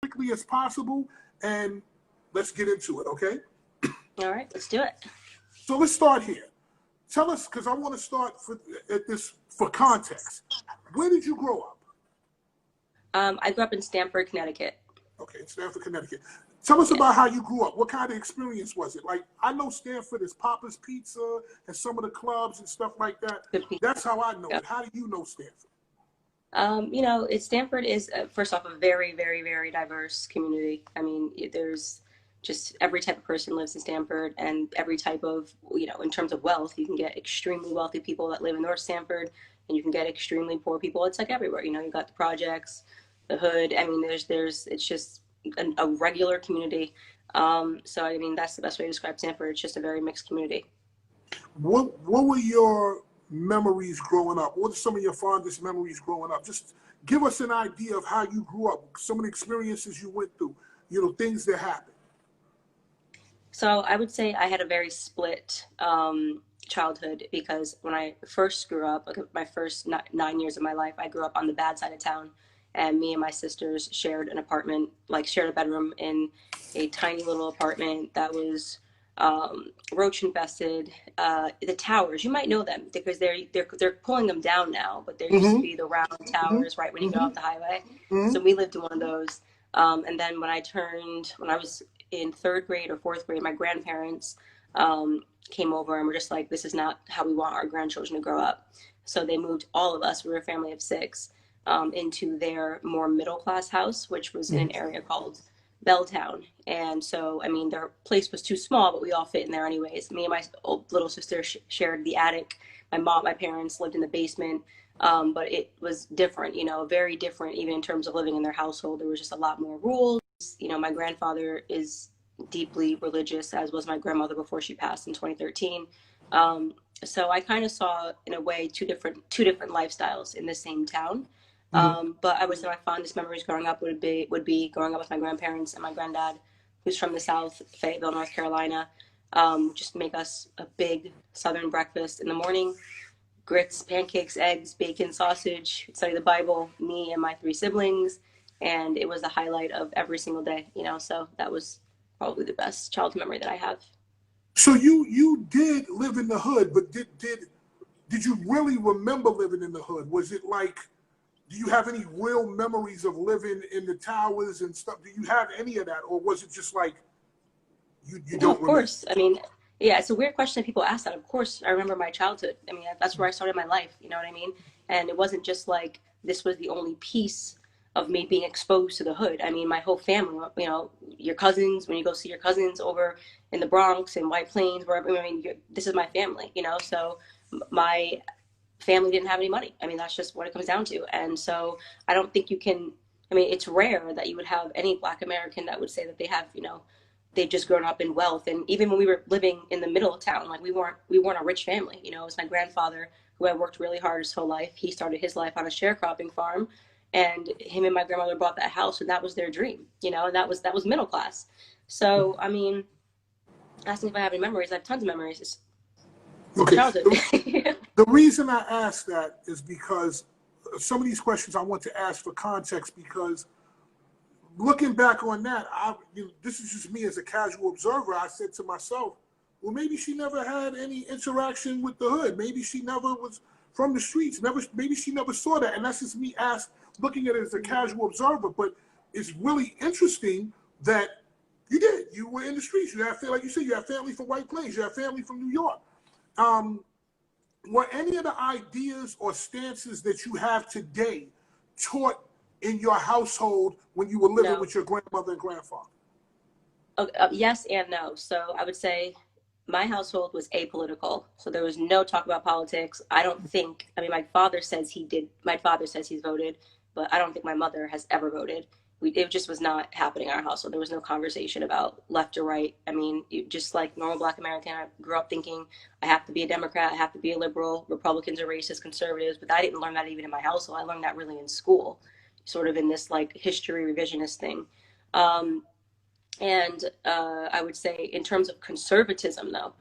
quickly as possible, and let's get into it, okay? All right, let's do it. So let's start here. Tell us, because I want to start for context. Where did you grow up? I grew up in Stamford, Connecticut. Okay, in Stamford, Connecticut. Tell us about how you grew up. What kind of experience was it? Like, I know Stamford is Papa's Pizza and some of the clubs and stuff like that. That's how I know it. How do you know Stamford? Stanford is, first off, a very, very, very diverse community. I mean, there's just every type of person lives in Stamford, and every type of, in terms of wealth, you can get extremely wealthy people that live in North Stamford, and you can get extremely poor people. It's like everywhere, you've got the projects, the hood. I mean, it's just a regular community. So, I mean, that's the best way to describe Stamford. It's just a very mixed community. What were your memories growing up? What are some of your fondest memories growing up? Just give us an idea of how you grew up, some of the experiences you went through, things that happened. So I would say I had a very split childhood, because when I first grew up, like my first 9 years of my life, I grew up on the bad side of town, and me and my sisters shared an apartment, shared a bedroom in a tiny little apartment that was roach infested. The towers, you might know them because they're pulling them down now, but there used to be the round towers right when you get off the highway. So we lived in one of those. And then when I was in third grade or fourth grade, my grandparents came over and were just like, this is not how we want our grandchildren to grow up. So they moved all of us, we were a family of 6, into their more middle class house, which was in an area called Belltown. And so, I mean, their place was too small, but we all fit in there anyways. Me and my little sister shared the attic. My parents lived in the basement. But it was different, very different, even in terms of living in their household. There was just a lot more rules. My grandfather is deeply religious, as was my grandmother before she passed in 2013. So I kind of saw, in a way, two different lifestyles in the same town. But I would say my fondest memories growing up would be growing up with my grandparents and my granddad, who's from the South, Fayetteville, North Carolina. Just make us a big Southern breakfast in the morning. Grits, pancakes, eggs, bacon, sausage, study the Bible, me and my 3 siblings. And it was the highlight of every single day, so that was probably the best childhood memory that I have. So you did live in the hood, but did you really remember living in the hood? Was it like, do you have any real memories of living in the towers and stuff? Do you have any of that? Or was it just like, you don't remember? Of course. I mean, yeah, it's a weird question that people ask that. Of course, I remember my childhood. I mean, that's where I started my life, you know what I mean? And it wasn't just like this was the only piece of me being exposed to the hood. I mean, my whole family, your cousins, when you go see your cousins over in the Bronx and White Plains, wherever, I mean, this is my family, so my family didn't have any money. I mean, that's just what it comes down to. And so I don't think you can, I mean, it's rare that you would have any Black American that would say that they have, they've just grown up in wealth. And even when we were living in the middle of town, like we weren't a rich family. It was my grandfather, who had worked really hard his whole life. He started his life on a sharecropping farm, and him and my grandmother bought that house, and that was their dream, and that was middle class. So, I mean, asking if I have any memories, I have tons of memories. It's okay. Childhood. The reason I ask that is because some of these questions I want to ask for context, because looking back on that, this is just me as a casual observer. I said to myself, well, maybe she never had any interaction with the hood. Maybe she never was from the streets. Maybe she never saw that. And that's just me looking at it as a casual observer. But it's really interesting that you did. You were in the streets. You have, like you said, you have family from White Plains. You have family from New York. Were any of the ideas or stances that you have today taught in your household when you were living with your grandmother and grandfather? Yes and no. So I would say my household was apolitical. So there was no talk about politics. I mean, my father says he did. My father says he's voted, but I don't think my mother has ever voted. It just was not happening in our household. There was no conversation about left or right. I mean, just like normal Black American, I grew up thinking I have to be a Democrat, I have to be a liberal, Republicans are racist, conservatives, but I didn't learn that even in my household. I learned that really in school, sort of in this like history revisionist thing. And I would say in terms of conservatism, though,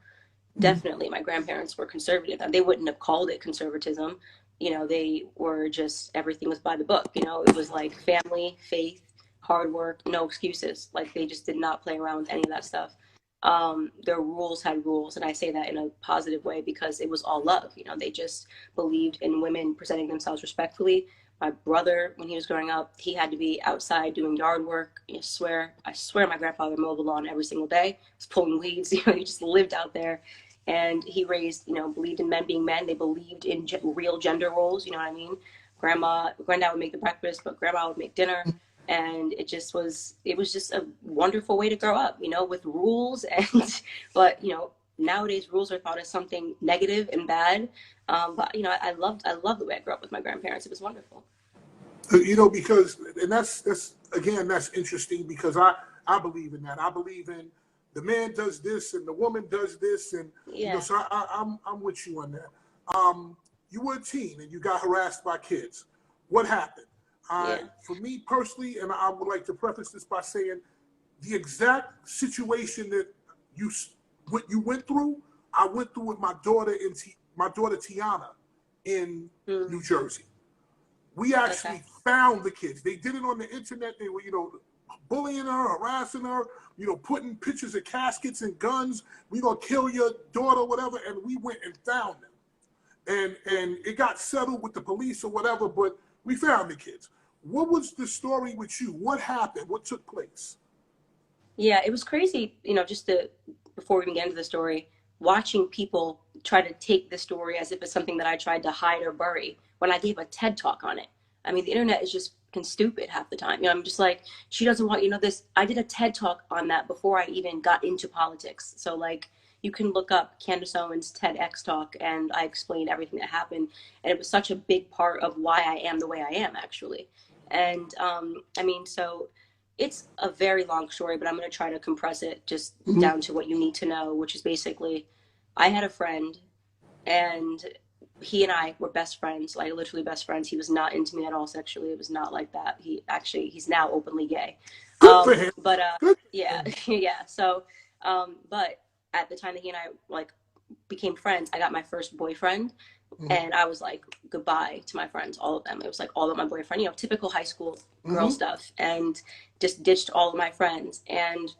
definitely my grandparents were conservative, and they wouldn't have called it conservatism. They were just, everything was by the book. It was like family, faith, hard work, no excuses. Like they just did not play around with any of that stuff. Their rules had rules, and I say that in a positive way because it was all love. You know, they just believed in women presenting themselves respectfully. My brother, when he was growing up, he had to be outside doing yard work. I swear my grandfather mowed the lawn every single day. He was pulling weeds. You know, he just lived out there. And he raised, you know, believed in men being men. They believed in real gender roles. You know what I mean? Granddad would make the breakfast, but grandma would make dinner. And it was just a wonderful way to grow up, you know, with rules. And, but, you know, nowadays rules are thought as something negative and bad. But, you know, I loved the way I grew up with my grandparents. It was wonderful. You know, because, and that's again, that's interesting because I believe in that. I believe in the man does this and the woman does this, and you know, so I'm with you on that. You were a teen and you got harassed by kids. What happened? For me personally, and I would like to preface this by saying, the exact situation that you went through, I went through with my daughter Tiana in New Jersey. We actually found the kids. They did it on the internet. They were, you know, bullying her, harassing her, you know, putting pictures of caskets and guns. We gonna kill your daughter, whatever. And we went and found them. And it got settled with the police or whatever, but we found the kids. What was the story with you? What happened? What took place? Yeah, it was crazy, you know, before we even get into the story, watching people try to take the story as if it's something that I tried to hide or bury when I gave a TED talk on it. I mean, the internet is just fucking stupid half the time. You know, I'm just like, she doesn't want you to know this. I did a TED talk on that before I even got into politics. So like, you can look up Candace Owens TEDx talk, and I explained everything that happened. And it was such a big part of why I am the way I am, actually. And I mean, so it's a very long story, but I'm going to try to compress it just down to what you need to know, which is basically, I had a friend, and he and I were best friends, like literally best friends. He was not into me at all sexually. It was not like that. He's now openly gay. Good for him. But Good. yeah, yeah. So, but at the time that he and I like became friends, I got my first boyfriend, and I was like goodbye to my friends, all of them. It was like all of my boyfriend, you know, typical high school girl stuff, and just ditched all of my friends. And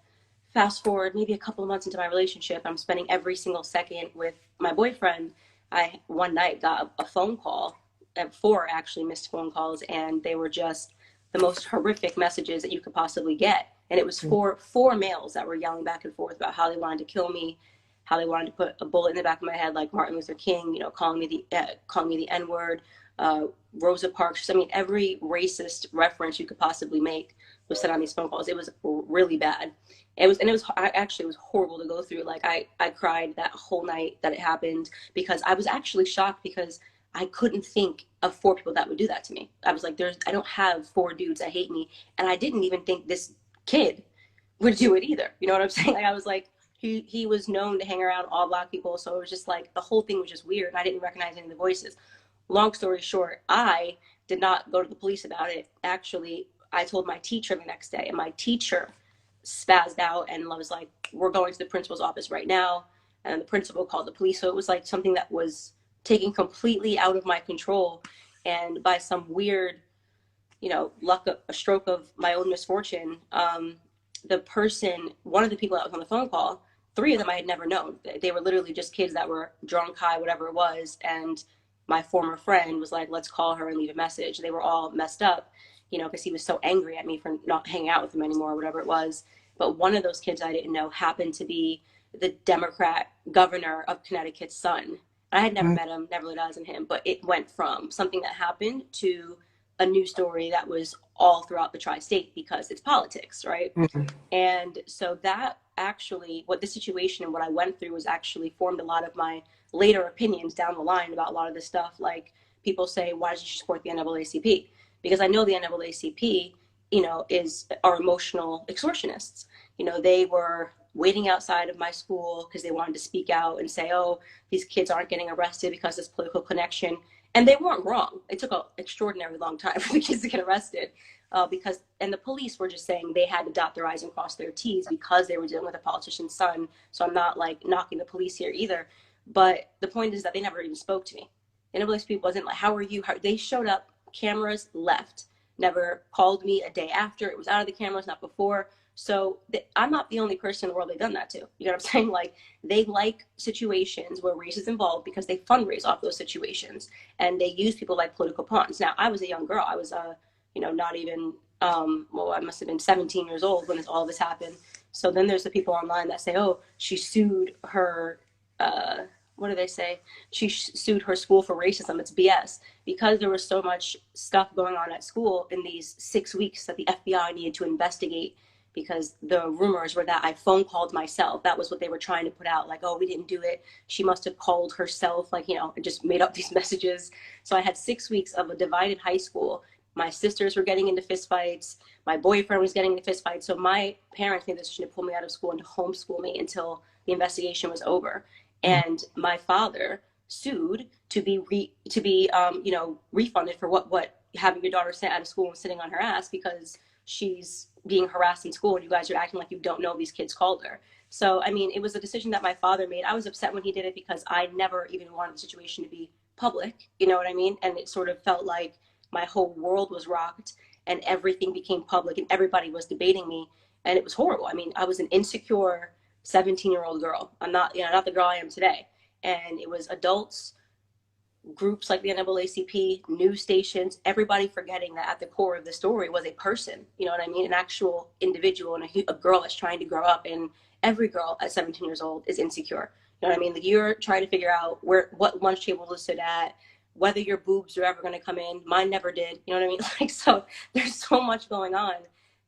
fast forward maybe a couple of months into my relationship, I'm spending every single second with my boyfriend. I one night got a phone call, 4 actually missed phone calls, and they were just the most horrific messages that you could possibly get. And it was four males that were yelling back and forth about how they wanted to kill me, how they wanted to put a bullet in the back of my head like Martin Luther King, you know, calling me the N-word, Rosa Parks. I mean, every racist reference you could possibly make was said on these phone calls. It was really bad. It was horrible to go through. Like I cried that whole night that it happened because I was actually shocked because I couldn't think of 4 people that would do that to me. I was like, I don't have 4 dudes that hate me. And I didn't even think this kid would do it either. You know what I'm saying? Like I was like, he was known to hang around all Black people. So it was just like, the whole thing was just weird. And I didn't recognize any of the voices. Long story short, I did not go to the police about it. Actually, I told my teacher the next day, and my teacher spazzed out and was like, we're going to the principal's office right now. And the principal called the police. So it was like something that was taken completely out of my control. And by some weird, you know, luck, a stroke of my own misfortune, one of the people that was on the phone call, 3 of them I had never known. They were literally just kids that were drunk, high, whatever it was. And my former friend was like, let's call her and leave a message. They were all messed up, you know, because he was so angry at me for not hanging out with him anymore, whatever it was. But one of those kids I didn't know happened to be the Democrat governor of Connecticut's son. I had never met him, never laid eyes on him, but it went from something that happened to a news story that was all throughout the tri-state because it's politics, right? And so that actually, what the situation and what I went through was actually formed a lot of my later opinions down the line about a lot of this stuff. Like people say, why did you support the NAACP? Because I know the NAACP, you know, are emotional extortionists. You know, they were waiting outside of my school because they wanted to speak out and say, oh, these kids aren't getting arrested because of this political connection. And they weren't wrong. It took an extraordinarily long time for the kids to get arrested and the police were just saying they had to dot their I's and cross their T's because they were dealing with a politician's son. So I'm not like knocking the police here either. But the point is that they never even spoke to me. The NAACP wasn't like, how are you? They showed up, cameras left. never called me a day after. It was out of the cameras, not before. So I'm not the only person in the world they've done that to. You know what I'm saying? Like, they like situations where race is involved because they fundraise off those situations, and they use people like political pawns. Now, I was a young girl. I was, not even, well, I must have been 17 years old when all this happened. So then there's the people online that say, oh, she sued her, what do they say? She sued her school for racism. It's BS. Because there was so much stuff going on at school in these 6 weeks that the FBI needed to investigate, because the rumors were that I phone called myself. That was what they were trying to put out. Like, oh, we didn't do it. She must have called herself, like, and just made up these messages. So I had 6 weeks of a divided high school. My sisters were getting into fistfights. My boyfriend was getting into fistfights. So my parents made the decision to pull me out of school and to homeschool me until the investigation was over. And my father sued to be refunded for what having your daughter sent out of school and sitting on her ass because she's being harassed in school and you guys are acting like you don't know these kids called her. So, I mean, it was a decision that my father made. I was upset when he did it because I never even wanted the situation to be public. You know what I mean? And it sort of felt like my whole world was rocked and everything became public and everybody was debating me. And it was horrible. I mean, I was an insecure 17-year-old girl. I'm not, not the girl I am today. And it was adults, groups like the NAACP, news stations, everybody forgetting that at the core of the story was a person, you know what I mean? An actual individual and a girl that's trying to grow up. And every girl at 17 years old is insecure. You know what I mean? Like, you're trying to figure out what lunch table to sit at, whether your boobs are ever going to come in. Mine never did. You know what I mean? Like, so there's so much going on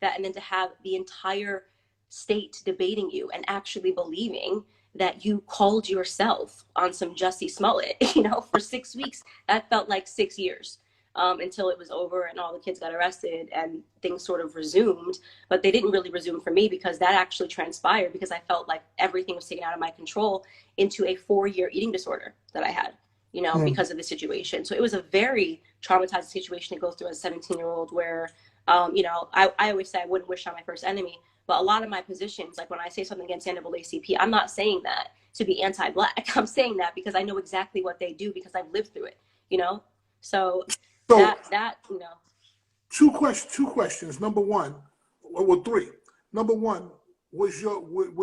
that, and then to have the entire state debating you and actually believing that you called yourself on some Jussie Smollett, for 6 weeks, that felt like 6 years, until it was over and all the kids got arrested and things sort of resumed. But they didn't really resume for me because that actually transpired because I felt like everything was taken out of my control into a 4-year eating disorder that I had, because of the situation. So it was a very traumatizing situation to go through as a 17-year-old where, I always say I wouldn't wish on my first enemy. But a lot of my positions, like when I say something against NAACP, I'm not saying that to be anti-Black. I'm saying that because I know exactly what they do because I've lived through it, So that. Two questions. Number one, well, three. Number one, were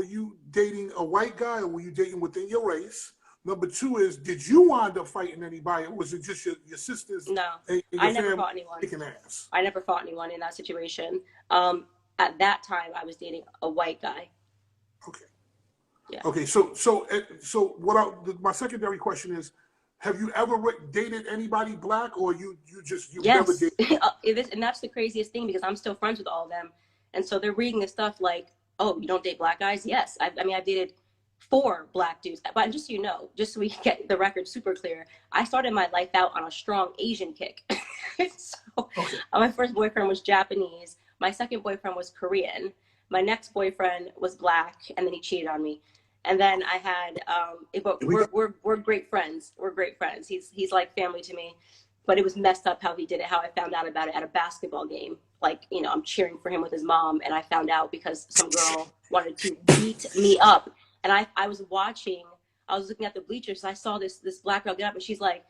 you dating a white guy or were you dating within your race? Number two is, did you wind up fighting anybody, or was it just your sisters? No, and your I never fought anyone. Kicking ass? I never fought anyone in that situation. At that time, I was dating a white guy. Okay. Yeah. Okay. So my secondary question is, have you ever dated anybody Black, or you yes. never dated? And that's the craziest thing because I'm still friends with all of them, and so they're reading this stuff like, "Oh, you don't date Black guys?" Yes. I've dated 4 Black dudes, but just just so we can get the record super clear, I started my life out on a strong Asian kick. So okay. My first boyfriend was Japanese. My second boyfriend was Korean. My next boyfriend was Black, and then he cheated on me. And then I had, but we're great friends. We're great friends. He's like family to me. But it was messed up how he did it. How I found out about it at a basketball game. Like, I'm cheering for him with his mom, and I found out because some girl wanted to beat me up. And I was looking at the bleachers. I saw this Black girl get up, and she's like,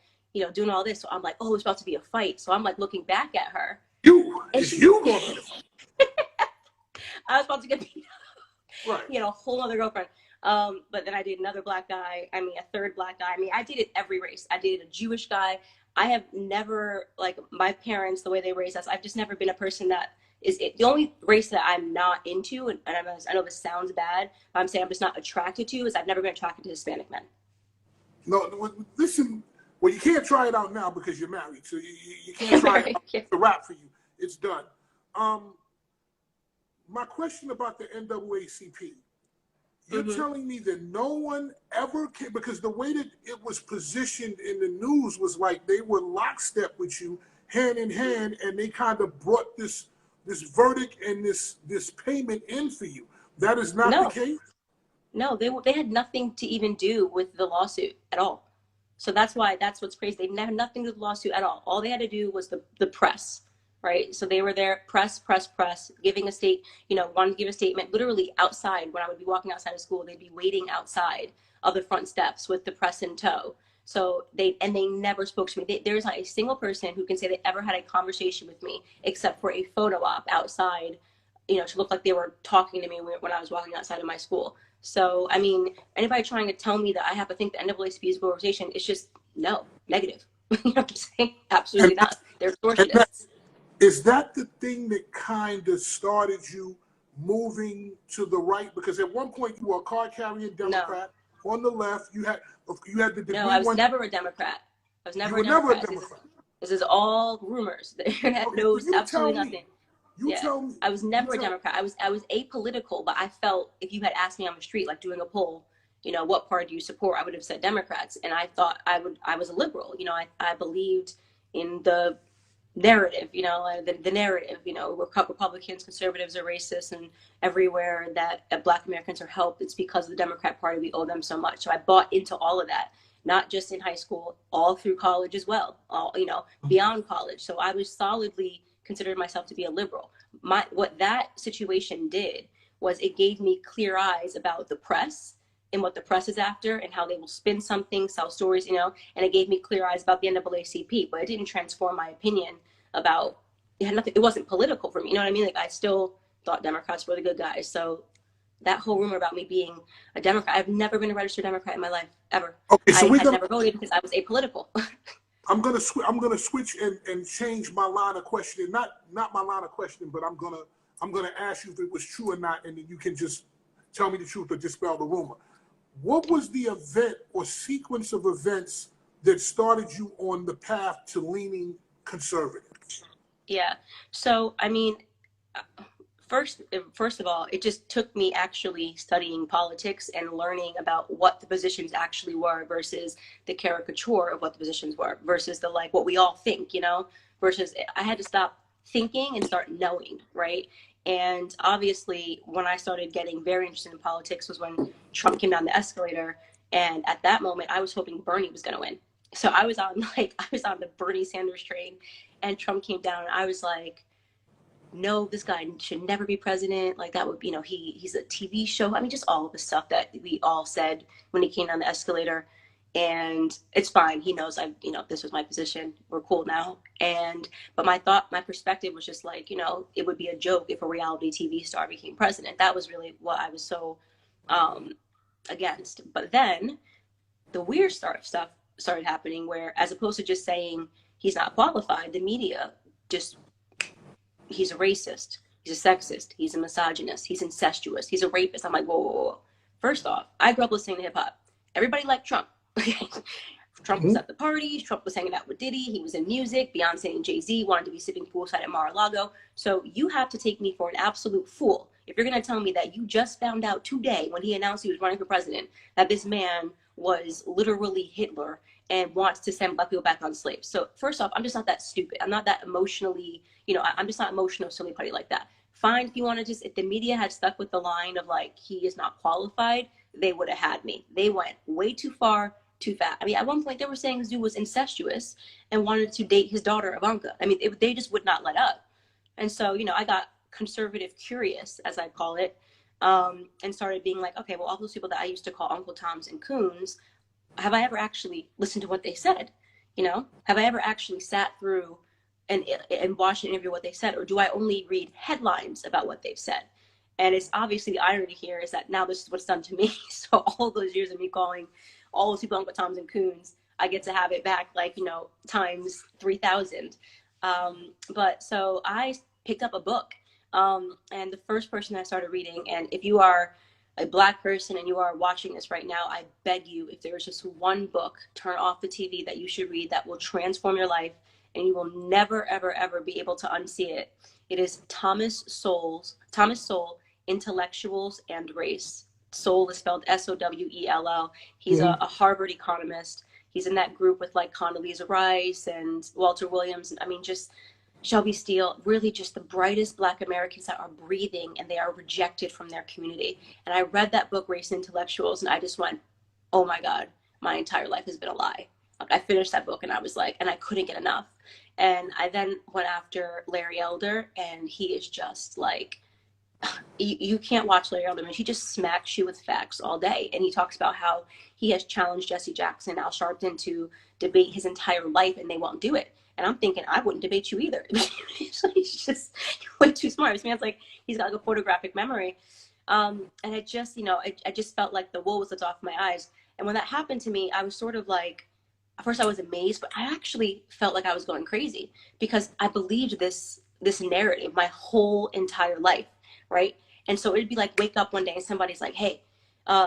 doing all this. So I'm like, oh, it's about to be a fight. So I'm like looking back at her. You going to I was about to get beat up. Right. Whole other girlfriend. But then I dated another Black guy. A third Black guy. I dated every race. I dated a Jewish guy. I have never, like, my parents, the way they raised us, I've just never been a person that is it. The only race that I'm not into, and I know this sounds bad, but I'm saying I'm just not attracted to, is I've never been attracted to Hispanic men. No, listen. Well, you can't try it out now because you're married, so you can't try it out. It's a wrap for you. It's done. My question about the NAACP, you're telling me that no one ever came, because the way that it was positioned in the news was like they were lockstep with you, hand in hand, and they kind of brought this verdict and this payment in for you. That is not the case? No, they had nothing to even do with the lawsuit at all. So that's what's crazy. They had nothing to do with the lawsuit at all. All they had to do was the press, right? So they were there, press, giving wanted to give a statement literally outside. When I would be walking outside of school, they'd be waiting outside of the front steps with the press in tow. So they never spoke to me. There's not a single person who can say they ever had a conversation with me except for a photo op outside, to look like they were talking to me when I was walking outside of my school. So, I mean, anybody trying to tell me that I have to think the NAACP is a good organization, it's just no, negative. You know what I'm saying? And Absolutely not. They're and that, extortionists. is that the thing that kind of started you moving to the right? Because at one point you were a card carrying No, Democrat. On the left, you had the no, degree I was one. never a Democrat. I was You never a were never a Democrat. Democrat. This is all rumors. The internet Okay, so knows you tell absolutely me. nothing. You Yeah, tell me. I was You never a tell. Democrat. I was apolitical, but I felt if you had asked me on the street, like doing a poll, what party do you support, I would have said Democrats, and I thought I was a liberal. I believed in the narrative, the narrative, Republicans, conservatives are racist, and everywhere that Black Americans are helped, it's because of the Democrat Party. We owe them so much. So I bought into all of that, not just in high school, all through college as well, all, beyond college. So I was solidly considered myself to be a liberal. What that situation did was it gave me clear eyes about the press and what the press is after and how they will spin something, sell stories, and it gave me clear eyes about the NAACP, but it didn't transform my opinion about it. Had nothing, it wasn't political for me, you know what I mean? Like, I still thought Democrats were the good guys. So that whole rumor about me being a Democrat, I've never been a registered Democrat in my life, ever. Okay, so I we're had gonna. never voted because I was apolitical. I'm gonna switch and change my line of questioning. Not my line of questioning, but I'm gonna ask you if it was true or not, and then you can just tell me the truth or dispel the rumor. What was the event or sequence of events that started you on the path to leaning conservative? Yeah. So, I mean, first of all, it just took me actually studying politics and learning about what the positions actually were versus the caricature of what the positions were versus the, like, what we all think, versus I had to stop thinking and start knowing, right? And obviously, when I started getting very interested in politics was when Trump came down the escalator, and at that moment I was hoping Bernie was going to win. So I was on the Bernie Sanders train, and Trump came down, and I was like, no, this guy should never be president. Like, that would, he's a TV show. I mean, just all of the stuff that we all said when he came down the escalator. And it's fine. He knows this was my position. We're cool now. But my perspective was just like, it would be a joke if a reality TV star became president. That was really what I was so um, against. But then the weird stuff started happening where, as opposed to just saying he's not qualified, the media just, he's a racist, he's a sexist, he's a misogynist, he's incestuous, he's a rapist. I'm like, whoa, whoa, whoa. First off, I grew up listening to hip hop. Everybody liked Trump. Trump was Mhm. at the parties. Trump was hanging out with Diddy. He was in music. Beyonce and Jay-Z wanted to be sitting poolside at Mar-a-Lago. So you have to take me for an absolute fool if you're going to tell me that you just found out today when he announced he was running for president that this man was literally Hitler and wants to send Black people back on slaves. So first off, I'm just not that stupid. I'm not that emotionally, I'm just not emotional, silly putty like that. Fine, if you want to if the media had stuck with the line of like, he is not qualified, they would have had me. They went way too far, too fast. I mean, at one point they were saying this dude was incestuous and wanted to date his daughter Ivanka. I mean, they just would not let up. And so, I got conservative curious, as I call it, and started being like, okay, well, all those people that I used to call Uncle Toms and Coons, have I ever actually listened to what they said? Have I ever actually sat through and watched an interview what they said, or do I only read headlines about what they've said? And it's obviously, the irony here is that now this is what's done to me. So all those years of me calling all those people Uncle Toms and Coons, I get to have it back, like, times 3,000. But so I picked up a book, and the first person I started reading, and if you are a Black person and you are watching this right now, I beg you, if there is just one book, turn off the TV, that you should read that will transform your life and you will never, ever, ever be able to unsee it. It is Thomas Sowell's Intellectuals and Race. Sowell is spelled Sowell. He's Mhm. a Harvard economist. He's in that group with like Condoleezza Rice and Walter Williams. I mean, just Shelby Steele, really just the brightest Black Americans that are breathing, and they are rejected from their community. And I read that book, Race and Intellectuals, and I just went, oh my God, my entire life has been a lie. Like, I finished that book and I was like, and I couldn't get enough. And I then went after Larry Elder, and he is just like You can't watch Larry Elderman. He just smacks you with facts all day. And he talks about how he has challenged Jesse Jackson, Al Sharpton to debate his entire life and they won't do it. And I'm thinking, I wouldn't debate you either. He's just way too smart. This man's like, he's got like a photographic memory. And it just, I just felt like the wool was lifted off my eyes. And when that happened to me, I was sort of like, at first I was amazed, but I actually felt like I was going crazy because I believed this narrative my whole entire life, right? And so it'd be like, wake up one day and somebody's like, hey,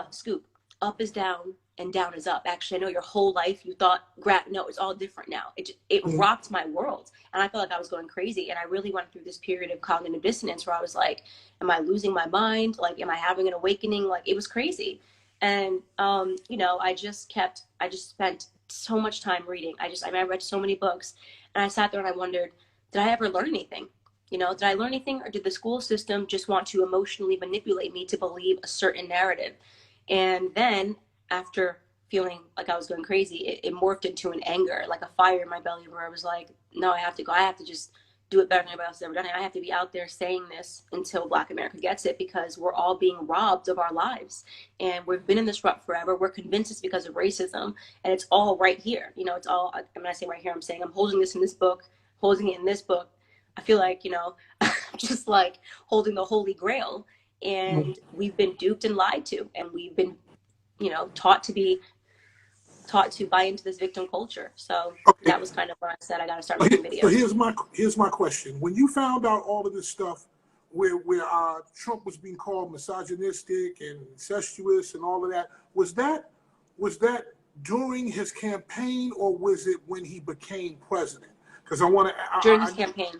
Scoop, up is down and down is up. Actually, I know your whole life you thought, no, it's all different now. It rocked my world. And I felt like I was going crazy. And I really went through this period of cognitive dissonance where I was like, am I losing my mind? Like, am I having an awakening? Like, it was crazy. And, I just spent so much time reading. I read so many books and I sat there and I wondered, did I ever learn anything? Did I learn anything, or did the school system just want to emotionally manipulate me to believe a certain narrative? And then after feeling like I was going crazy, it morphed into an anger, like a fire in my belly where I was like, no, I have to go. I have to just do it better than anybody else has ever done it. I have to be out there saying this until Black America gets it, because we're all being robbed of our lives. And we've been in this rut forever. We're convinced it's because of racism, and it's all right here. It's all, when I say right here, I'm saying I'm holding this in this book, holding it in this book. I feel like, just like holding the Holy Grail, and we've been duped and lied to, and we've been, taught to buy into this victim culture. So that was kind of when I said I got to start making videos. So here's my question. When you found out all of this stuff where Trump was being called misogynistic and incestuous and all of that, was that during his campaign, or was it when he became president? Because I want to during his campaign.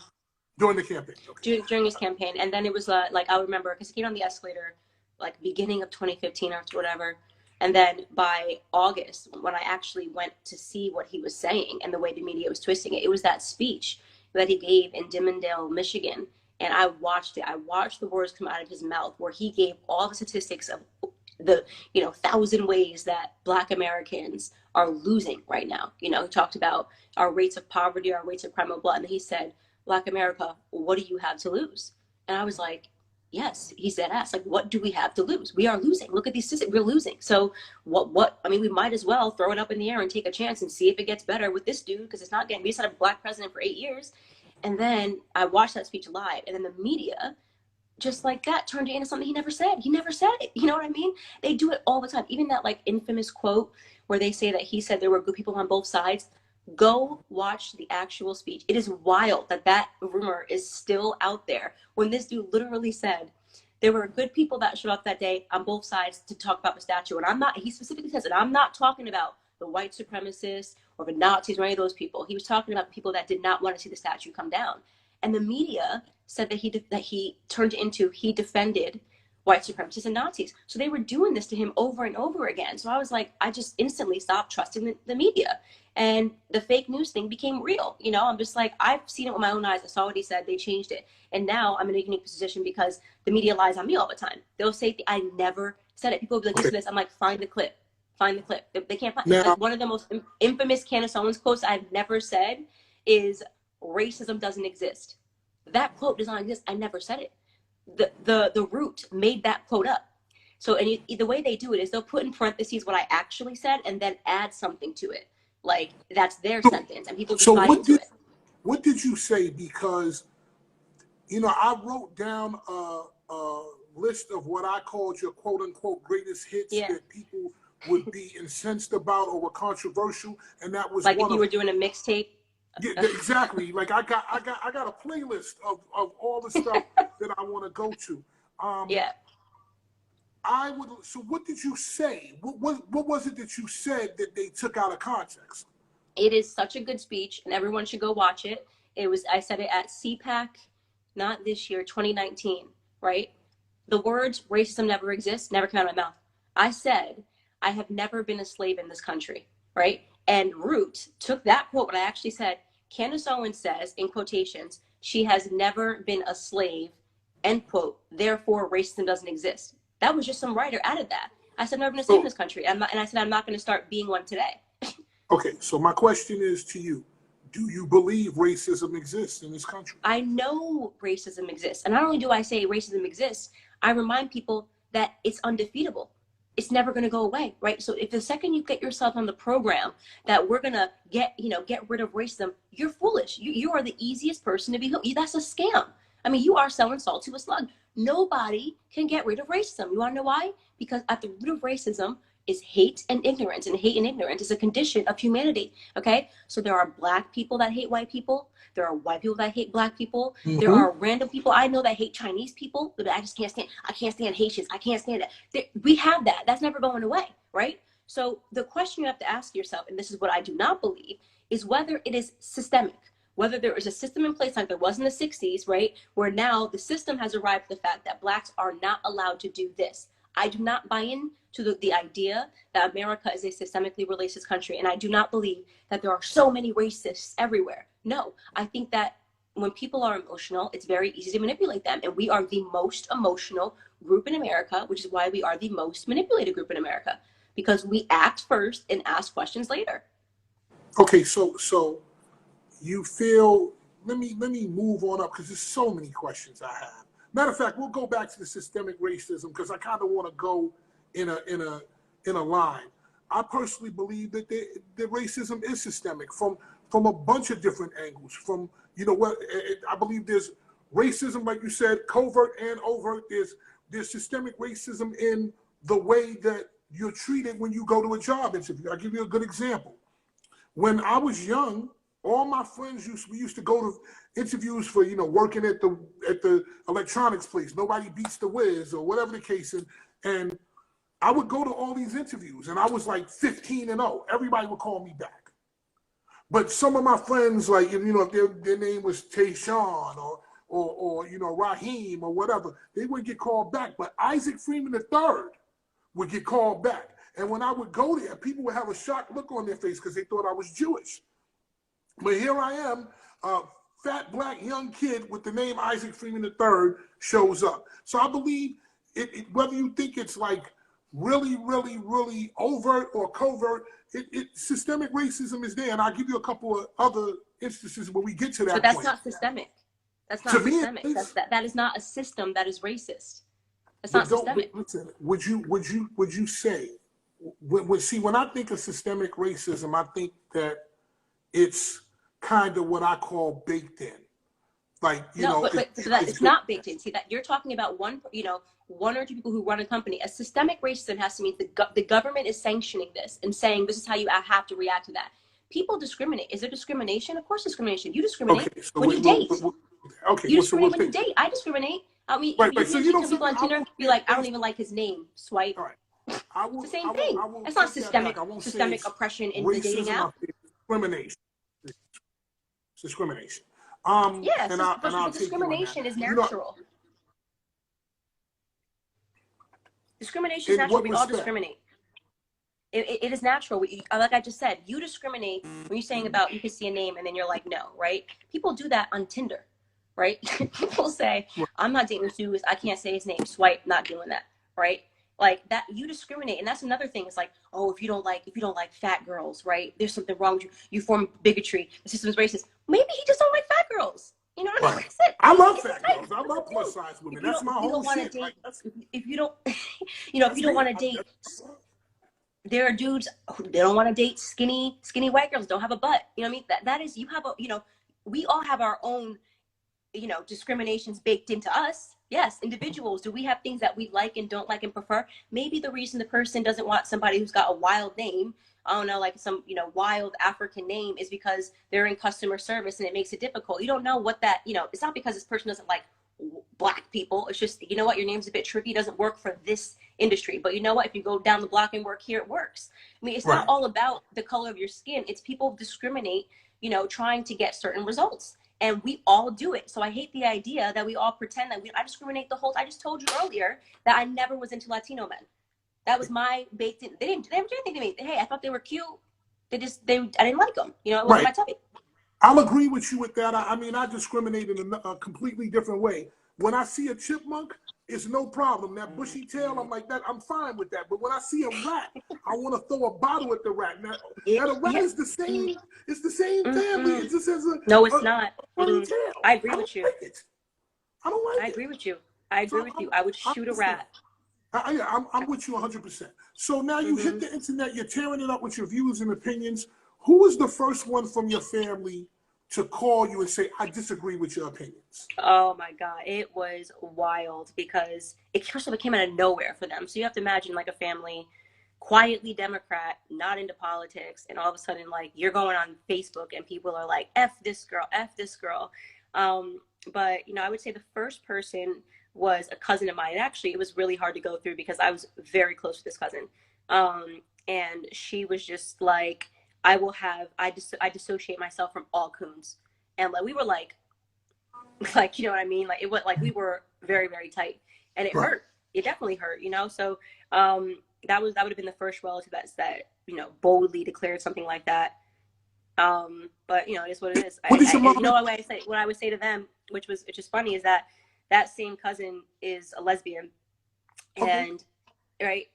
During the campaign. Okay. During his campaign. And then it was like, I remember, because he came on the escalator like beginning of 2015 or whatever. And then by August, when I actually went to see what he was saying and the way the media was twisting it, it was that speech that he gave in Dimondale, Michigan. And I watched it. I watched the words come out of his mouth where he gave all the statistics of the 1,000 ways that Black Americans are losing right now. He talked about our rates of poverty, our rates of crime of blood. And he said, Black America, what do you have to lose? And I was like, yes, he said, ask, like, what do we have to lose? We are losing. Look at these statistics. We're losing. So we might as well throw it up in the air and take a chance and see if it gets better with this dude, because it's not getting, we just had a Black president for 8 years. And then I watched that speech live, and then the media, just like that, turned it into something he never said. He never said it. You know what I mean? They do it all the time. Even that like infamous quote where they say that he said there were good people on both sides. Go watch the actual speech. It is wild that rumor is still out there when this dude literally said there were good people that showed up that day on both sides to talk about the statue. And he specifically says that I'm not talking about the white supremacists or the Nazis or any of those people. He was talking about the people that did not want to see the statue come down. And the media said that he turned into, he defended white supremacists and Nazis. So they were doing this to him over and over again. So I was like, I just instantly stopped trusting the media. And the fake news thing became real. I'm just like, I've seen it with my own eyes. I saw what he said. They changed it. And now I'm in a unique position because the media lies on me all the time. They'll say, I never said it. People will be like, listen to this. I'm like, find the clip. Find the clip. They can't find it. Like, one of the most infamous Candace Owens quotes I've never said is, racism doesn't exist. That quote does not exist. I never said it. The Root made that quote up. So the way they do it is they'll put in parentheses what I actually said and then add something to it. Like, that's their sentence, and people just buy into it. What did you say? Because, I wrote down a list of what I called your quote-unquote greatest hits that people would be incensed about or were controversial, and that was like if you were doing a mixtape. Yeah, exactly. Like I got a playlist of all the stuff that I want to go to. So what did you say? What was it that you said that they took out of context? It is such a good speech, and everyone should go watch it. I said it at CPAC, not this year, 2019, right? The words racism never exists never came out of my mouth. I said, I have never been a slave in this country, right? And Root took that quote, what I actually said, Candace Owens says, in quotations, she has never been a slave, end quote, therefore racism doesn't exist. That was just some writer added that. I said, I've never been a slave in this country. And I said, I'm not going to start being one today. Okay, so my question is to you. do you believe racism exists in this country? I know racism exists. And not only do I say racism exists, I remind people that it's undefeatable. It's never going to go away, right? So if the second you get yourself on the program that we're going to get rid of racism, you're foolish. You are the easiest person to be hooked. That's a scam. I mean, you are selling salt to a slug. Nobody can get rid of racism. You want to know why? Because at the root of racism is hate and ignorance, and hate and ignorance is a condition of humanity. Okay, so there are Black people that hate white people. There are white people that hate Black people. There are random people I know that hate Chinese people. But I just can't stand. I can't stand Haitians. I can't stand it. We have that. That's never going away, right? So the question you have to ask yourself, and this is what I do not believe, is whether it is systemic. Whether there is a system in place like there was in the 60s, right, where now the system has arrived at the fact that Blacks are not allowed to do this. I do not buy into the idea that America is a systemically racist country, and I do not believe that there are so many racists everywhere. No, I think that when people are emotional, it's very easy to manipulate them, and we are the most emotional group in America, which is why we are the most manipulated group in America, because we act first and ask questions later. Okay, so you feel, let me move on up because there's so many questions I have. Matter of fact, we'll go back to the systemic racism because I kind of want to go in a line. I personally believe that the racism is systemic from a bunch of different angles. From, you know what, I believe there's racism, like you said, covert and overt. There's systemic racism in the way that you're treated when you go to a job interview. I'll give you a good example. When I was young, all my friends we used to go to interviews for, you know, working at the electronics place. Nobody beats the Wiz or whatever the case is. And I would go to all these interviews and I was like 15-0. Everybody would call me back. But some of my friends, like, you know, if their name was Tayshawn or you know, Raheem or whatever, they would get called back. But Isaac Freeman III would get called back. And when I would go there, people would have a shocked look on their face because they thought I was Jewish. But here I am, a fat Black young kid with the name Isaac Freeman III shows up. So I believe whether you think it's like really, really, really overt or covert, systemic racism is there. And I'll give you a couple of other instances when we get to that point. But that's not systemic. That's not systemic. That is not a system that is racist. That's not systemic. Listen, would you say, when I think of systemic racism, I think that it's kind of what I call baked in. Like, you know, but it's not baked in. See, that you're talking about one or two people who run a company. A systemic racism has to mean the government is sanctioning this and saying this is how you have to react to that. People discriminate. Is there discrimination? Of course, discrimination. You discriminate when you date. You discriminate when you date. I discriminate. I mean, so you don't people on Tinder be like, I don't even like his name. Swipe. All right. It's the same thing. That's not systemic oppression in the dating app. Discrimination. Discrimination. Yes, but discrimination is natural. Discrimination is natural. We all discriminate. It is natural. Like I just said, you discriminate when you're saying about you can see a name and then you're like, no, right? People do that on Tinder, right? People say, I'm not dating Sue. I can't say his name. Swipe, not doing that, right? Like that, you discriminate. And that's another thing. It's like, oh, if you don't like fat girls, right? There's something wrong with you. You form bigotry. The system is racist. Maybe he just don't like fat girls. You know what I mean? I love fat girls. I love plus size women. That's my whole shit. If you don't, if you don't want to date, there are dudes they don't want to date skinny white girls, don't have a butt. You know what I mean? That is, you have a, we all have our own, discriminations baked into us. Yes, individuals. Do we have things that we like and don't like and prefer? Maybe the reason the person doesn't want somebody who's got a wild name, I don't know, like some, wild African name, is because they're in customer service and it makes it difficult. You don't know what that, it's not because this person doesn't like Black people. It's just, you know what, your name's a bit tricky, doesn't work for this industry. But you know what, if you go down the block and work here, it works. I mean, it's not all about the color of your skin. It's people discriminate, trying to get certain results. And we all do it. So I hate the idea that we all pretend that I discriminate the whole. I just told you earlier that I never was into Latino men. That was my baked in. They didn't do anything to me. Hey, I thought they were cute. I didn't like them. It wasn't my type. I'll agree with you with that. I mean, I discriminate in a completely different way. When I see a chipmunk, it's no problem. That bushy tail, I'm like that. I'm fine with that. But when I see a rat, I want to throw a bottle at the rat. Now the rat is the same. It's the same family. It just has no, it's not. funny tail. I agree I don't with you. like it. I don't like I it. agree with you. I agree with you. I would shoot a rat. I'm with you 100%. So now you hit the internet. You're tearing it up with your views and opinions. Who was the first one from your family to call you and say, I disagree with your opinions? Oh my God, it was wild because first of all, it came out of nowhere for them. So you have to imagine like a family, quietly Democrat, not into politics, and all of a sudden like you're going on Facebook and people are like, F this girl, F this girl. But I would say the first person was a cousin of mine. Actually, it was really hard to go through because I was very close to this cousin. And she was just like, I dissociate myself from all coons. And like we were like you know what I mean? Like it was like we were very, very tight. And it hurt. It definitely hurt, So that would have been the first relative that boldly declared something like that. But it is what it is. What I would say to them, which is funny, is that same cousin is a lesbian. And right,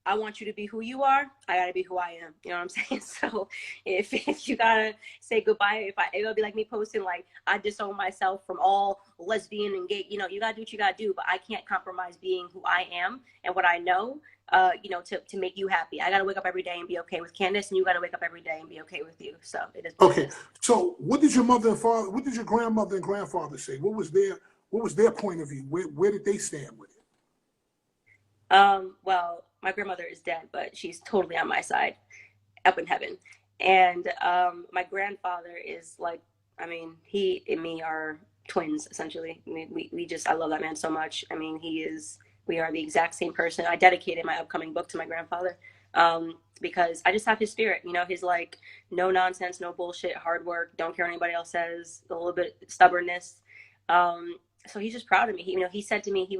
I want you to be who you are. I gotta be who I am. You know what I'm saying? So if you gotta say goodbye, it'll be like me posting like I disown myself from all lesbian and gay. You gotta do what you gotta do, but I can't compromise being who I am and what I know. To make you happy. I gotta wake up every day and be okay with Candace, and you gotta wake up every day and be okay with you. So it is. Okay. So what did your mother and father? What did your grandmother and grandfather say? What was their point of view? Where did they stand with it? Well, my grandmother is dead, but she's totally on my side, up in heaven. And my grandfather is like, he and me are twins, essentially. I love that man so much. We are the exact same person. I dedicated my upcoming book to my grandfather because I just have his spirit. His like, no nonsense, no bullshit, hard work, don't care what anybody else says, a little bit stubbornness. So he's just proud of me. He said to me, he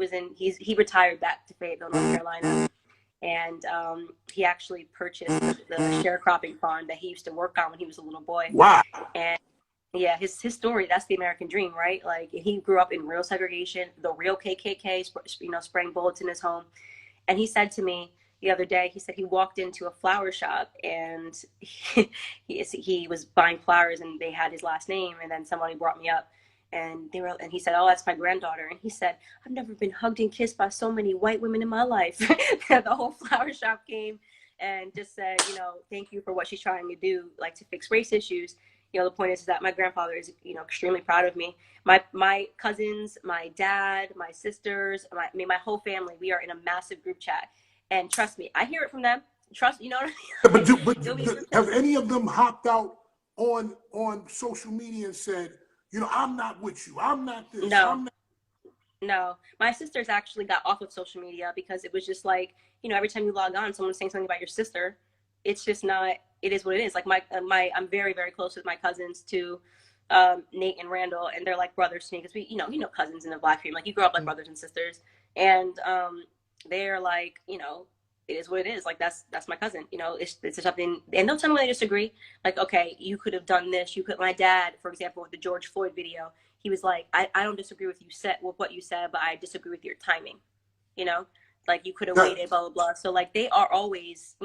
retired back to Fayetteville, North Carolina. And he actually purchased the sharecropping farm that he used to work on when he was a little boy. Wow. And yeah, his story, that's the American dream, right? Like he grew up in real segregation, the real KKK, spraying bullets in his home. And he said to me the other day, he said he walked into a flower shop and he was buying flowers and they had his last name. And then somebody brought me up. And he said, oh, that's my granddaughter. And he said, I've never been hugged and kissed by so many white women in my life. The whole flower shop came and just said, thank you for what she's trying to do, like to fix race issues. The point is that my grandfather is, extremely proud of me. My cousins, my dad, my sisters, my whole family, we are in a massive group chat. And trust me, I hear it from them. Trust, you know what I mean? But have any of them hopped out on social media and said, I'm not with you. I'm not this. No. My sisters actually got off of social media because it was just like, every time you log on, someone's saying something about your sister. It's just not, it is what it is. Like I'm very, very close with my cousins too, Nate and Randall, and they're like brothers to me because we, cousins in the Black family, like you grow up like brothers and sisters. And they're like, it is what it is. Like that's my cousin. It's something, and they'll tell me when they disagree. Like, okay, you could have done this. My dad, for example, with the George Floyd video, he was like, I don't disagree with what you said, but I disagree with your timing. Like you could have waited, blah blah blah. So like they are always,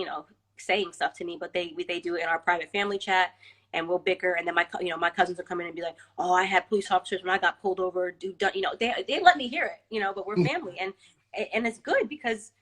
saying stuff to me, but they do it in our private family chat, and we'll bicker. And then my cousins will come in and be like, oh, I had police officers when I got pulled over. They let me hear it. But we're family, and it's good because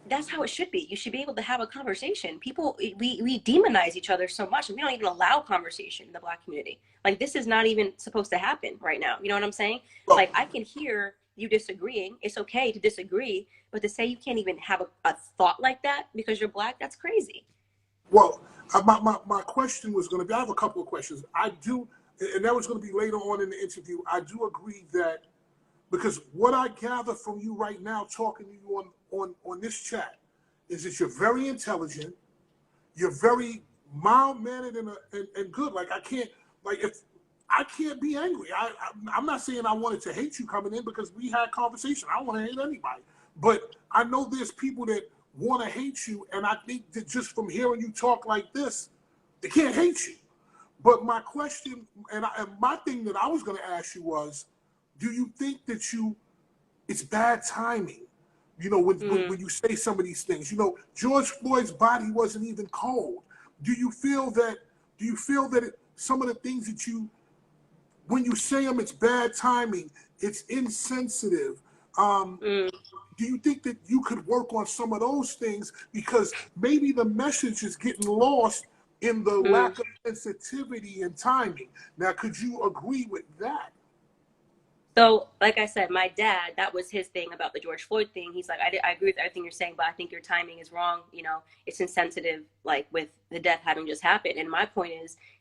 that's how it should be. You should be able to have a conversation. People, we demonize each other so much, and we don't even allow conversation in the Black community. Like this is not even supposed to happen right now. You know what I'm saying? Like I can hear you disagreeing. It's okay to disagree, but to say you can't even have a thought like that because you're Black, that's crazy. Well, my question was going to be, I have a couple of questions. I do, and that was going to be later on in the interview. I do agree that, because what I gather from you right now, talking to you on this chat, is that you're very intelligent, you're very mild-mannered and good. Like I can't be angry. I'm not saying I wanted to hate you coming in because we had conversation. I don't want to hate anybody, but I know there's people that want to hate you, and I think that just from hearing you talk like this, they can't hate you. But my question and my thing that I was going to ask you was, do you think that you it's bad timing. You know, when you say some of these things, you know, George Floyd's body wasn't even cold. Do you feel that? Do you feel that some of the things that you, when you say them, it's bad timing, it's insensitive? Mm. Do you think that you could work on some of those things because maybe the message is getting lost in the Mm. lack of sensitivity and timing? Now, could you agree with that? So, like I said, my dad, that was his thing about the George Floyd thing. He's like, I agree with everything you're saying, but I think your timing is wrong. You know, it's insensitive, like with the death having just happened. And my point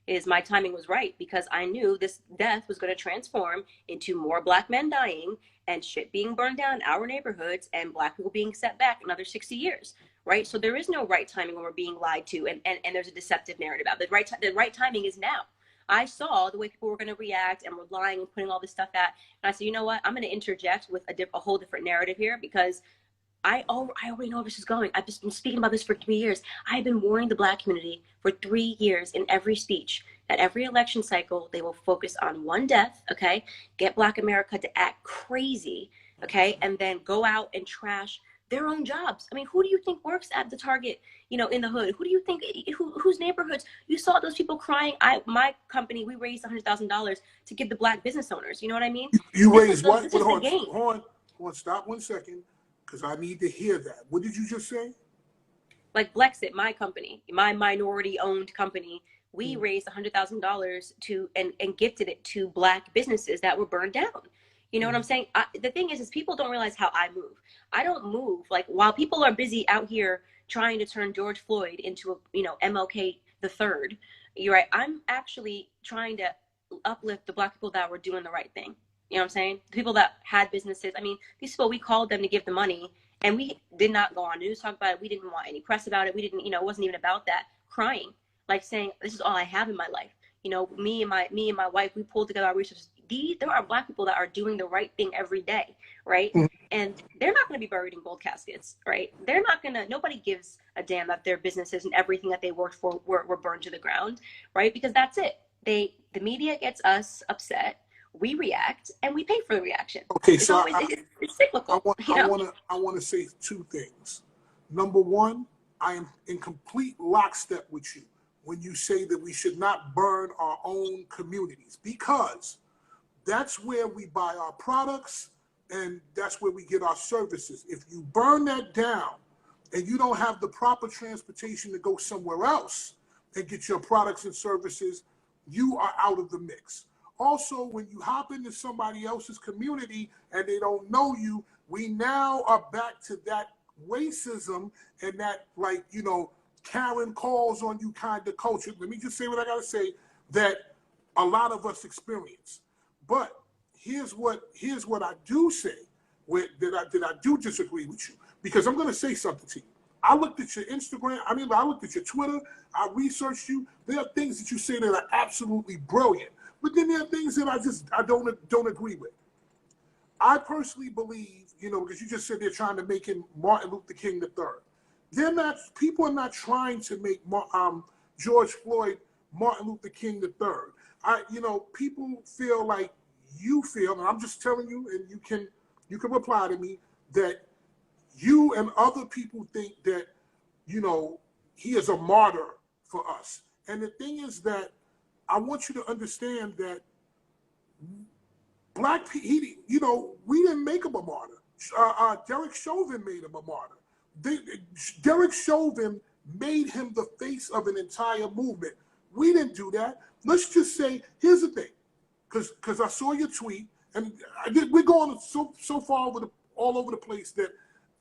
is my timing was right because I knew this death was going to transform into more black men dying and shit being burned down in our neighborhoods and black people being set back another 60 years. Right. So there is no right timing when we're being lied to and there's a deceptive narrative out. The right timing is now. I saw the way people were going to react and were lying and putting all this stuff out. And I said, you know what? I'm going to interject with a whole different narrative here because I already know where this is going. I've just been speaking about this for 3 years. I've been warning the black community for 3 years in every speech that every election cycle, they will focus on one death, okay? Get black America to act crazy, okay? And then go out and trash their own jobs. I mean, who do you think works at the Target, you know, in the hood? Who do you think, whose neighborhoods? You saw those people crying. My company, we raised $100,000 to give the black business owners. You know what I mean? You raised what? This is the game. Hold on, stop 1 second, because I need to hear that. What did you just say? Like Blexit, my company, my minority-owned company, we raised $100,000 to and gifted it to black businesses that were burned down. You know what I'm saying? The thing is people don't realize how I move. I don't move like while people are busy out here trying to turn George Floyd into a MLK the third. You're right. I'm actually trying to uplift the black people that were doing the right thing. You know what I'm saying? The people that had businesses. I mean, these people, we called them to give the money and we did not go on news talk about it. We didn't want any press about it. We didn't, it wasn't even about that. Crying, like saying, this is all I have in my life. You know, me and my wife, we pulled together our resources. There are black people that are doing the right thing every day, right? And they're not going to be buried in gold caskets, right? They're not going to, nobody gives a damn that their businesses and everything that they worked for were burned to the ground, right? Because that's it. The media gets us upset, we react, and we pay for the reaction. Okay, it's so always, it's cyclical. I want to say two things. Number one, I am in complete lockstep with you when you say that we should not burn our own communities because that's where we buy our products and that's where we get our services. If you burn that down and you don't have the proper transportation to go somewhere else and get your products and services, you are out of the mix. Also, when you hop into somebody else's community and they don't know you, we now are back to that racism and that, like, Karen calls on you kind of culture. Let me just say what I got to say that a lot of us experience. But here's what I do say that I do disagree with you because I'm going to say something to you. I looked at your Instagram. I looked at your Twitter. I researched you. There are things that you say that are absolutely brilliant. But then there are things that I don't agree with. I personally believe, because you just said they're trying to make him Martin Luther King III. People are not trying to make George Floyd Martin Luther King III. People feel like you feel, and I'm just telling you, and you can reply to me, that you and other people think that, he is a martyr for us. And the thing is that I want you to understand that black people, we didn't make him a martyr. Derek Chauvin made him a martyr. Derek Chauvin made him the face of an entire movement. We didn't do that. Let's just say, here's the thing, because I saw your tweet, and we're going so far all over the place that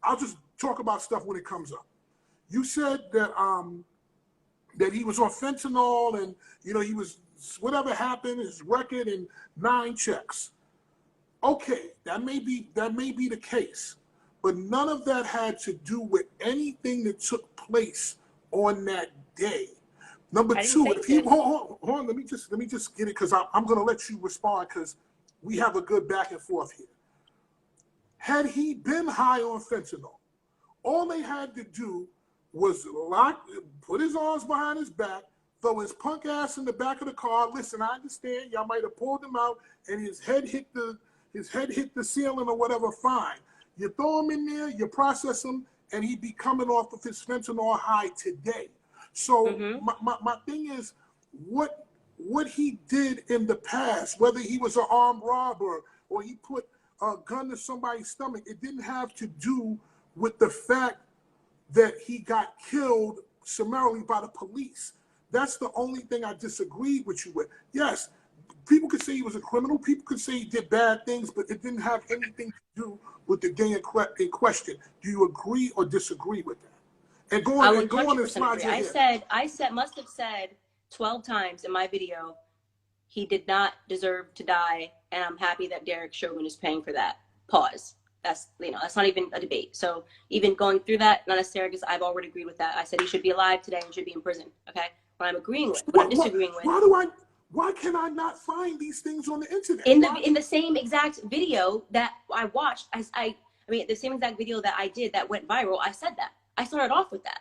I'll just talk about stuff when it comes up. You said that he was on fentanyl and, he was, whatever happened, his record and 9 checks. Okay, that may be the case, but none of that had to do with anything that took place on that day. Number two, if he hold on, let me just get it because I'm going to let you respond because we have a good back and forth here. Had he been high on fentanyl, all they had to do was put his arms behind his back, throw his punk ass in the back of the car. Listen, I understand y'all might have pulled him out and his head hit the his head hit the ceiling or whatever, fine. You throw him in there, you process him, and he be coming off of his fentanyl high today. So my thing is, what he did in the past, whether he was an armed robber or he put a gun to somebody's stomach, it didn't have to do with the fact that he got killed summarily by the police. That's the only thing I disagreed with you with. Yes, people could say he was a criminal. People could say he did bad things, but it didn't have anything to do with the day in question. Do you agree or disagree with that? And go on and slide your head. I must have said 12 times in my video, he did not deserve to die, and I'm happy that Derek Chauvin is paying for that. Pause. That's not even a debate. So even going through that, not necessarily because I've already agreed with that. I said he should be alive today and should be in prison. Okay, what I'm agreeing with, what I'm disagreeing with. Why can I not find these things on the internet? In the same exact video that I watched, I mean the same exact video that I did that went viral, I said that. I started off with that.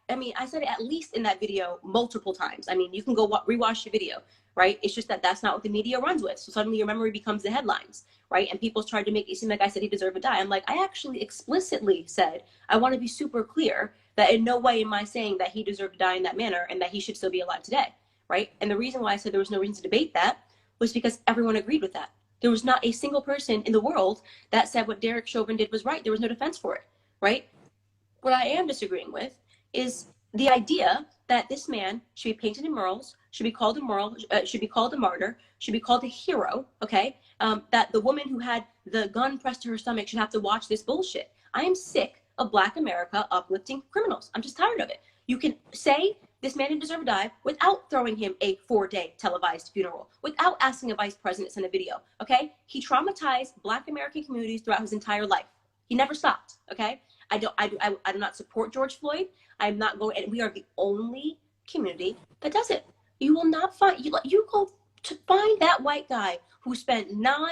I mean, I said it at least in that video multiple times. I mean, you can go rewatch the video, right? It's just that that's not what the media runs with. So suddenly your memory becomes the headlines, right? And people tried to make it seem like I said he deserved to die. I'm like, I actually explicitly said, I want to be super clear that in no way am I saying that he deserved to die in that manner and that he should still be alive today, right? And the reason why I said there was no reason to debate that was because everyone agreed with that. There was not a single person in the world that said what Derek Chauvin did was right. There was no defense for it, right? What I am disagreeing with is the idea that this man should be painted in murals, should be called a martyr, should be called a hero, okay? That the woman who had the gun pressed to her stomach should have to watch this bullshit. I am sick of Black America uplifting criminals. I'm just tired of it. You can say this man didn't deserve to die without throwing him a 4-day televised funeral, without asking a vice president to send a video, okay? He traumatized Black American communities throughout his entire life. He never stopped, okay? I do not support George Floyd. I'm not going, and we are the only community that does it. You will not find, you go to find that white guy who spent 9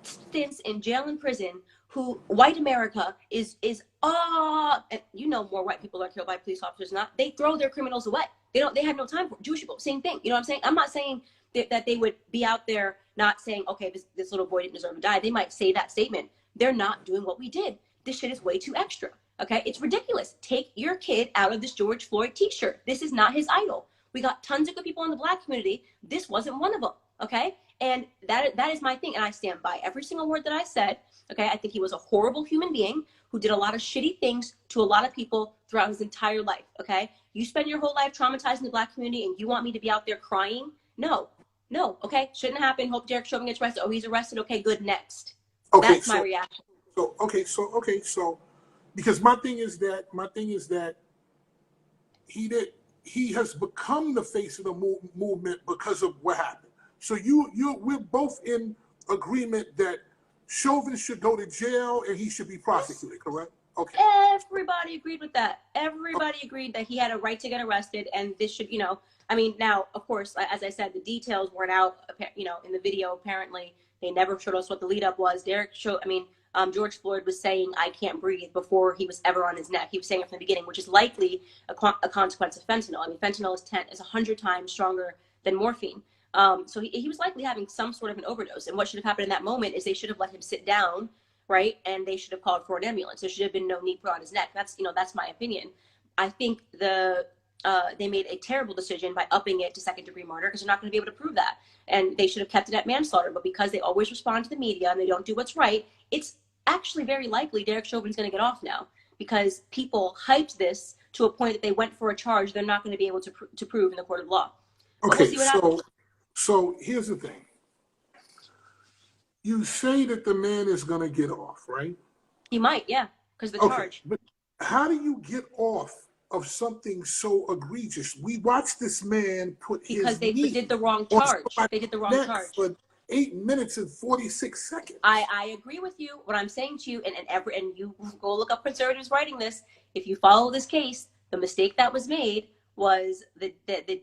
stints in jail and prison, who white America is and you know more white people are killed by police officers than not. They throw their criminals away. They have no time for Jewish people. Same thing. You know what I'm saying? I'm not saying that they would be out there not saying, okay, this little boy didn't deserve to die. They might say that statement. They're not doing what we did. This shit is way too extra. Okay, it's ridiculous. Take your kid out of this George Floyd t-shirt. This is not his idol. We got tons of good people in the Black community. This wasn't one of them. Okay, and that is my thing, and I stand by every single word that I said. Okay, I think he was a horrible human being who did a lot of shitty things to a lot of people throughout his entire life. Okay, you spend your whole life traumatizing the Black community, and you want me to be out there crying? No. Okay, shouldn't happen. Hope Derek Chauvin gets arrested. Oh, he's arrested. Okay, good. Next. Okay, that's my reaction. So. Because my thing is that he has become the face of the movement because of what happened. So we're both in agreement that Chauvin should go to jail and he should be prosecuted, correct? Okay. Everybody agreed with that. Everybody agreed that he had a right to get arrested, and this should, I mean, now, of course, as I said, the details weren't out, in the video. Apparently, they never showed us what the lead up was. George Floyd was saying, I can't breathe before he was ever on his neck. He was saying it from the beginning, which is likely a consequence of fentanyl. I mean, fentanyl is 100 times stronger than morphine. So he was likely having some sort of an overdose. And what should have happened in that moment is they should have let him sit down, right? And they should have called for an ambulance. There should have been no knee put on his neck. That's my opinion. I think they made a terrible decision by upping it to second-degree murder because they're not going to be able to prove that. And they should have kept it at manslaughter. But because they always respond to the media and they don't do what's right, it's actually very likely Derek Chauvin's going to get off now because people hyped this to a point that they went for a charge they're not going to be able to prove in the court of law. Okay, so here's the thing. You say that the man is going to get off, right? He might, yeah, because the charge. But how do you get off of something so egregious? We watched this man put because they did the wrong charge. They did the wrong charge. For 8 minutes and 46 seconds. I agree with you. What I'm saying to you, and you go look up conservatives writing this. If you follow this case, the mistake that was made was the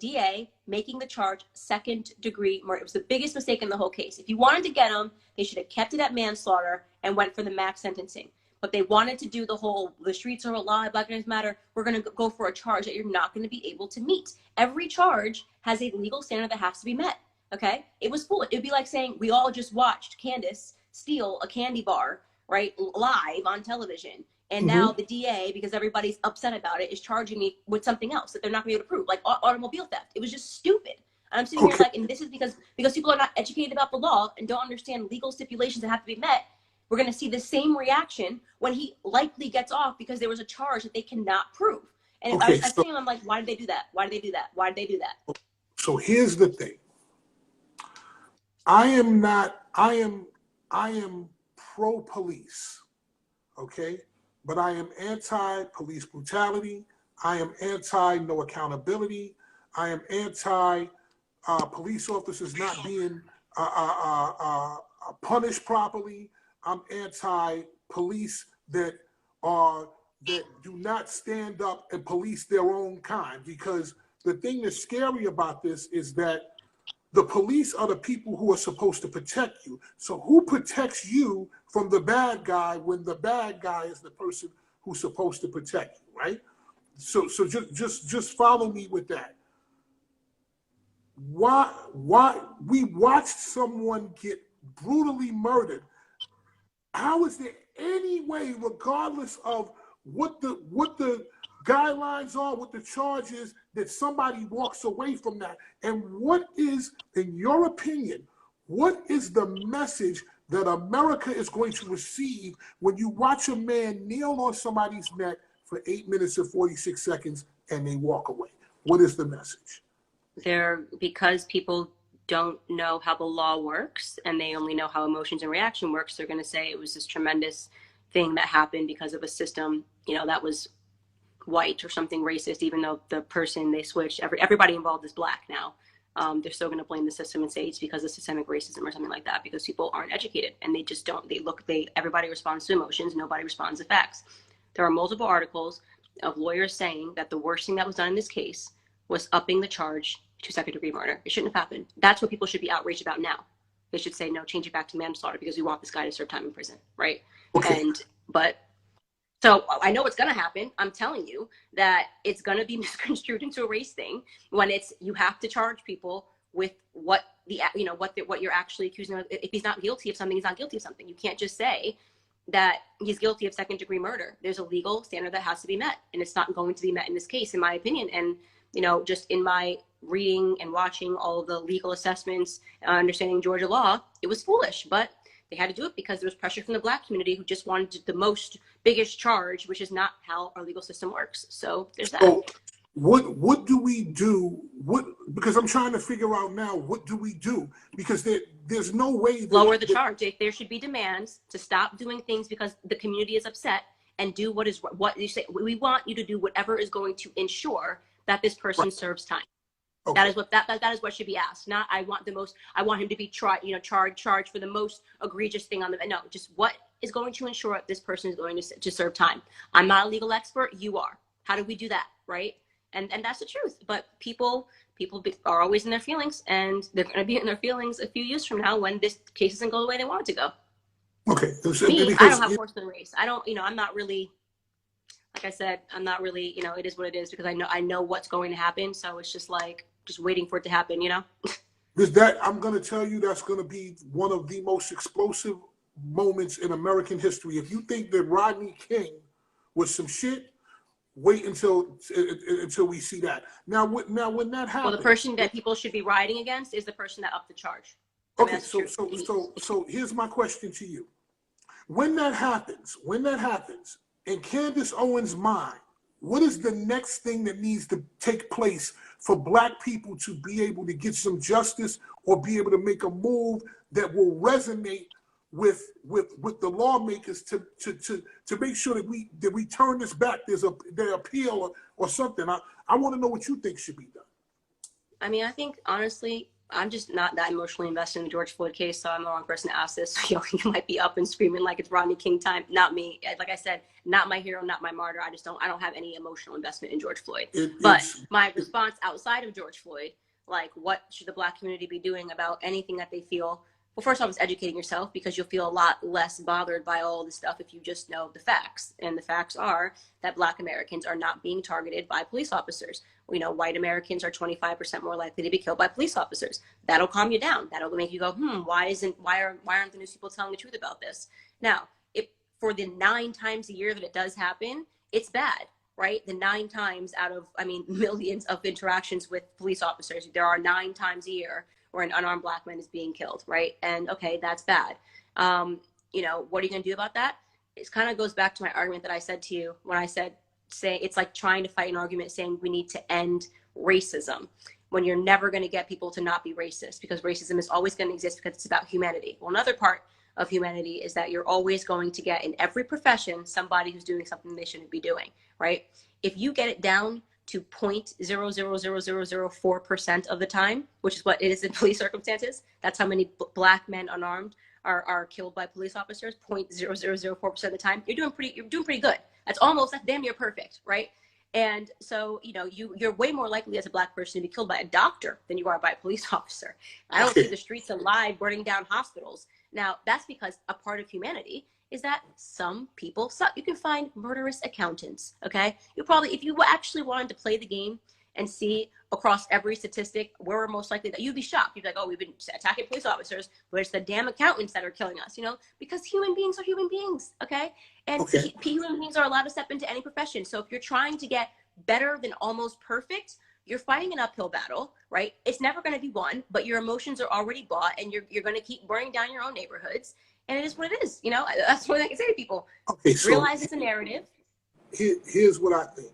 DA making the charge second-degree murder. It was the biggest mistake in the whole case. If you wanted to get him, they should have kept it at manslaughter and went for the max sentencing. But they wanted to do the whole, the streets are alive, Black Lives Matter. We're going to go for a charge that you're not going to be able to meet. Every charge has a legal standard that has to be met. Okay, it was foolish. It'd be like saying we all just watched Candace steal a candy bar, right, live on television, and now Mm-hmm. the DA, because everybody's upset about it, is charging me with something else that they're not going to be able to prove, like automobile theft. It was just stupid. And I'm sitting here Okay. like, and this is because people are not educated about the law and don't understand legal stipulations that have to be met. We're going to see the same reaction when he likely gets off because there was a charge that they cannot prove. And Okay. I say, I'm like, why did they do that? Why did they do that? Why did they do that? So here's the thing. I am not. I am pro police. Okay, but I am anti police brutality. I am anti no accountability. I am anti police officers not being punished properly. I'm anti police that do not stand up and police their own kind, because the thing that's scary about this is that the police are the people who are supposed to protect you. So who protects you from the bad guy when the bad guy is the person who's supposed to protect you, right? So just follow me with that. Why we watched someone get brutally murdered? How is there any way, regardless of what the guidelines are, what the charge is, that somebody walks away from that? And what is, in your opinion, what is the message that America is going to receive when you watch a man kneel on somebody's neck for 8 minutes and 46 seconds and they walk away? What is the message? Because people don't know how the law works and they only know how emotions and reaction works, they're going to say it was this tremendous thing that happened because of a system, that was white or something racist, even though the person they switched, everybody involved is black now. They're still going to blame the system and say it's because of systemic racism or something like that, because people aren't educated and they just don't, everybody responds to emotions, nobody responds to facts. There are multiple articles of lawyers saying that the worst thing that was done in this case was upping the charge to second-degree murder. It shouldn't have happened. That's what people should be outraged about now. They should say, no, change it back to manslaughter because we want this guy to serve time in prison, right? Okay. So I know what's going to happen. I'm telling you that it's going to be misconstrued into a race thing when you have to charge people with what you're actually accusing of. If he's not guilty of something, he's not guilty of something. You can't just say that he's guilty of second-degree murder. There's a legal standard that has to be met, and it's not going to be met in this case, in my opinion. And just in my reading and watching all of the legal assessments, understanding Georgia law, it was foolish, but they had to do it because there was pressure from the black community who just wanted the biggest charge, which is not how our legal system works. So there's that. So what do we do? Because I'm trying to figure out now, what do we do? Because there's no way lower the charge. There should be demands to stop doing things because the community is upset, and do what you say. We want you to do whatever is going to ensure that this person serves time. Okay. That is what should be asked. Not I want him to be charged for the most egregious thing on the no, just what is going to ensure that this person is going to serve time. I'm not a legal expert, you are. How do we do that, right? And that's the truth. But people are always in their feelings, and they're going to be in their feelings a few years from now when this case doesn't go the way they want it to go. Okay. I don't have horse in the race. I don't, I'm not really, like I said, I'm not really, it is what it is, because I know what's going to happen. So it's just like, just waiting for it to happen, I'm going to tell you, that's going to be one of the most explosive moments in American history. If you think that Rodney King was some shit, wait until we see that. Now when that happens, well, the person that people should be rioting against is the person that upped the charge. Okay, so here's my question to you. When that happens, in Candace Owens' mind, what is the next thing that needs to take place for black people to be able to get some justice or be able to make a move that will resonate with the lawmakers to make sure that we turn this back? Their appeal or something. I want to know what you think should be done. I mean, I think honestly, I'm just not that emotionally invested in the George Floyd case, so I'm the wrong person to ask this. You might be up and screaming like it's Rodney King time. Not me. Like I said, not my hero, not my martyr. I don't have any emotional investment in George Floyd. But my response outside of George Floyd, like, what should the black community be doing about anything that they feel well, first off, it's educating yourself, because you'll feel a lot less bothered by all this stuff if you just know the facts. And the facts are that Black Americans are not being targeted by police officers. You know, white Americans are 25% more likely to be killed by police officers. That'll calm you down. That'll make you go, why aren't the news people telling the truth about this? Now, if for the 9 times a year that it does happen, it's bad, right? The 9 times out of, millions of interactions with police officers, there are 9 times a year where an unarmed Black man is being killed, right? And okay, that's bad. You know, what are you going to do about that? It kind of goes back to my argument that I said to you when I say it's like trying to fight an argument saying we need to end racism, when you're never going to get people to not be racist, because racism is always going to exist because it's about humanity. Well, another part of humanity is that you're always going to get in every profession somebody who's doing something they shouldn't be doing, right? If you get it down to 0.00004% of the time, which is what it is in police circumstances, that's how many Black men unarmed are killed by police officers, 0.0004% of the time, you're doing pretty good. That's damn near perfect, right? And so, you know, you're way more likely as a Black person to be killed by a doctor than you are by a police officer. I don't see the streets alive burning down hospitals. Now, that's because a part of humanity is that some people suck. You can find murderous accountants, okay? If you actually wanted to play the game and see across every statistic where we're most likely, that you'd be shocked. You'd be like, oh, we've been attacking police officers, but it's the damn accountants that are killing us, you know? Because human beings are human beings, okay? And human beings are allowed to step into any profession. So if you're trying to get better than almost perfect, you're fighting an uphill battle, right? It's never going to be won, but your emotions are already bought, and you're going to keep burning down your own neighborhoods. And it is what it is, you know? That's what I can say to people. Okay, so realize it's a narrative. Here's what I think.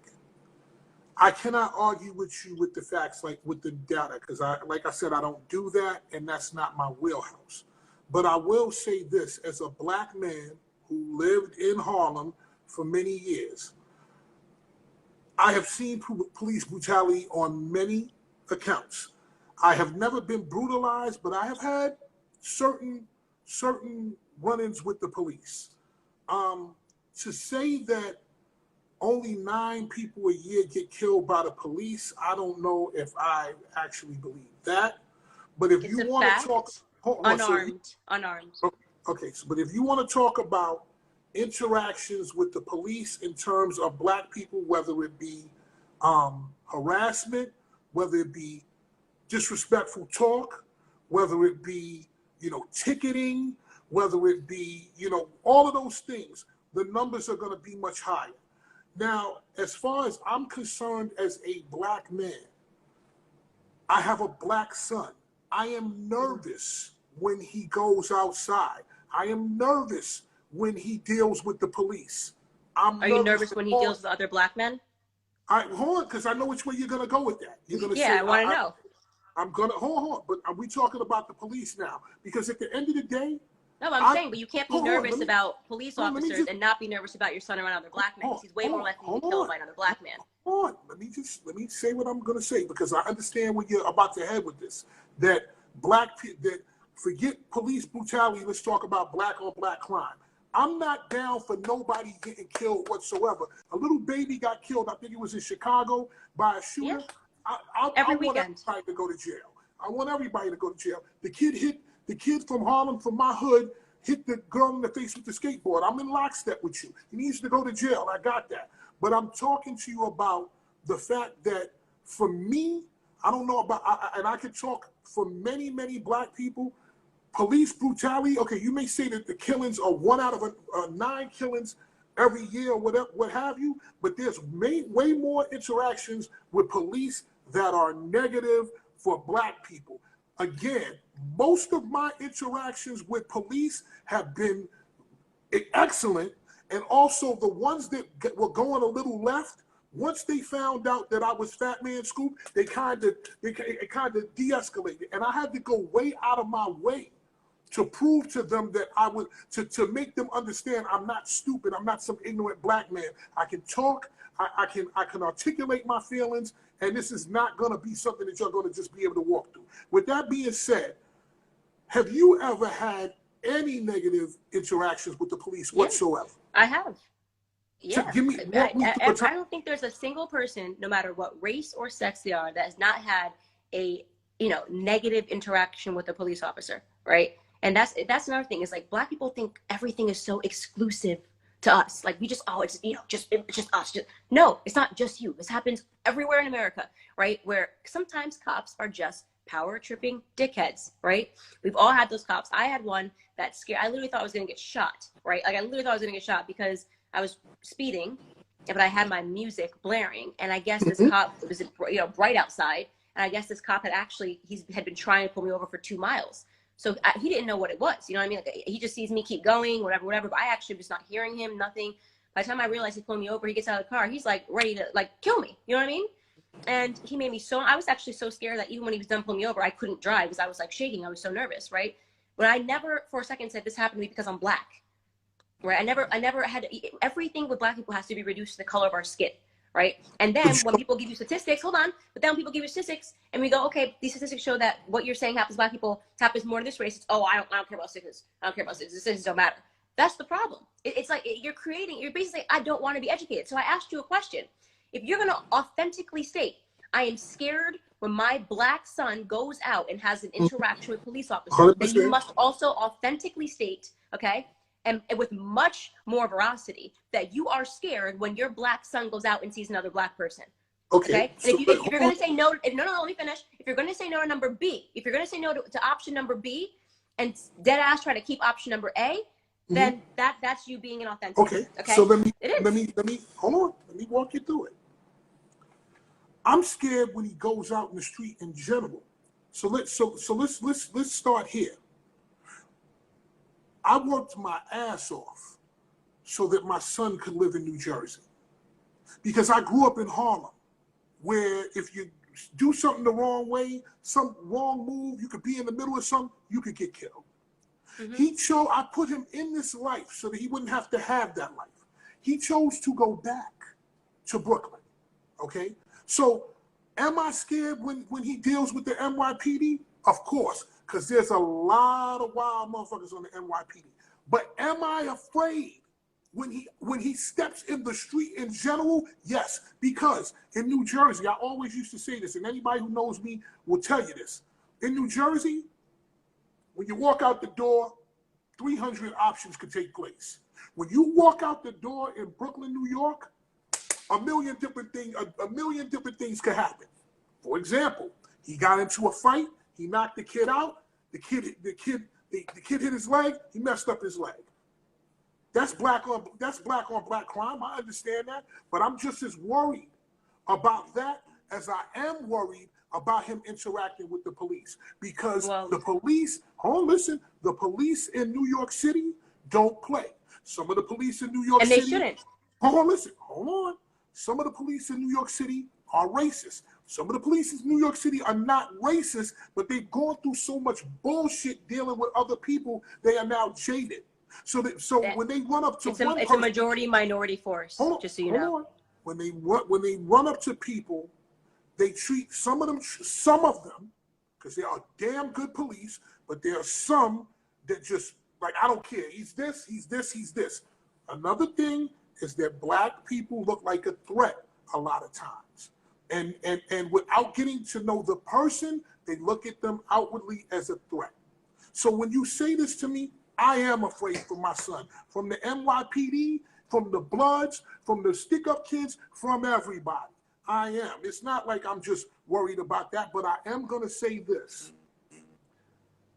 I cannot argue with you with the facts, like with the data, because like I said, I don't do that, and that's not my wheelhouse. But I will say this, as a Black man who lived in Harlem for many years, I have seen police brutality on many accounts. I have never been brutalized, but I have had certain run-ins with the police. To say that only 9 people a year get killed by the police, I don't know if I actually believe that. But if you want to talk, unarmed. Okay, but if you want to talk about interactions with the police in terms of Black people, whether it be harassment, whether it be disrespectful talk, whether it be, you know, ticketing, whether it be, you know, all of those things, the numbers are going to be much higher. Now, as far as I'm concerned, as a Black man, I have a Black son. I am nervous when he goes outside. I am nervous when he deals with the police. Are you nervous when he deals with other Black men? Hold on, because I know which way you're going to go with that. You're going to say, I want to know. I'm going to, hold on, but are we talking about the police now? Because at the end of the day, no, I'm saying, but you can't be nervous about police officers and not be nervous about your son around another Black man, because he's way more likely to be killed by another Black man. Hold on, let me say what I'm going to say, because I understand where you're about to head with this. That forget police brutality. Let's talk about Black on Black crime. I'm not down for nobody getting killed whatsoever. A little baby got killed. I think it was in Chicago by a shooter. Yeah. I want everybody to go to jail. I want everybody to go to jail. The kid from Harlem, from my hood, hit the girl in the face with the skateboard. I'm in lockstep with you. He needs to go to jail. I got that. But I'm talking to you about the fact that for me, I don't know about, and I can talk for many, many Black people, police brutality, okay, you may say that the killings are 1 out of 9 killings every year, whatever, what have you, but there's way more interactions with police that are negative for Black people. Again, most of my interactions with police have been excellent, and also the ones that were going a little left, once they found out that I was Fatman Scoop, it kind of de-escalated, and I had to go way out of my way to prove to them that I would, to make them understand I'm not stupid, I'm not some ignorant Black man. I can talk, I can articulate my feelings, and this is not going to be something that you're going to just be able to walk through. With that being said, have you ever had any negative interactions with the police whatsoever? I have. Yeah. So I don't think there's a single person, no matter what race or sex they are, that has not had a negative interaction with a police officer, right? And that's another thing, is like Black people think everything is so exclusive to us. Like we just, oh, it's, you know, it's just us. No, it's not just you. This happens everywhere in America, right? Where sometimes cops are just power tripping dickheads, right? We've all had those cops. I had one that scared, I literally thought I was gonna get shot, right? Like I literally thought I was gonna get shot because I was speeding, but I had my music blaring, and I guess this cop, it was, you know, bright outside, and I guess this cop had been trying to pull me over for 2 miles. So he didn't know what it was, you know what I mean? Like, he just sees me keep going, whatever. But I actually was not hearing him, nothing. By the time I realized he's pulling me over, he gets out of the car. He's like ready to like kill me, you know what I mean? And he made me I was actually so scared that even when he was done pulling me over, I couldn't drive because I was like shaking. I was so nervous, right? But I never for a second said this happened to me because I'm Black, right? I never had, everything with Black people has to be reduced to the color of our skin, right? And then when people give you statistics, hold on, but then when people give you statistics and we go, okay, these statistics show that what you're saying happens to Black people happens more to this race. It's, oh, I don't care about statistics. I don't care about statistics. Statistics don't matter. That's the problem. It's like you're basically saying, I don't want to be educated. So I asked you a question. If you're going to authentically state, I am scared when my Black son goes out and has an interaction with police officers, 100%. then you must also authentically state, okay, and with much more veracity, that you are scared when your Black son goes out and sees another Black person. Okay? So, And if you're going to say no, let me finish. If you're going to say no to number B, if you're going to say no to option number B and dead ass try to keep option number A, then that's you being inauthentic. Okay. So let me hold on. Let me walk you through it. I'm scared when he goes out in the street in general. So let's start here. I worked my ass off so that my son could live in New Jersey, because I grew up in Harlem, where if you do something the wrong way, some wrong move, you could be in the middle of something, you could get killed. I put him in this life so that he wouldn't have to have that life. He chose to go back to Brooklyn, okay? So am I scared when he deals with the NYPD? Of course, because there's a lot of wild motherfuckers on the NYPD. But am I afraid when he steps in the street in general? Yes, because in New Jersey, I always used to say this, and anybody who knows me will tell you this. In New Jersey, when you walk out the door, 300 options could take place. When you walk out the door in Brooklyn, New York, a million different things could happen. For example, he got into a fight, he knocked the kid out, the kid hit his leg, he messed up his leg. That's black on black crime. I understand that, but I'm just as worried about that as I am worried about him interacting with the police, because the police, the police in New York City don't play. Some of the police in New York City, and they shouldn't. Hold on. Some of the police in New York City are racist. Some of the police in New York City are not racist, but they've gone through so much bullshit dealing with other people, they are now jaded. So when they run up to it's a majority minority force, just so you know. When they run up to people, they treat some of them, because they are damn good police, but there are some that just, like, I don't care. He's this, he's this, he's this. Another thing is that black people look like a threat a lot of times. And without getting to know the person, they look at them outwardly as a threat. So when you say this to me, I am afraid for my son. From the NYPD, from the Bloods, from the stick-up kids, from everybody. I am. It's not like I'm just worried about that, but I am going to say this.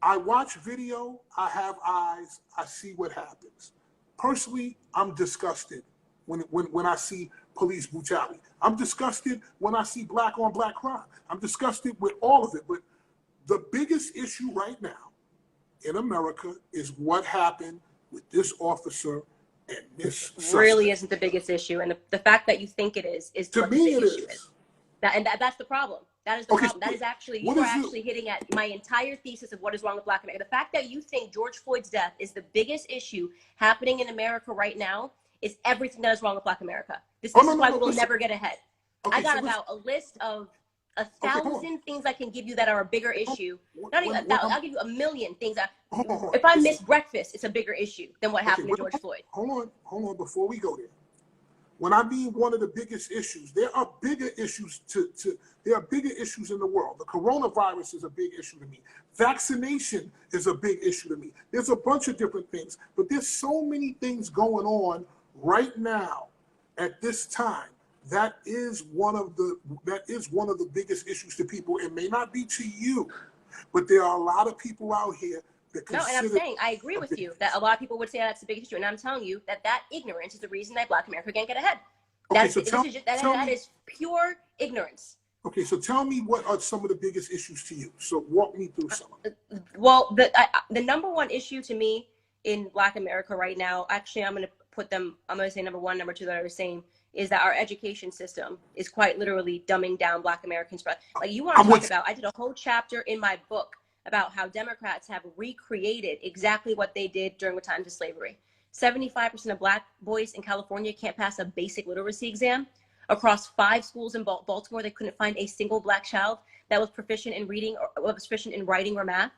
I watch video, I have eyes, I see what happens. Personally, I'm disgusted when I see police brutality. I'm disgusted when I see black on black crime. I'm disgusted with all of it. But the biggest issue right now in America is what happened with this officer and this suspect. Really isn't the biggest issue. And the fact that you think it is to what me the it issue is. That's the problem. That is the problem. That is actually, you are actually it? hitting at my entire thesis of what is wrong with Black America. The fact that you think George Floyd's death is the biggest issue happening in America right now is everything that is wrong with Black America. This is why we will never get ahead. I got about a list of 1,000 things I can give you that are a bigger issue. Not even 1,000. I'll give you a million things. If I miss breakfast, it's a bigger issue than what happened to George Floyd. Hold on. Before we go there, when I mean one of the biggest issues, there are bigger issues there are bigger issues in the world. The coronavirus is a big issue to me. Vaccination is a big issue to me. There's a bunch of different things, but there's so many things going on right now at this time that is one of the biggest issues to people. It may not be to you, but there are a lot of people out here that consider. No, and I'm saying I agree with you that a lot of people would say that's the biggest issue, and I'm telling you that ignorance is the reason that Black America can't get ahead. Okay, That is pure ignorance. Okay, so tell me what are some of the biggest issues to you. So walk me through some of them. Well, the number one issue to me in Black America right now, actually, I'm going to say number one, number two that I was saying, is that our education system is quite literally dumbing down Black Americans. Like, you want to talk about, I did a whole chapter in my book about how Democrats have recreated exactly what they did during the times of slavery. 75% of Black boys in California can't pass a basic literacy exam. Across 5 schools in Baltimore, they couldn't find a single Black child that was proficient in reading or was proficient in writing or math.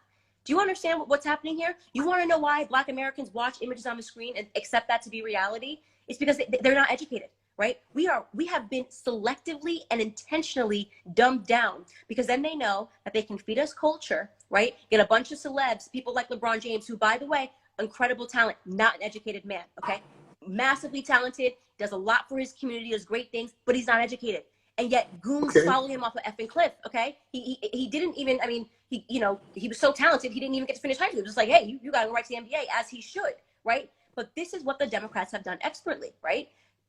Do you understand what's happening here? You want to know why Black Americans watch images on the screen and accept that to be reality? It's because they're not educated, right? We have been selectively and intentionally dumbed down, because then they know that they can feed us culture, right? Get a bunch of celebs, people like LeBron James, who, by the way, incredible talent, not an educated man, okay? Massively talented, does a lot for his community, does great things, but he's not educated. And yet goons follow him off an effing cliff, okay? He didn't even, I mean, he was so talented, he didn't even get to finish high school. It was just like, hey, you gotta go right to the NBA, as he should, right? But this is what the Democrats have done expertly, right?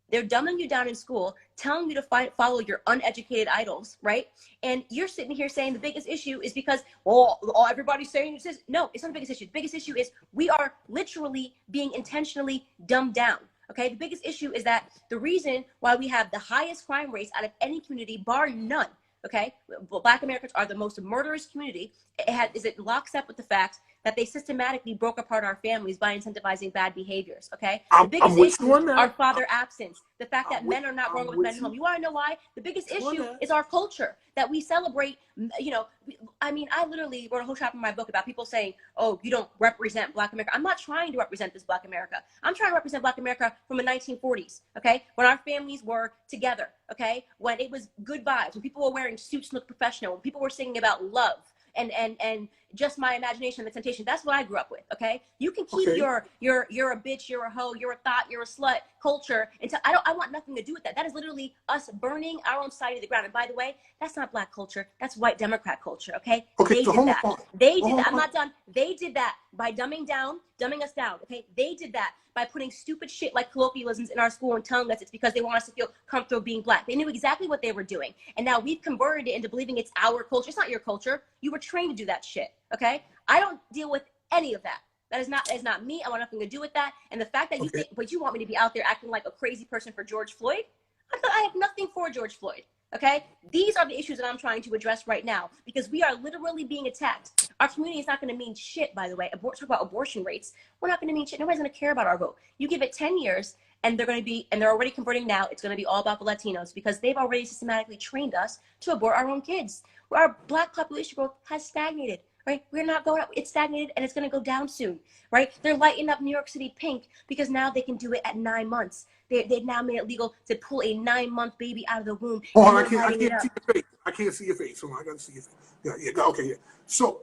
They're dumbing you down in school, telling you to follow your uneducated idols, right? And you're sitting here saying the biggest issue is because, well, everybody's saying this. No, it's not the biggest issue. The biggest issue is we are literally being intentionally dumbed down, okay? The biggest issue is that the reason why we have the highest crime rates out of any community, bar none, okay? Black Americans are the most murderous community. It locks up with the fact that they systematically broke apart our families by incentivizing bad behaviors, okay? The biggest issue are father absence. The fact that men are not growing up with men at home. You want to know why? The biggest issue is our culture, that we celebrate, you know, I mean, I literally wrote a whole chapter in my book about people saying, oh, you don't represent Black America. I'm not trying to represent this Black America. I'm trying to represent Black America from the 1940s, okay? When our families were together, okay? When it was good vibes, when people were wearing suits and looked professional, when people were singing about love, and just my imagination and the temptation. That's what I grew up with, okay? You can keep your you're a bitch, you're a hoe, you're a thought, you're a slut culture until I want nothing to do with that. That is literally us burning our own society to the ground. And by the way, that's not Black culture. That's white Democrat culture, okay? They did that. They did that. I'm not done. They did that by dumbing us down, okay? They did that by putting stupid shit like colloquialisms in our school and telling us it's because they want us to feel comfortable being Black. They knew exactly what they were doing. And now we've converted it into believing it's our culture. It's not your culture. You were trained to do that shit, okay? I don't deal with any of that. That is not me. I want nothing to do with that. And the fact that you think, but you want me to be out there acting like a crazy person for George Floyd? I have nothing for George Floyd, okay? These are the issues that I'm trying to address right now, because we are literally being attacked. Our community is not going to mean shit, by the way. Talk about abortion rates. We're not going to mean shit. Nobody's going to care about our vote. You give it 10 years, and they're already converting now. It's going to be all about the Latinos, because they've already systematically trained us to abort our own kids. Our Black population growth has stagnated, right? We're not going up. It's stagnated, and it's going to go down soon, right? They're lighting up New York City pink because now they can do it at 9 months. They've now made it legal to pull a 9-month baby out of the womb. Oh, I can't see your face. I can't see your face. So I got to see your face. Yeah, okay, yeah. So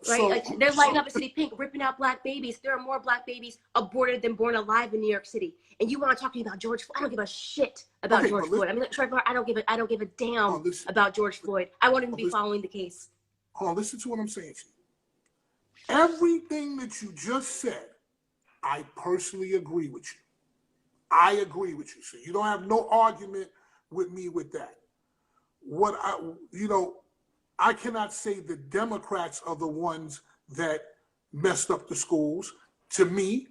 they're lighting up the city pink, ripping out Black babies. There are more Black babies aborted than born alive in New York City. And you want to talk to me about George Floyd? I don't give a shit about George Floyd. I mean, I don't give a damn about George Floyd. I want him to be following the case. Hold on, listen to what I'm saying to you. Everything that you just said, I personally agree with you. I agree with you. So you don't have no argument with me with that. I cannot say the Democrats are the ones that messed up the schools. To me,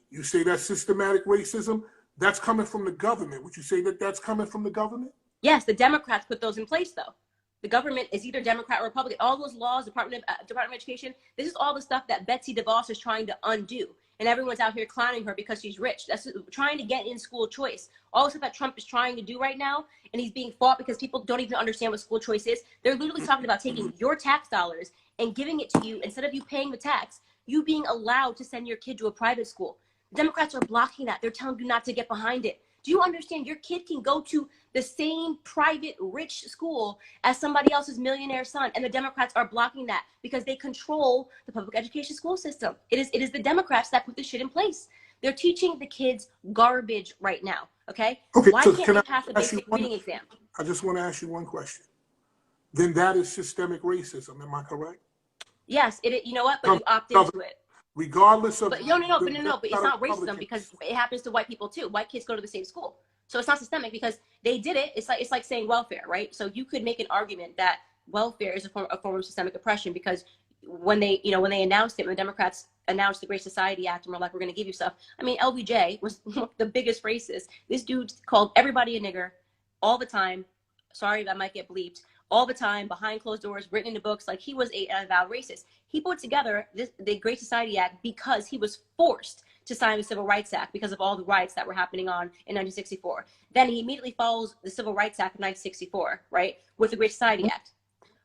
you say that's systematic racism. That's coming from the government. Would you say that that's coming from the government? Yes, the Democrats put those in place, though. The government is either Democrat or Republican. All those laws, Department of Education, this is all the stuff that Betsy DeVos is trying to undo. And everyone's out here clowning her because she's rich. That's trying to get in school choice. All the stuff that Trump is trying to do right now, and he's being fought because people don't even understand what school choice is. They're literally talking about taking your tax dollars and giving it to you instead of you paying the tax, you being allowed to send your kid to a private school. The Democrats are blocking that. They're telling you not to get behind it. Do you understand your kid can go to the same private rich school as somebody else's millionaire son, and the Democrats are blocking that because they control the public education school system. It is the Democrats that put this shit in place. They're teaching the kids garbage right now, okay? Okay, Why so can't can they I pass a ask you basic one? reading exam? I just want to ask you one question. Then that is systemic racism. Am I correct? Yes, you know what? But you opt into it. Regardless of But no. But it's not racism Republicans. because it happens to white people too. White kids go to the same school, so it's not systemic because they did it. It's like saying welfare, right? So you could make an argument that welfare is a form of systemic oppression because when they announced it, when the Democrats announced the Great Society Act and were like, we're going to give you stuff. I mean, LBJ was the biggest racist. This dude called everybody a nigger all the time. Sorry, that might get bleeped. All the time, behind closed doors, written in the books, like he was an avowed racist. He put together the Great Society Act because he was forced to sign the Civil Rights Act because of all the riots that were happening in 1964. Then he immediately follows the Civil Rights Act of 1964, right, with the Great Society Act.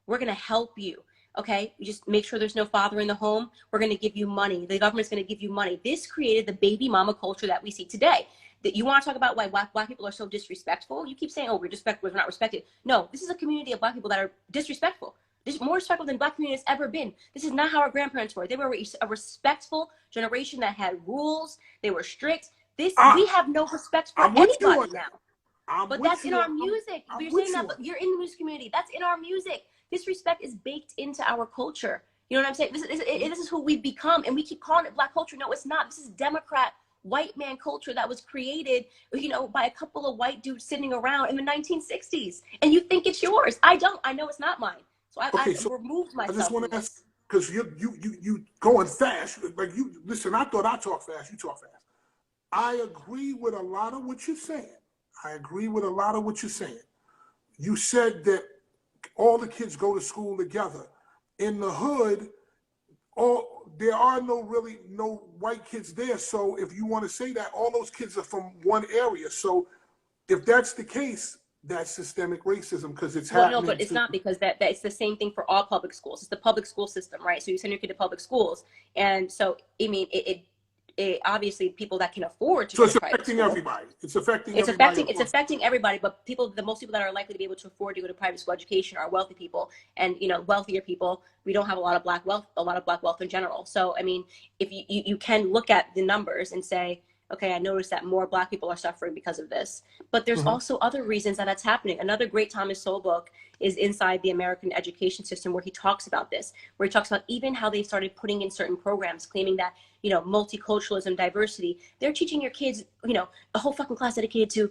We're going to help you, okay? You just make sure there's no father in the home. We're going to give you money. The government's going to give you money. This created the baby mama culture that we see today. That you want to talk about why black people are so disrespectful? You keep saying, oh, we're disrespectful, we're not respected. No, this is a community of black people that are disrespectful. This is more respectful than black community has ever been. This is not how our grandparents were. They were a respectful generation that had rules. They were strict. We have no respect for anybody now. But that's in our music. You're saying that, but you're in the music community. That's in our music. Disrespect is baked into our culture. You know what I'm saying? This is who we've become, and we keep calling it black culture. No, it's not. This is Democrat white man culture that was created, by a couple of white dudes sitting around in the 1960s. And you think it's yours. I don't. I know it's not mine. So I removed myself. I just want to ask, because you going fast. Like listen, I thought I talk fast. You talk fast. I agree with a lot of what you're saying. You said that all the kids go to school together. In the hood, there are no white kids there. So if you want to say that, all those kids are from one area. So if that's the case, that's systemic racism because it's happening. No, but it's not, because that it's the same thing for all public schools. It's the public school system, right? So you send your kid to public schools, and so I mean it obviously people that can afford to. So it's affecting everybody. It's affecting everybody, but the most people that are likely to be able to afford to go to private school education are wealthy people, and wealthier people. We don't have a lot of black wealth in general. So I mean, if you can look at the numbers and say, okay, I noticed that more black people are suffering because of this, but there's also other reasons that that's happening. Another great Thomas Sowell book is Inside the American Education System, where he talks about this, where he talks about even how they started putting in certain programs claiming that, multiculturalism, diversity, they're teaching your kids, a whole fucking class dedicated to,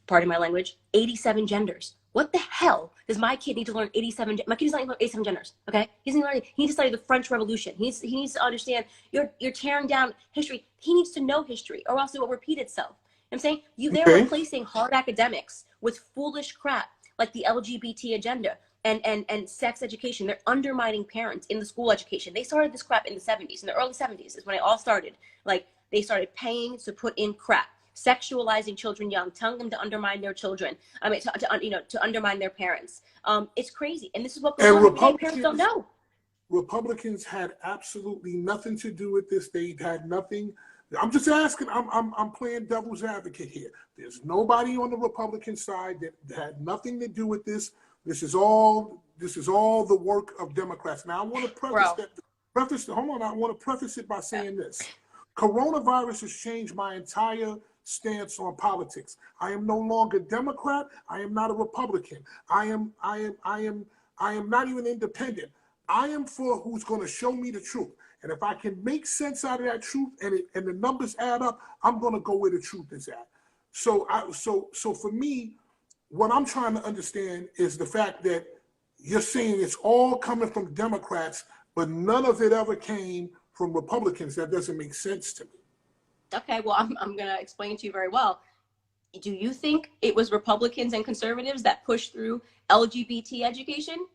pardon my language, 87 genders. What the hell does my kid need to learn 87? My kid does not need to learn 87 genders, okay? He needs to study the French Revolution. He needs to understand you're tearing down history. He needs to know history, or else it will repeat itself. You know what I'm saying? They're replacing hard academics with foolish crap like the LGBT agenda and sex education. They're undermining parents in the school education. They started this crap in the 70s. In the early 70s is when it all started. Like, they started paying to put in crap. Sexualizing children young, telling them to undermine their children. I mean, to undermine their parents. It's crazy, and this is what goes on every day. Parents don't know. Republicans had absolutely nothing to do with this. They had nothing. I'm just asking. I'm playing devil's advocate here. There's nobody on the Republican side that had nothing to do with this. This is all the work of Democrats. Now I want to preface I want to preface it by saying this. Coronavirus has changed my entire stance on politics. I am no longer Democrat. I am not a Republican. I am not even independent. I am for who's going to show me the truth. And if I can make sense out of that truth and the numbers add up, I'm going to go where the truth is at. So for me, what I'm trying to understand is the fact that you're saying it's all coming from Democrats, but none of it ever came from Republicans. That doesn't make sense to me. Okay, well, I'm going to explain to you very well. Do you think it was Republicans and conservatives that pushed through LGBT education?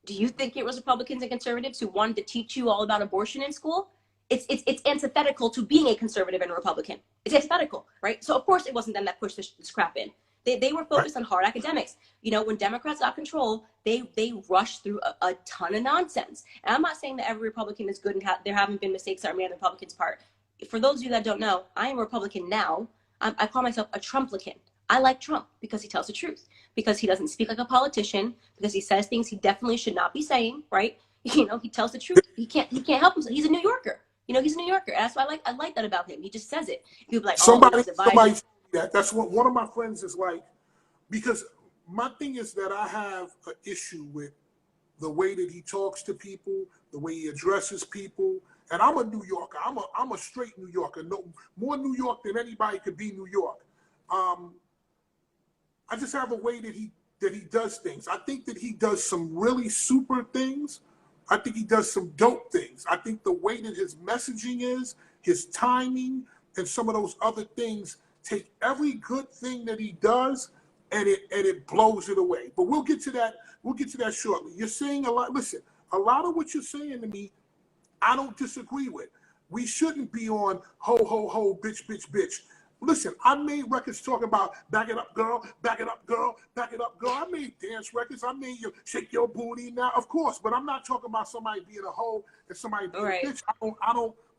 Do you think it was Republicans and conservatives who wanted to teach you all about abortion in school? It's antithetical to being a conservative and a Republican. It's antithetical, right? So of course it wasn't them that pushed this crap in. They were focused on hard academics. When Democrats got control, they rushed through a ton of nonsense. And I'm not saying that every Republican is good and there haven't been mistakes that are made on the Republicans' part. For those of you that don't know, I am a Republican now. I call myself a Trumplican. I like Trump because he tells the truth, because he doesn't speak like a politician, because he says things he definitely should not be saying, right? You know, he tells the truth. He can't help himself. He's a New Yorker. You know, he's a New Yorker. And that's why I like that about him. He just says it. People be like, oh, he's divided. Somebody that. That's what one of my friends is like, because my thing is that I have an issue with the way that he talks to people, the way he addresses people. And I'm a New Yorker. I'm a straight New Yorker. No more New York than anybody could be New York. I just have a way that he does things. I think that he does some really super things. I think he does some dope things. I think the way that his messaging is, his timing, and some of those other things take every good thing that he does and it blows it away. But we'll get to that. We'll get to that shortly. You're saying a lot. Listen, a lot of what you're saying to me, I don't disagree with. We shouldn't be on ho, ho, ho, bitch, bitch, bitch. Listen, I made records talking about back it up, girl, back it up, girl, back it up, girl. I made dance records. I made you shake your booty now, of course. But I'm not talking about somebody being a hoe and somebody being a bitch.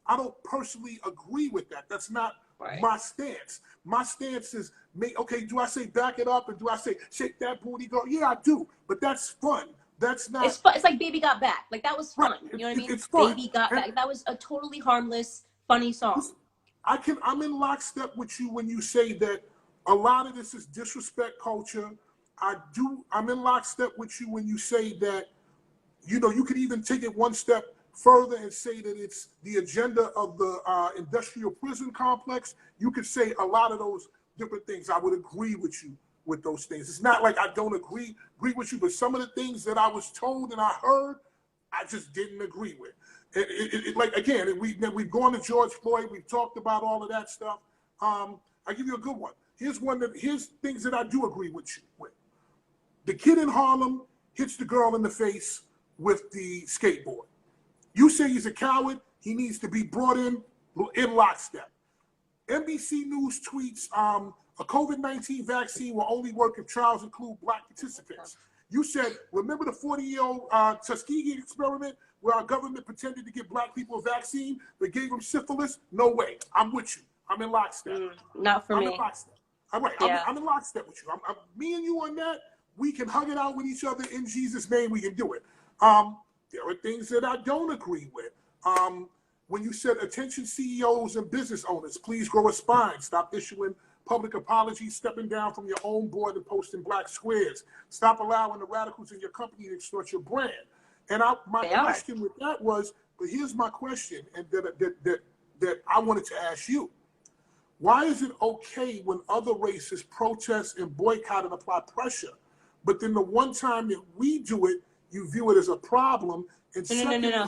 I don't personally agree with that. That's not my stance. My stance is, okay, do I say back it up and do I say shake that booty, girl? Yeah, I do. But that's fun. That's not. It's fun. It's like Baby Got Back. Like, that was fun. Right. You know what I mean? It's fun. Baby Got Back. That was a totally harmless, funny song. I'm in lockstep with you when you say that a lot of this is disrespect culture. I'm in lockstep with you when you say that, you know, you could even take it one step further and say that it's the agenda of the industrial prison complex. You could say a lot of those different things. I would agree with you with those things. It's not like I don't agree with you, but some of the things that I was told and I heard, I just didn't agree with. Like, again, we've gone to George Floyd. We've talked about all of that stuff. I'll give you a good one. Here's things that I do agree with you with. The kid in Harlem hits the girl in the face with the skateboard. You say he's a coward. He needs to be brought in lockstep. NBC News tweets, a COVID-19 vaccine will only work if trials include Black participants. You said, remember the 40-year-old Tuskegee experiment where our government pretended to give Black people a vaccine but gave them syphilis? No way. I'm with you. I'm in lockstep. Not for me. I'm in lockstep. All right. Yeah. I'm in lockstep with you. Me and you on that. We can hug it out with each other in Jesus' name. We can do it. There are things that I don't agree with. When you said, attention CEOs and business owners, please grow a spine. Stop issuing public apologies, stepping down from your own board and posting black squares. Stop allowing the radicals in your company to extort your brand. And my question with that was, but here's my question, and that I wanted to ask you. Why is it okay when other races protest and boycott and apply pressure, but then the one time that we do it, you view it as a problem? And no.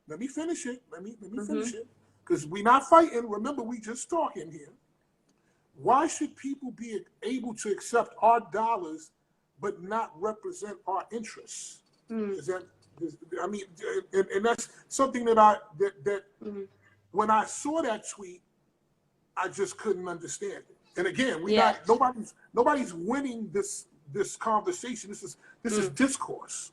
Let me finish it. Let me finish it, because we're not fighting. Remember, we just talking here. Why should people be able to accept our dollars but not represent our interests? And that's something that when I saw that tweet, I just couldn't understand it. And again, nobody's winning this conversation. This is discourse.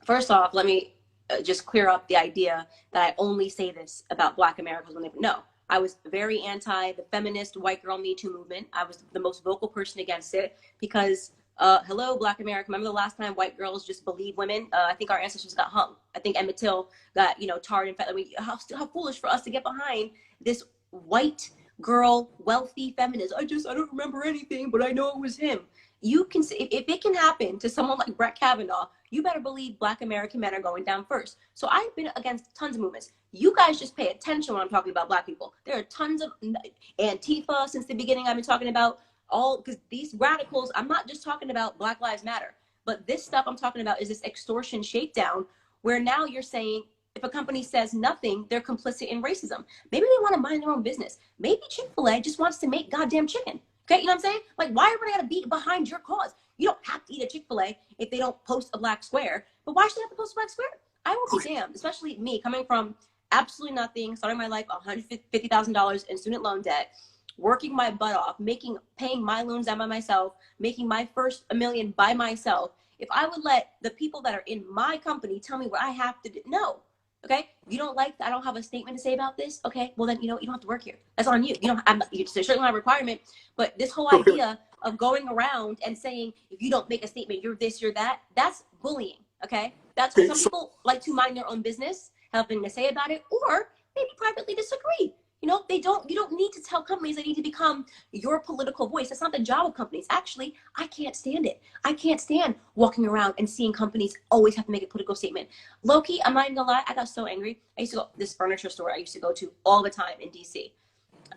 First off, let me just clear up the idea that I only say this about Black Americans when no. I was very anti the feminist white girl Me Too movement. I was the most vocal person against it because, hello, Black America. Remember the last time white girls just believe women? I think our ancestors got hung. I think Emmett Till got, tarred and fed. How foolish for us to get behind this white girl, wealthy feminist. I don't remember anything, but I know it was him. You can see if it can happen to someone like Brett Kavanaugh, you better believe Black American men are going down first. So I've been against tons of movements. You guys just pay attention when I'm talking about Black people. There are tons of Antifa since the beginning. I've been talking about because these radicals, I'm not just talking about Black Lives Matter, but this stuff I'm talking about is this extortion shakedown where now you're saying if a company says nothing, they're complicit in racism. Maybe they want to mind their own business. Maybe Chick-fil-A just wants to make goddamn chicken. Okay, you know what I'm saying? Like, why are we gonna be behind your cause? You don't have to eat a Chick-fil-A if they don't post a black square. But why should they have to post a black square? I will be damned, especially me coming from absolutely nothing, starting my life $150,000 in student loan debt, working my butt off, paying my loans down by myself, making my first $1 million by myself. If I would let the people that are in my company tell me what I have to do, no. Okay, you don't like, I don't have a statement to say about this. Okay, well then, you know, you don't have to work here. That's on you. You don't, it's certainly not a requirement, but this whole Okay. idea of going around and saying, if you don't make a statement, you're this, you're that, that's bullying. Okay, that's Okay. some So people like to mind their own business, have nothing to say about it, or maybe privately disagree. You know, you don't need to tell companies they need to become your political voice. That's not the job of companies. Actually, I can't stand it. I can't stand walking around and seeing companies always have to make a political statement. Low-key, I'm not even gonna lie, I got so angry. I used to go this furniture store I used to go to all the time in DC.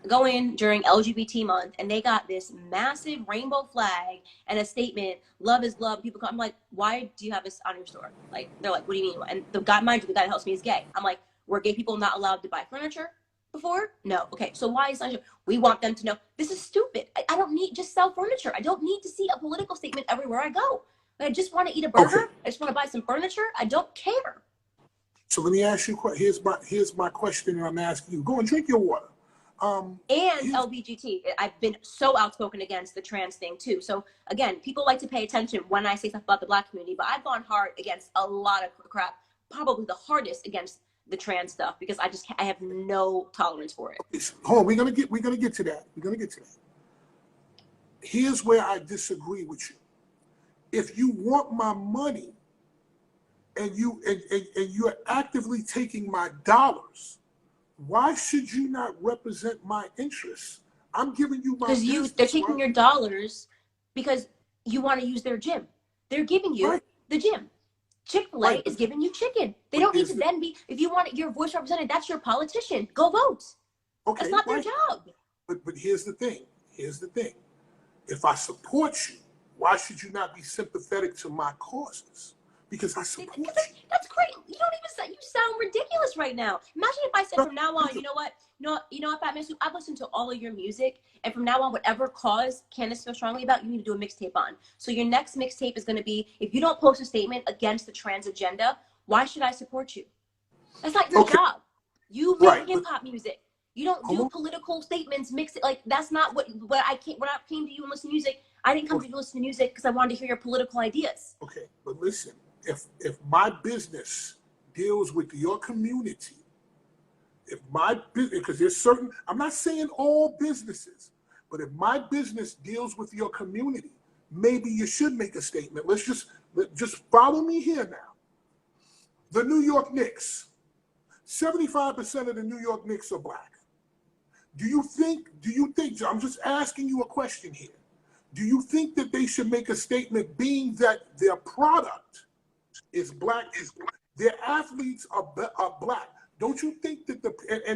Go in during LGBT month, and they got this massive rainbow flag and a statement, "Love is love." People come, I'm like, "Why do you have this on your store?" Like, they're like, "What do you mean?" And the guy, mind you, the guy that helps me is gay. I'm like, "Were gay people not allowed to buy furniture before?" No. Okay, so why is that? We want them to know. This is stupid. I don't need, just sell furniture. I don't need to see a political statement everywhere I go. I just want to eat a burger. okay. I just want to buy some furniture. I don't care. So let me ask you. Here's my question, and I'm asking you. Go and drink your water. And Here's, LBGT. I've been so outspoken against the trans thing too. So again, people like to pay attention when I say stuff about the Black community, but I've gone hard against a lot of crap. Probably the hardest against the trans stuff because I have no tolerance for it. hold on. We're gonna get to that. We're gonna get to that. Here's where I disagree with you. If you want my money and you're actively taking my dollars, why should you not represent my interests? I'm giving you my business. They're taking your dollars because you want to use their gym. They're giving you right. the gym. Chick-fil-A Right. is giving you chicken. They don't need to then be, if you want your voice represented, that's your politician. Go vote. Okay, that's not their job. But here's the thing. Here's the thing. If I support you, why should you not be sympathetic to my causes? Because I support you. That's great. You don't even say, you sound ridiculous right now. Imagine if I said from now on, you know what, Fatman, I've listened to all of your music, and from now on, whatever cause Candace feels strongly about, you need to do a mixtape on. So your next mixtape is going to be, if you don't post a statement against the trans agenda, why should I support you? That's not your job. You make hip hop music. You don't do political statements, mix it, like that's not what I came when I came to you and listen to music. I didn't come to you to listen to music because I wanted to hear your political ideas. Okay, but listen, if my business deals with your community, if my business, because there's certain, I'm not saying all businesses, but if my business deals with your community, maybe you should make a statement. Let's just follow me here now. The New York Knicks, 75% of the New York Knicks are Black. Do you think, I'm just asking you a question here. Do you think that they should make a statement being that their product is Black, their athletes are Black? Don't you think that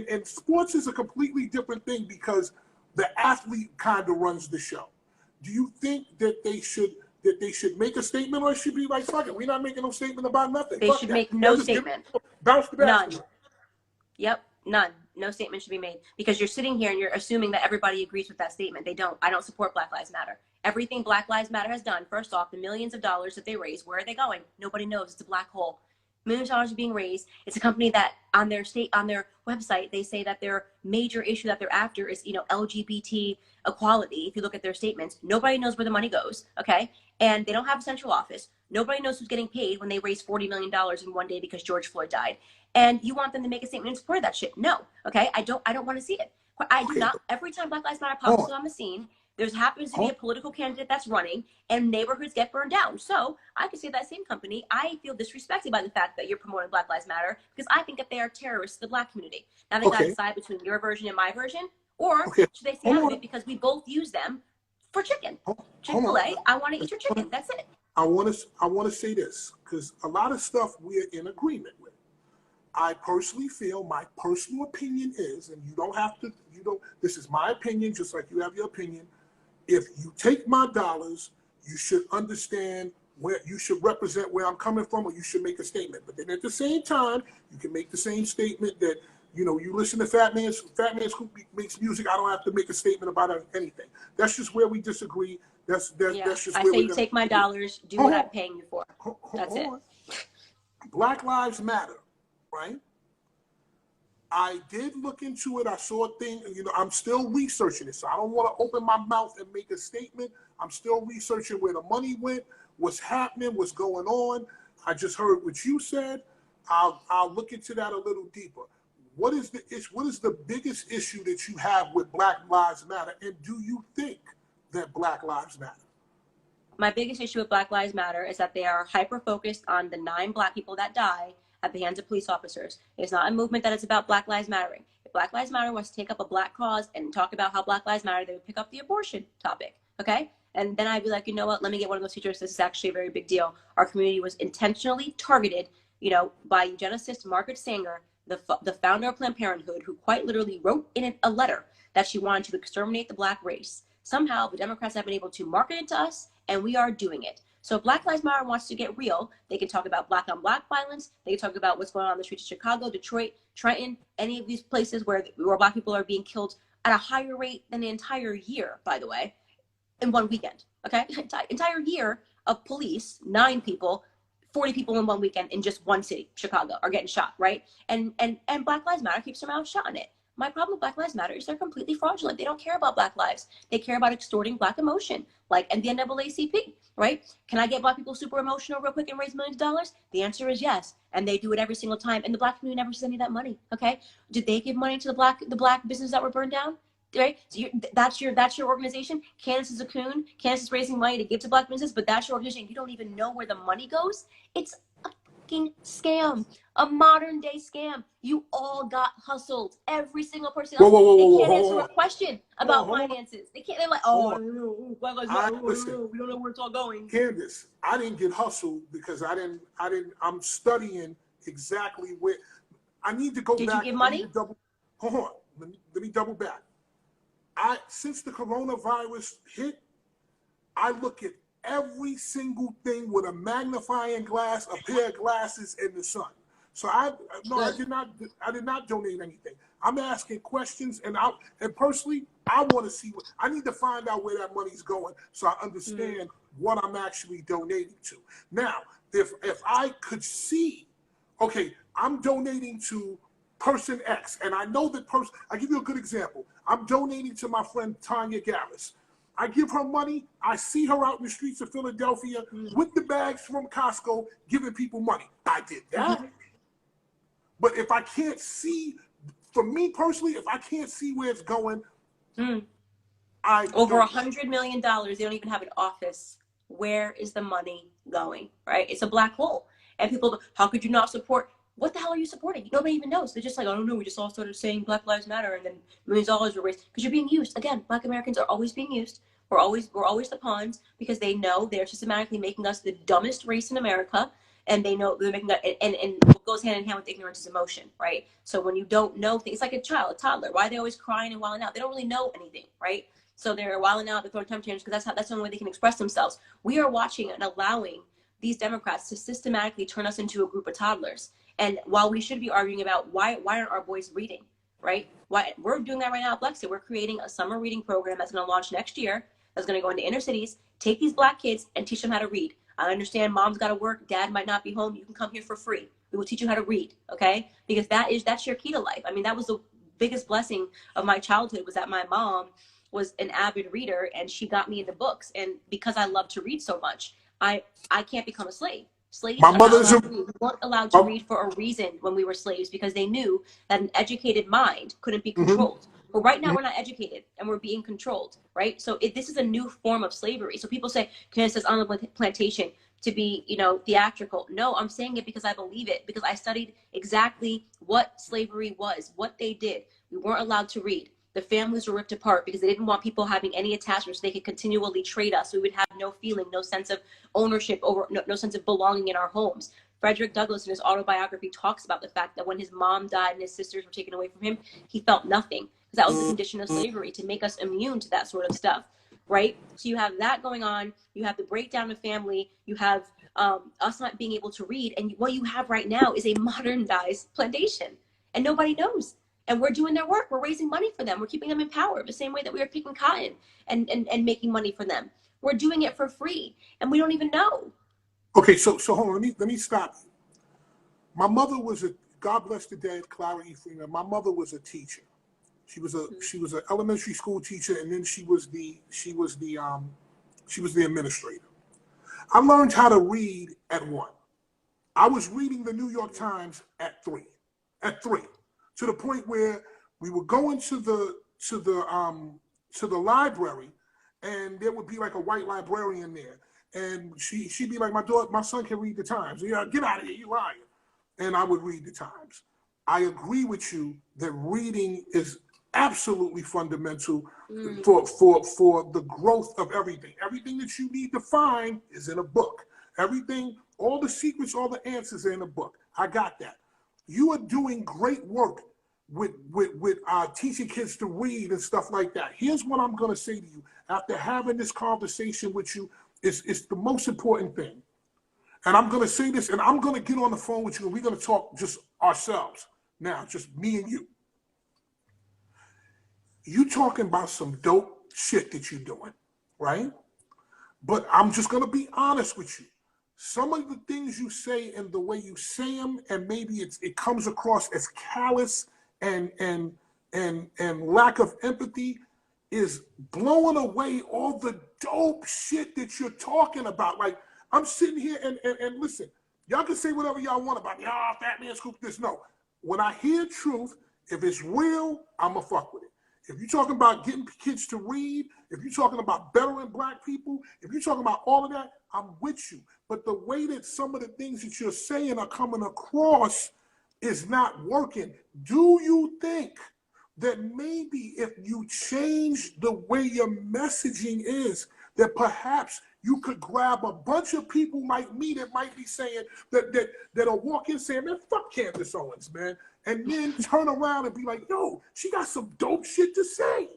and sports is a completely different thing because the athlete kind of runs the show. Do you think that they should make a statement, or it should be like, fuck it, we're not making no statement about nothing? They should make no statement. Bounce the basketball. None. Yep, none. No statement should be made because you're sitting here and you're assuming that everybody agrees with that statement. They don't. I don't support Black Lives Matter. Everything Black Lives Matter has done, first off, the millions of dollars that they raise, where are they going? Nobody knows. It's a black hole. Millions of dollars are being raised. It's a company that on their website, they say that their major issue that they're after is, LGBT equality. If you look at their statements, nobody knows where the money goes. Okay. And they don't have a central office. Nobody knows who's getting paid when they raise $40 million in one day because George Floyd died. And you want them to make a statement in support of that shit? No. Okay. I don't want to see it. I do not. Every time Black Lives Matter pops up on the scene, there happens to be a political candidate that's running and neighborhoods get burned down. So I could say that same company, I feel disrespected by the fact that you're promoting Black Lives Matter because I think that they are terrorists to the Black community. Now they got to decide between your version and my version, or should they stay out of it because we both use them for chicken. Chick-fil-A, I want to eat your chicken. That's it. I want to say this because a lot of stuff we're in agreement with. I personally feel, my personal opinion is, and you don't have to, this is my opinion, just like you have your opinion. If you take my dollars, you should understand where you should represent where I'm coming from, or you should make a statement. But then at the same time, you can make the same statement that, you listen to Fatman's who makes music. I don't have to make a statement about anything. That's just where we disagree. That's just I where say you take my dollars, do what I'm paying you for. That's it. Black Lives Matter, right? I did look into it. I saw a thing, I'm still researching it. So I don't want to open my mouth and make a statement. I'm still researching where the money went, what's happening, what's going on. I just heard what you said. I'll look into that a little deeper. What is the biggest issue that you have with Black Lives Matter, and do you think that Black Lives Matter? My biggest issue with Black Lives Matter is that they are hyper-focused on the 9 Black people that die at the hands of police officers. It's not a movement that is about Black Lives Mattering. If Black Lives Matter wants to take up a Black cause and talk about how Black Lives Matter, they would pick up the abortion topic, okay? And then I'd be like, you know what, let me get one of those teachers. This is actually a very big deal. Our community was intentionally targeted, by eugenicist Margaret Sanger, the founder of Planned Parenthood, who quite literally wrote in a letter that she wanted to exterminate the Black race. Somehow the Democrats have been able to market it to us, and we are doing it. So if Black Lives Matter wants to get real, they can talk about Black on Black violence. They can talk about what's going on the streets of Chicago, Detroit, Trenton, any of these places where Black people are being killed at a higher rate than the entire year, by the way, in one weekend, okay? Entire year of police, 9 people, 40 people in one weekend in just one city, Chicago, are getting shot, right? And Black Lives Matter keeps their mouth shut on it. My problem with Black Lives Matter is they're completely fraudulent. They don't care about Black lives. They care about extorting Black emotion, like and the NAACP, right? Can I get Black people super emotional real quick and raise millions of dollars? The answer is yes, and they do it every single time. And the Black community never sees any of that money. Okay, did they give money to the Black businesses that were burned down? Right? So that's your organization. Candace is a coon. Candace is raising money to give to Black businesses, but that's your organization. You don't even know where the money goes. It's a fucking scam, a modern day scam. You all got hustled. Every single person else. They can't answer a question about finances. They can't. They're like, oh, I don't know. We don't know where it's all going. Candace, I didn't get hustled because I didn't. I'm studying exactly where. I need to go back. Did you give money? Hold on. Let me double back. Since the coronavirus hit, I look at every single thing with a magnifying glass, a pair of glasses, in the sun. So I did not donate anything. I'm asking questions, and personally, I want to see I need to find out where that money's going so I understand what I'm actually donating to. Now, if I could see, okay, I'm donating to person X, and I know that person. I give you a good example. I'm donating to my friend Tanya Garris. I give her money. I see her out in the streets of Philadelphia with the bags from Costco giving people money. I did that. But if I can't see, for me personally, if I can't see where it's going, over $100 million. They don't even have an office. Where is the money going? Right? It's a black hole. And people, how could you not support? What the hell are you supporting? Nobody even knows. They're just like, I don't know. We just all started saying Black Lives Matter, and then millions of dollars were raised because you're being used. Again, Black Americans are always being used. We're always the pawns because they know they're systematically making us the dumbest race in America, and they know they're making that. And what goes hand in hand with ignorance is emotion, right? So when you don't know things, it's like a toddler. Why are they always crying and wilding out? They don't really know anything, right? So they're wilding out, they're throwing temper tantrums because that's the only way they can express themselves. We are watching and allowing these Democrats to systematically turn us into a group of toddlers. And while we should be arguing about why aren't our boys reading, right? Why we're doing that right now at Blexit. We're creating a summer reading program that's going to launch next year. That's going to go into inner cities, take these Black kids and teach them how to read. I understand mom's got to work, dad might not be home. You can come here for free. We will teach you how to read, okay? Because that's your key to life. I mean, that was the biggest blessing of my childhood, was that my mom was an avid reader and she got me into books. And because I love to read so much, I can't become a slave. Slaves weren't allowed to read for a reason when we were slaves, because they knew that an educated mind couldn't be controlled. But right now we're not educated and we're being controlled, right? So this is a new form of slavery. So people say, Candace says on the plantation to be, theatrical. No, I'm saying it because I believe it, because I studied exactly what slavery was, what they did. We weren't allowed to read. The families were ripped apart because they didn't want people having any attachments so they could continually trade us. We would have no feeling, no sense of ownership, no sense of belonging in our homes. Frederick Douglass in his autobiography talks about the fact that when his mom died and his sisters were taken away from him, he felt nothing, because that was the condition of slavery, to make us immune to that sort of stuff, right? So you have that going on. You have the breakdown of family. You have us not being able to read. And what you have right now is a modernized plantation, and nobody knows. And we're doing their work. We're raising money for them. We're keeping them in power the same way that we are picking cotton and making money for them. We're doing it for free, and we don't even know. Okay, so hold on. Let me stop you. My mother was God bless the dead, Clara E. Freeman. My mother was a teacher. She was an elementary school teacher, and then she was the administrator. I learned how to read at 1. I was reading the New York Times at 3, to the point where we were going to the library, and there would be like a white librarian there, and she'd be like, my son can read the Times. Yeah, get out of here, you lying. And I would read the Times. I agree with you that reading is absolutely fundamental for the growth of everything. Everything that you need to find is in a book. Everything, all the secrets, all the answers are in a book. I got that. You are doing great work with teaching kids to read and stuff like that. Here's what I'm going to say to you after having this conversation with you. It's the most important thing. And I'm going to say this, and I'm going to get on the phone with you, and we're going to talk just ourselves now, just me and you. You talking about some dope shit that you're doing, right? But I'm just going to be honest with you. Some of the things you say and the way you say them, and maybe it comes across as callous and lack of empathy, is blowing away all the dope shit that you're talking about. Like, I'm sitting here and listen, y'all can say whatever y'all want about me. Oh, Fatman scoop this. No. When I hear truth, if it's real, I'ma fuck with it. If you're talking about getting kids to read, if you're talking about bettering black people, if you're talking about all of that, I'm with you. But the way that some of the things that you're saying are coming across is not working. Do you think that maybe if you change the way your messaging is, that perhaps you could grab a bunch of people like me that might be saying that'll walk in saying, man, fuck Candace Owens, man, and then turn around and be like, yo, she got some dope shit to say.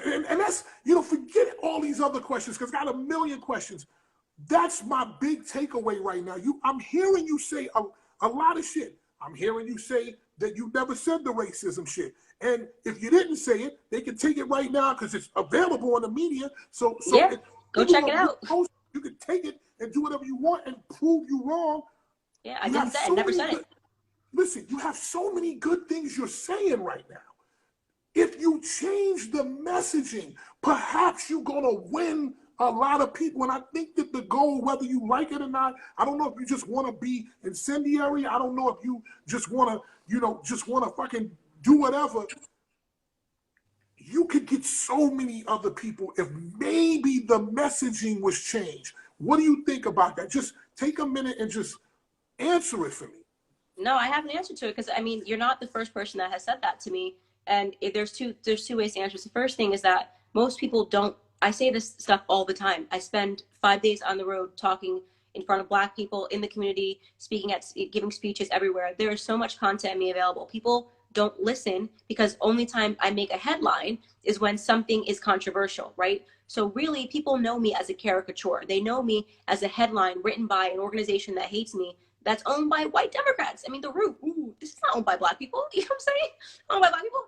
And that's, forget all these other questions, because I got a million questions. That's my big takeaway right now. I'm hearing you say a lot of shit. I'm hearing you say that you never said the racism shit. And if you didn't say it, they can take it right now because it's available on the media. So yeah, go check it out. You can take it and do whatever you want and prove you wrong. Yeah, I didn't say it, never said it. Listen, you have so many good things you're saying right now. If you change the messaging, perhaps you're going to win a lot of people. And I think that the goal, whether you like it or not, I don't know if you just want to be incendiary. I don't know if you just want to, fucking do whatever. You could get so many other people if maybe the messaging was changed. What do you think about that? Just take a minute and just answer it for me. No, I have an answer to it, because you're not the first person that has said that to me. And there's two ways to answer this. The first thing is that most people don't. I say this stuff all the time. I spend 5 days on the road talking in front of Black people in the community, giving speeches everywhere. There is so much content me available. People don't listen because only time I make a headline is when something is controversial, right? So really, people know me as a caricature. They know me as a headline written by an organization that hates me, that's owned by white Democrats. The Root, this is not owned by Black people. You know what I'm saying? Owned by Black people.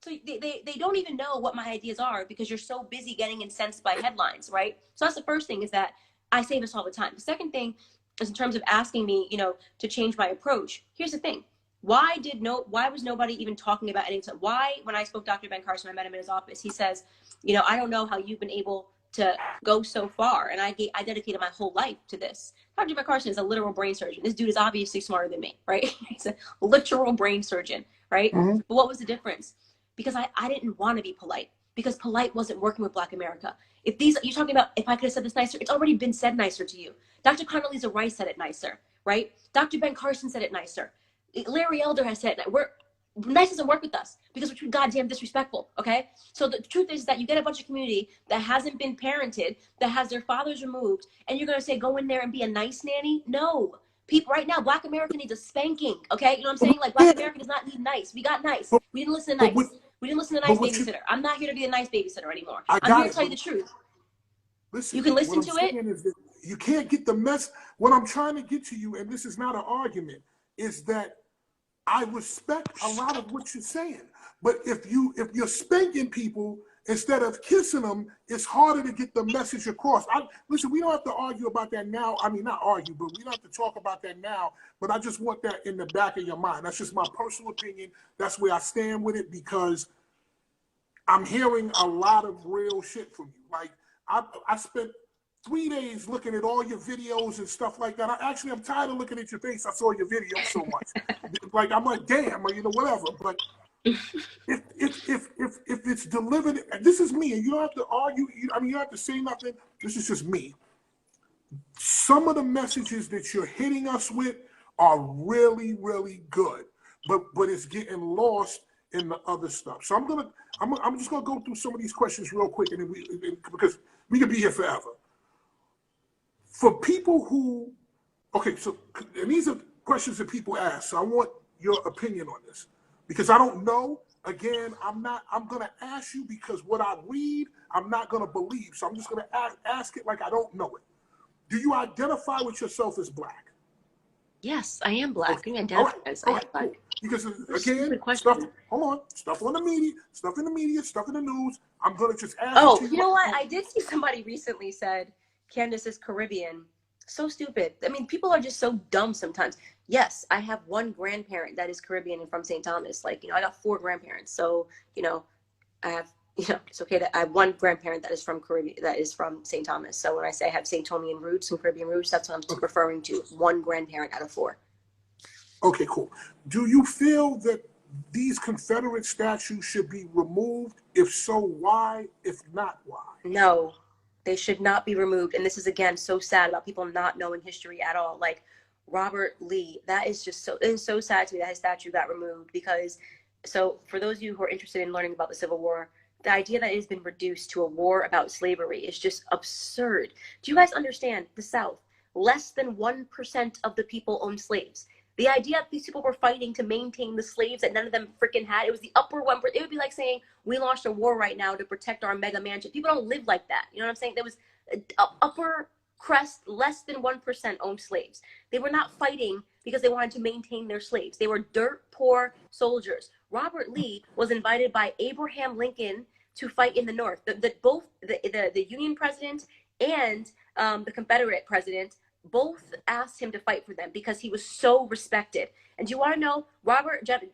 So they don't even know what my ideas are because you're so busy getting incensed by headlines, right? So that's the first thing, is that I say this all the time. The second thing is in terms of asking me, to change my approach. Here's the thing. Why was nobody even talking about anything? Why, when I spoke to Dr. Ben Carson, I met him in his office, he says, I don't know how you've been able to go so far. And I dedicated my whole life to this. Dr. Ben Carson is a literal brain surgeon. This dude is obviously smarter than me, right? He's a literal brain surgeon, right? Mm-hmm. But what was the difference? Because I didn't want to be polite, because polite wasn't working with Black America. You're talking about, if I could have said this nicer, it's already been said nicer to you. Dr. Condoleezza Rice said it nicer, right? Dr. Ben Carson said it nicer. Larry Elder has said that nice doesn't work with us because we're too goddamn disrespectful, okay? So the truth is that you get a bunch of community that hasn't been parented, that has their fathers removed, and you're going to say, go in there and be a nice nanny? No. People right now, Black America needs a spanking, okay? You know what I'm saying? Like, Black America does not need nice. We got nice. We didn't listen to nice. We didn't listen to nice babysitter. I'm not here to be a nice babysitter anymore. I'm here to tell you the truth. Listen, you can listen to it. Is that you can't get the mess. What I'm trying to get to you, and this is not an argument, is that I respect a lot of what you're saying, but if you're spanking people instead of kissing them, it's harder to get the message across. Listen, we don't have to argue about that now. Not argue, but we don't have to talk about that now. But I just want that in the back of your mind. That's just my personal opinion. That's where I stand with it, because I'm hearing a lot of real shit from you. Like I spent 3 days looking at all your videos and stuff like that. I'm tired of looking at your face. I saw your video so much. Like, I'm like, damn, or, whatever. But if it's delivered, and this is me, and you don't have to argue. You don't have to say nothing. This is just me. Some of the messages that you're hitting us with are really, really good, but it's getting lost in the other stuff. So I'm just gonna go through some of these questions real quick, because we could be here forever. For people who, and these are questions that people ask, so I want your opinion on this, because I don't know. Again, I'm gonna ask you because what I read, I'm not gonna believe. So I'm just gonna ask it like I don't know it. Do you identify with yourself as Black? Yes, I am Black. Okay. I identify as Black. Cool. Because again, stuff in the media, stuff in the news. I'm gonna just ask. Oh, you know what? I did see somebody recently said Candace is Caribbean. So stupid. I mean, people are just so dumb sometimes. Yes, I have one grandparent that is Caribbean and from St. Thomas. Like, I got 4 grandparents. So, I have, it's okay that I have one grandparent that is from Caribbean, that is from St. Thomas. So when I say I have St. Thomian roots and Caribbean roots, that's what I'm referring to. One grandparent out of 4. Okay, cool. Do you feel that these Confederate statues should be removed? If so, why? If not, why? No, they should not be removed. And this is, again, so sad about people not knowing history at all. Like Robert Lee, that is just so, it is so sad to me that his statue got removed because, so for those of you who are interested in learning about the Civil War, the idea that it has been reduced to a war about slavery is just absurd. Do you guys understand the South? Less than 1% of the people owned slaves. The idea that these people were fighting to maintain the slaves that none of them freaking had, it was the upper 1%. It would be like saying, we launched a war right now to protect our mega mansion. People don't live like that. You know what I'm saying? There was upper crest, less than 1% owned slaves. They were not fighting because they wanted to maintain their slaves. They were dirt poor soldiers. Robert Lee was invited by Abraham Lincoln to fight in the North. Both the Union president and the Confederate president both asked him to fight for them because he was so respected. And do you want to know,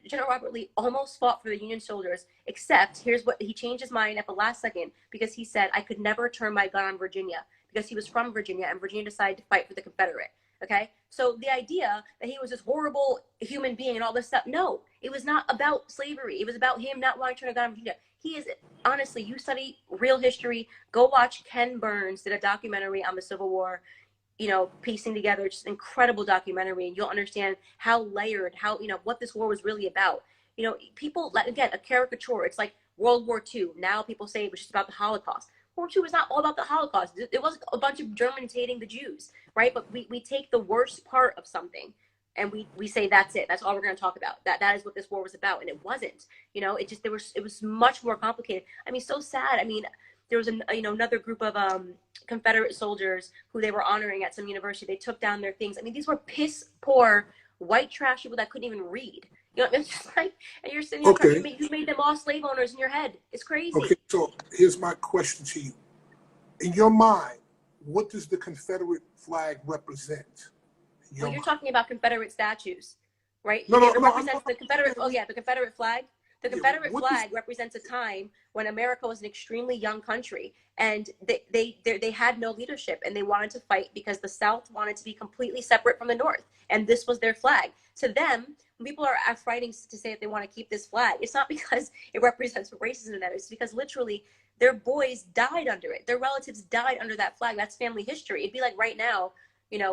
General Robert Lee almost fought for the Union soldiers, except here's what, he changed his mind at the last second because he said, I could never turn my gun on Virginia, because he was from Virginia and Virginia decided to fight for the Confederate. Okay, so the idea that he was this horrible human being and all this stuff, no, it was not about slavery. It was about him not wanting to turn a gun on Virginia. He is, honestly, you study real history, go watch Ken Burns did a documentary on the Civil War, piecing together just incredible documentary, and you'll understand how layered, how, what this war was really about. People, again, a caricature. It's like World War II. Now people say it was just about the Holocaust. World War II was not all about the Holocaust. It was a bunch of Germans hating the Jews, right? But we take the worst part of something and we say that's it. That's all we're going to talk about. That is what this war was about, and it wasn't. It was much more complicated. I mean, so sad. I mean, there was another group of Confederate soldiers who they were honoring at some university. They took down their things. I mean, these were piss poor white trash people that couldn't even read. It's just like, and you're sitting there you made them all slave owners in your head. It's crazy. Okay, so here's my question to you. In your mind, what does the Confederate flag represent? Well, you're talking about Confederate statues, right? No, it represents the Confederate. Oh yeah, the Confederate flag. The Confederate flag represents a time when America was an extremely young country, and they had no leadership, and they wanted to fight because the South wanted to be completely separate from the North, and this was their flag. To them, when people are fighting to say that they want to keep this flag, it's not because it represents racism in that. It's because literally their boys died under it. Their relatives died under that flag. That's family history. It'd be like right now,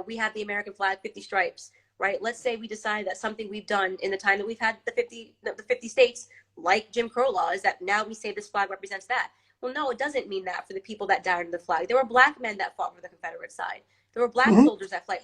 we have the American flag, 50 stripes. Right? Let's say we decide that something we've done in the time that we've had the 50 states, like Jim Crow law, is that now we say this flag represents that. Well, no, it doesn't mean that for the people that died under the flag. There were black men that fought for the Confederate side. There were black soldiers that fought.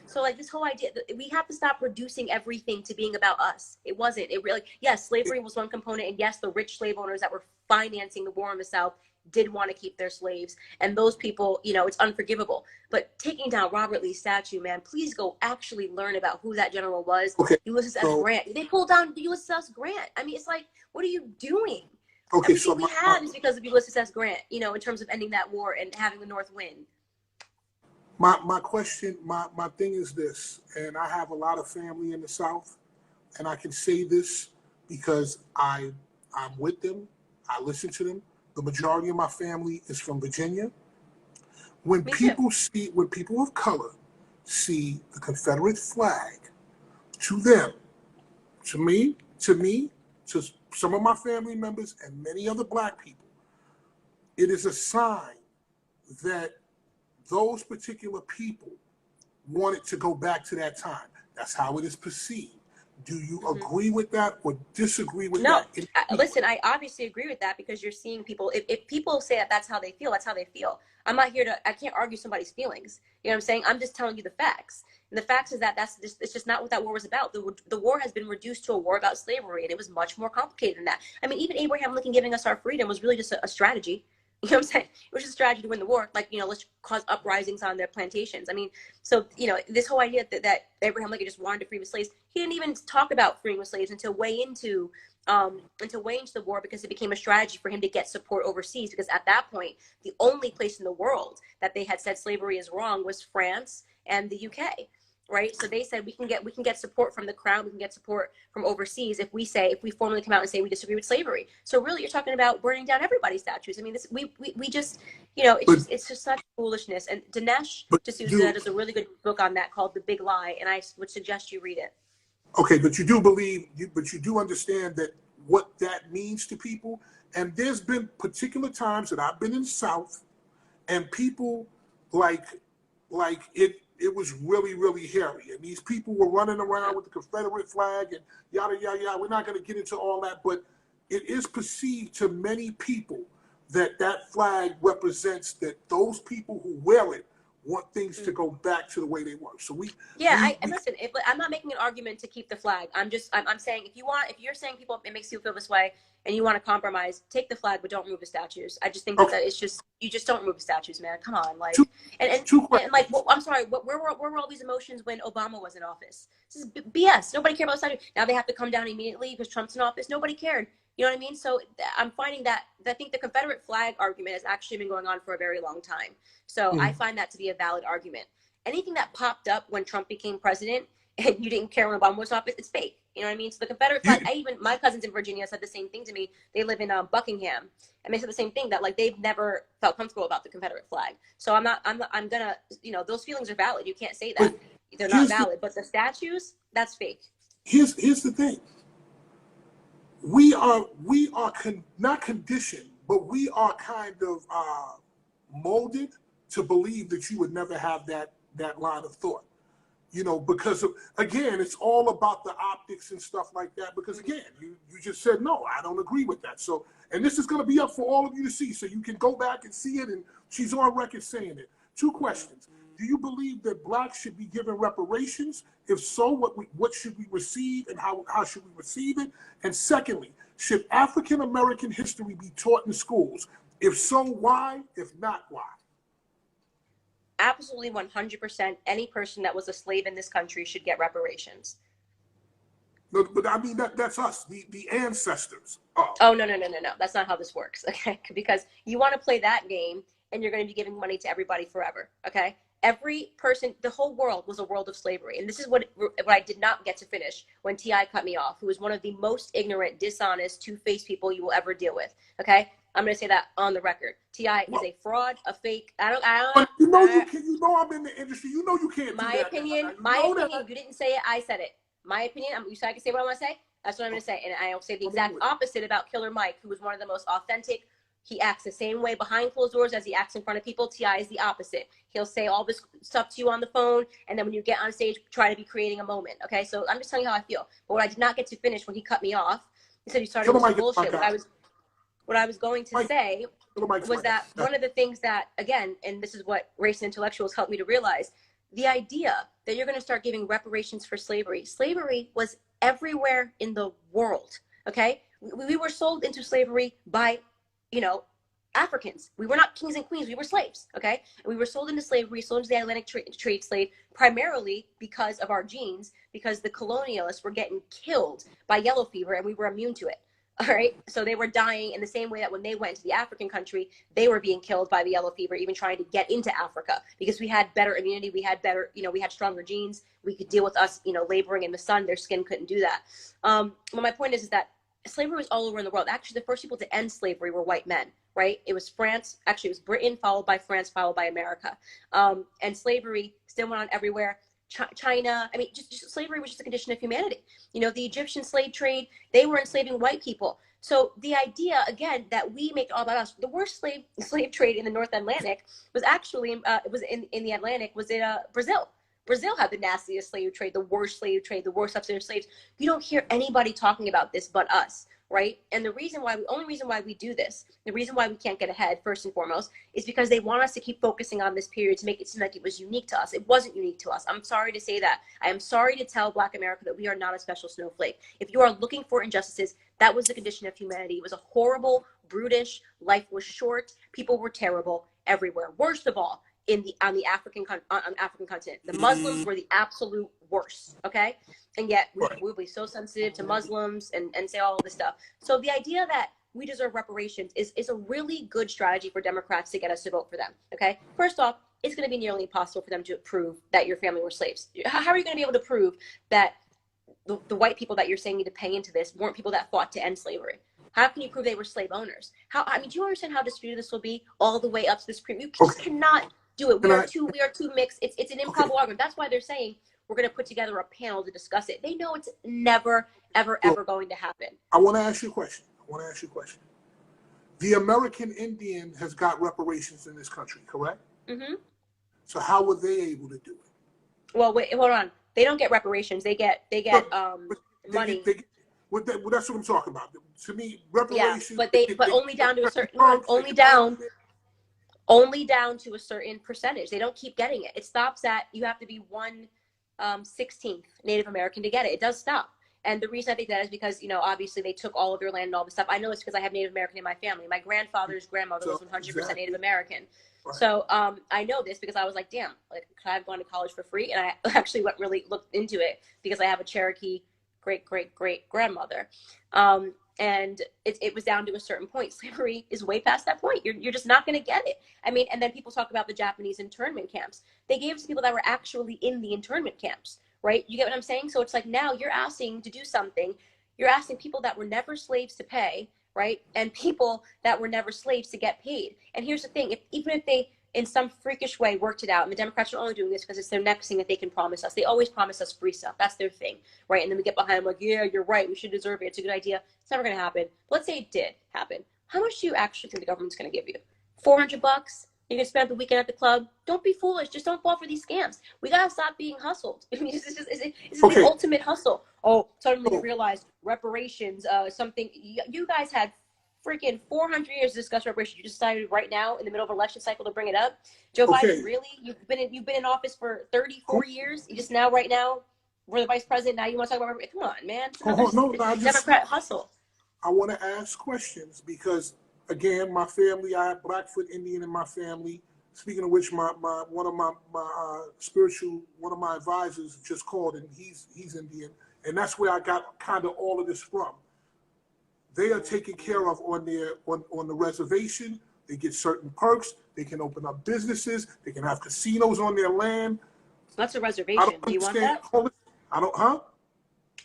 So like this whole idea, we have to stop reducing everything to being about us. It wasn't. It really, yes, slavery was one component, and yes, the rich slave owners that were financing the war in the South did want to keep their slaves, and those people, it's unforgivable. But taking down Robert Lee's statue, man, please go actually learn about who that general was. Ulysses S. Grant. They pulled down Ulysses S. Grant. I mean, it's like, what are you doing? Everything we have is because of Ulysses S. Grant, in terms of ending that war and having the North win. My question, my thing is this, and I have a lot of family in the South, and I can say this because I'm with them, I listen to them. The majority of my family is from Virginia. Me too. when people of color see the Confederate flag, to them, to some of my family members and many other black people, it is a sign that those particular people wanted to go back to that time. That's how it is perceived. Do you agree with that or disagree with No, that? listen, I obviously agree with that because you're seeing people. If people say that that's how they feel, that's how they feel. I'm not here to. I can't argue somebody's feelings. You know what I'm saying? I'm just telling you the facts. And the facts is that it's just not what that war was about. The war has been reduced to a war about slavery, and it was much more complicated than that. I mean, even Abraham Lincoln giving us our freedom was really just a strategy. You know what I'm saying? It was just a strategy to win the war. Like, let's cause uprisings on their plantations. I mean, so, this whole idea that Abraham Lincoln just wanted to free the slaves, he didn't even talk about freeing the slaves until way into the war, because it became a strategy for him to get support overseas. Because at that point, the only place in the world that they had said slavery is wrong was France and the UK. Right, so they said we can get support from the crown, we can get support from overseas if we formally come out and say we disagree with slavery. So really, you're talking about burning down everybody's statues. I mean, we just it's just such foolishness. And Dinesh D'Souza does a really good book on that called The Big Lie, and I would suggest you read it. Okay, but you do understand that what that means to people. And there's been particular times that I've been in the South, and people like it was really, really hairy. And these people were running around with the Confederate flag and yada, yada, yada. We're not going to get into all that, but it is perceived to many people that flag represents that those people who wear it want things to go back to the way they were. So listen. I'm not making an argument to keep the flag. I'm saying if you're saying people, it makes you feel this way, and you want to compromise, take the flag, but don't remove the statues. I just think that it's just you just don't remove the statues, man. Come on, like and like I'm sorry, where were all these emotions when Obama was in office? This is BS. Nobody cared about the statues. Now they have to come down immediately because Trump's in office. Nobody cared. You know what I mean? So I'm finding that I think the Confederate flag argument has actually been going on for a very long time. So I find that to be a valid argument. Anything that popped up when Trump became president and you didn't care when Obama was in office, it's fake. You know what I mean? So the Confederate flag, my cousins in Virginia said the same thing to me. They live in Buckingham, and they said the same thing, that like they've never felt comfortable about the Confederate flag. So I'm gonna, those feelings are valid. You can't say that they're not valid, but the statues, that's fake. Here's the thing. We are not conditioned, but we are kind of molded to believe that you would never have that line of thought. Because again, it's all about the optics and stuff like that. Because again, you just said, no, I don't agree with that. So, and this is going to be up for all of you to see. So you can go back and see it. And she's on record saying it. 2 questions. Do you believe that blacks should be given reparations? If so, what should we receive and how should we receive it? And secondly, should African American history be taught in schools? If so, why? If not, why? Absolutely 100%. Any person that was a slave in this country should get reparations. No, but I mean, that's us, the ancestors. Oh, no. That's not how this works, okay? Because you want to play that game and you're going to be giving money to everybody forever, okay? Every person, the whole world was a world of slavery. And this is what I did not get to finish when T.I. cut me off, who was one of the most ignorant, dishonest, two-faced people you will ever deal with, okay? I'm going to say that on the record. T.I. is a fraud, a fake. I don't. You know I'm in the industry. You know you can't. My opinion. You didn't say it. I said it. My opinion. So I can say what I want to say. That's what I'm going to say. And I'll say the exact opposite about Killer Mike, who was one of the most authentic. He acts the same way behind closed doors as he acts in front of people. T.I. is the opposite. He'll say all this stuff to you on the phone, and then when you get on stage, try to be creating a moment. Okay, so I'm just telling you how I feel. But what I did not get to finish when he cut me off, he said you started with some bullshit. What I was going to say was that one of the things that, again, and this is what race and intellectuals helped me to realize, the idea that you're going to start giving reparations for slavery. Slavery was everywhere in the world, okay? We were sold into slavery by, Africans. We were not kings and queens. We were slaves, okay? And we were sold into slavery, sold into the Atlantic trade slave, primarily because of our genes, because the colonialists were getting killed by yellow fever and we were immune to it. All right. So they were dying in the same way that when they went to the African country, they were being killed by the yellow fever, even trying to get into Africa, because we had better immunity. We had better, we had stronger genes. We could deal with us, laboring in the sun. Their skin couldn't do that. Well, my point is that slavery was all over in the world. Actually, the first people to end slavery were white men, right? It was France. Actually, it was Britain, followed by France, followed by America. And slavery still went on everywhere. China, I mean, just slavery was just a condition of humanity. You know, the Egyptian slave trade, they were enslaving white people. So the idea, again, that we make it all about us, the worst slave trade in the North Atlantic was actually, it was in the Atlantic, was in Brazil. Brazil had the nastiest slave trade, the worst substandard slaves. You don't hear anybody talking about this but us, right? And the only reason why we do this, the reason why we can't get ahead, first and foremost, is because they want us to keep focusing on this period to make it seem like it was unique to us. It wasn't unique to us. I'm sorry to say that. I am sorry to tell Black America that we are not a special snowflake. If you are looking for injustices, that was the condition of humanity. It was a horrible, brutish, life was short, people were terrible everywhere. Worst of all, on the African continent, the Muslims were the absolute worst. Okay, and yet we would be so sensitive to Muslims and say all this stuff. So the idea that we deserve reparations is a really good strategy for Democrats to get us to vote for them. Okay, first off, it's going to be nearly impossible for them to prove that your family were slaves. How are you going to be able to prove that the white people that you're saying need to pay into this weren't people that fought to end slavery? How can you prove they were slave owners? I mean, do you understand how disputed this will be all the way up to the Supreme? You just cannot do it. We are too mixed. It's an improbable argument. That's why they're saying we're going to put together a panel to discuss it. They know it's never, ever, ever going to happen. I want to ask you a question. The American Indian has got reparations in this country, correct? Mm-hmm. So how were they able to do it? Well, wait, hold on. They don't get reparations. They get money. That's what I'm talking about. To me, reparations. Yeah, but only down to a certain only down to a certain percentage. They don't keep getting it. It stops at, you have to be 1/16th Native American to get it. It does stop. And the reason I think that is because, you know, obviously they took all of their land and all this stuff. I know it's because I have Native American in my family. My grandfather's grandmother was 100% Native American. Right. So I know this because I was like, damn, like, could I have gone to college for free? And I actually looked into it because I have a Cherokee great grandmother. And it was down to a certain point. Slavery is way past that point. You're just not going to get it. I mean, and then people talk about the Japanese internment camps. They gave it to people that were actually in the internment camps, right? You get what I'm saying? So it's like, now you're asking to do something. You're asking people that were never slaves to pay, right? And people that were never slaves to get paid. And here's the thing, even if they, in some freakish way, worked it out, and the Democrats are only doing this because it's their next thing that they can promise us. They always promise us free stuff. That's their thing, right? And then we get behind them like, yeah, you're right, we should deserve it. It's a good idea. It's never going to happen. But let's say it did happen. How much do you actually think the government's going to give you? $400? You can spend the weekend at the club. Don't be foolish. Just don't fall for these scams. We got to stop being hustled. I mean, this is the ultimate hustle. Oh, suddenly you realize reparations, something. You guys had freaking 400 years to discuss reparations. You decided right now in the middle of an election cycle to bring it up. Joe Biden, really? You've been in office for 34 years. You just now, right now, we're the vice president. Now you want to talk about reparations? Come on, man. Democrat hustle. I want to ask questions because, again, my family, I have Blackfoot Indian in my family. Speaking of which, one of my advisors just called, and he's Indian, and that's where I got kind of all of this from. They are taken care of on the reservation. They get certain perks. They can open up businesses. They can have casinos on their land. That's a reservation. Do you want that? I don't. Huh?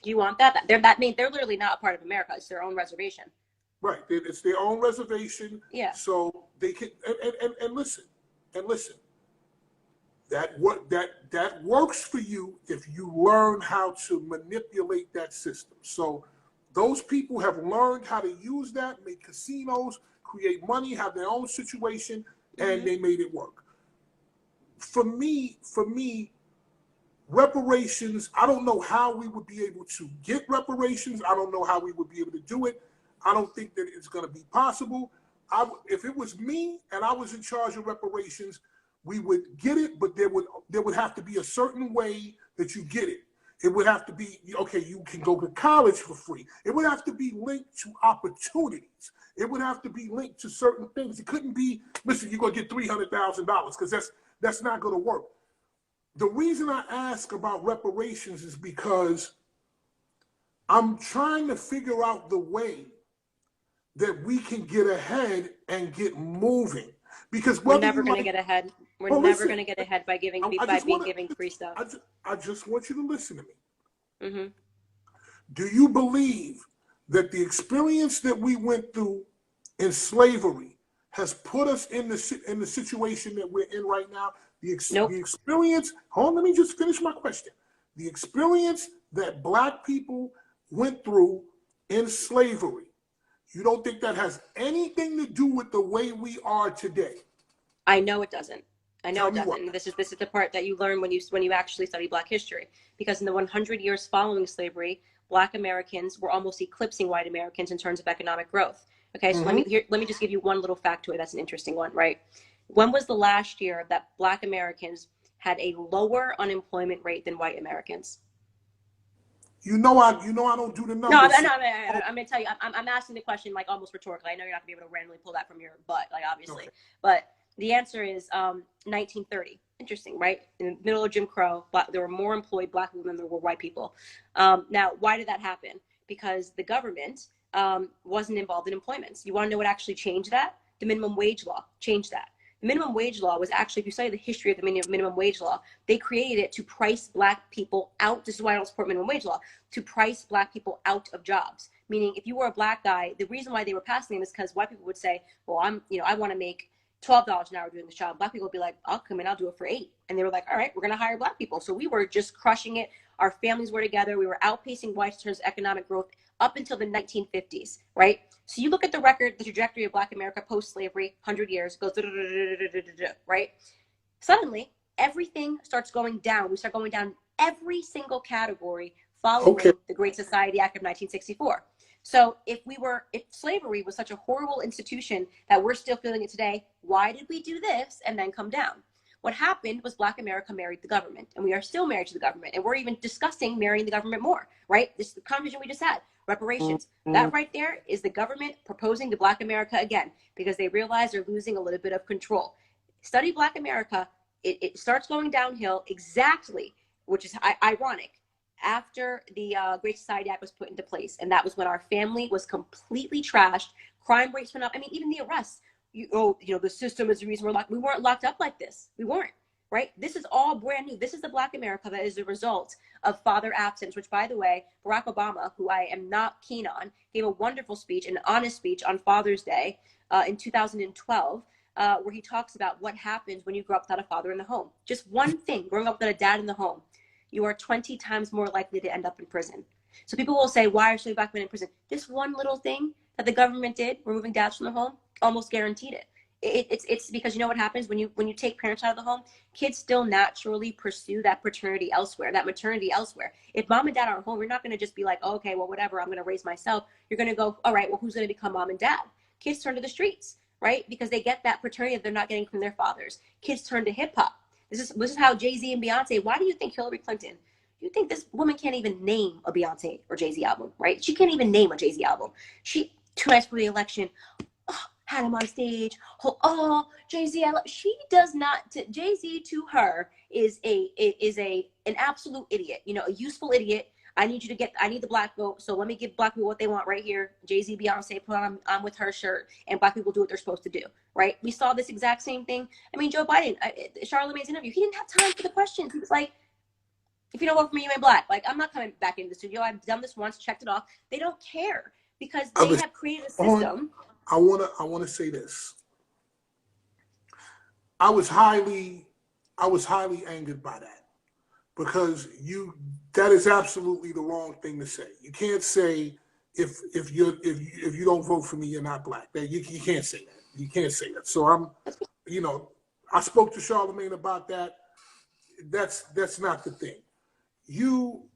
Do you want that? They're literally not a part of America. It's their own reservation. Right. It's their own reservation. Yeah. So they can and listen. That works for you if you learn how to manipulate that system. So those people have learned how to use that, make casinos, create money, have their own situation, and they made it work. For me, reparations, I don't know how we would be able to get reparations. I don't know how we would be able to do it. I don't think that it's going to be possible. If it was me and I was in charge of reparations, we would get it, but there would have to be a certain way that you get it. It would have to be, okay, you can go to college for free. It would have to be linked to opportunities. It would have to be linked to certain things. It couldn't be, listen, you're going to get $300,000 because that's not going to work. The reason I ask about reparations is because I'm trying to figure out the way that we can get ahead and get moving. Because we're never going to get ahead. We're never going to get ahead by giving free stuff. I just want you to listen to me. Mm-hmm. Do you believe that the experience that we went through in slavery has put us in the situation that we're in right now? Nope. The experience, hold on, let me just finish my question. The experience that Black people went through in slavery, you don't think that has anything to do with the way we are today? I know it doesn't. I know Tell it me doesn't. what. And this is the part that you learn when you actually study Black history. Because in the 100 years following slavery, Black Americans were almost eclipsing white Americans in terms of economic growth. Okay, so let me just give you one little factoid. That's an interesting one, right? When was the last year that Black Americans had a lower unemployment rate than white Americans? You know I don't do the No, numbers. I'm going to tell you. I'm asking the question like almost rhetorically. I know you're not going to be able to randomly pull that from your butt, like obviously. Okay. But the answer is 1930. Interesting, right? In the middle of Jim Crow, there were more employed Black people than there were white people. Now, why did that happen? Because the government wasn't involved in employments. You want to know what actually changed that? The minimum wage law changed that. The minimum wage law was actually, if you study the history of the minimum wage law, they created it to price Black people out. This is why I don't support minimum wage law, to price Black people out of jobs. Meaning, if you were a Black guy, the reason why they were passing them is because white people would say, well, I want to make $12 an hour doing this job. Black people would be like, I'll come in, I'll do it for $8. And they were like, all right, we're going to hire Black people. So we were just crushing it. Our families were together. We were outpacing whites in terms of economic growth up until the 1950s, right? So you look at the record, the trajectory of Black America post-slavery, 100 years, goes, right? Suddenly, everything starts going down. We start going down every single category following the Great Society Act of 1964. So if slavery was such a horrible institution that we're still feeling it today, why did we do this and then come down? What happened was Black America married the government, and we are still married to the government, and we're even discussing marrying the government more, right? This is the conversation we just had, reparations. That right there is the government proposing to Black America again, because they realize they're losing a little bit of control. Study Black America, it starts going downhill exactly, which is ironic, after the Great Society Act was put into place. And that was when our family was completely trashed. Crime rates went up. I mean, even the arrests. The system is the reason we're locked. We weren't locked up like this. We weren't, right? This is all brand new. This is the Black America that is the result of father absence, which, by the way, Barack Obama, who I am not keen on, gave a wonderful speech, an honest speech on Father's Day in 2012, where he talks about what happens when you grow up without a father in the home. Just one thing, growing up without a dad in the home, you are 20 times more likely to end up in prison. So people will say, why are so many Black men in prison? This one little thing that the government did, removing dads from the home, almost guaranteed it. It's because you know what happens when you take parents out of the home, kids still naturally pursue that paternity elsewhere, that maternity elsewhere. If mom and dad are at home, you're not going to just be like, oh, okay, well, whatever, I'm going to raise myself. You're going to go, all right, well, who's going to become mom and dad? Kids turn to the streets, right? Because they get that paternity that they're not getting from their fathers. Kids turn to hip hop. This is how Jay-Z and Beyonce, why do you think Hillary Clinton, you think this woman can't even name a Beyonce or Jay-Z album, right? She can't even name a Jay-Z album. She, 2 nights for the election, had him on stage. Jay-Z, she does not. Jay-Z to her is an absolute idiot. A useful idiot. I need the Black vote. So let me give Black people what they want right here. Jay-Z, Beyonce, put on with her shirt, and Black people do what they're supposed to do. Right? We saw this exact same thing. I mean, Joe Biden, Charlamagne's interview. He didn't have time for the questions. He was like, if you don't vote for me, you ain't Black. Like, I'm not coming back into the studio. I've done this once, checked it off. They don't care because they have created a system. I wanna say this. I was highly angered by that, because that is absolutely the wrong thing to say. You can't say if you don't vote for me, you're not Black. You can't say that. You can't say that. So I spoke to Charlamagne about that. That's not the thing. You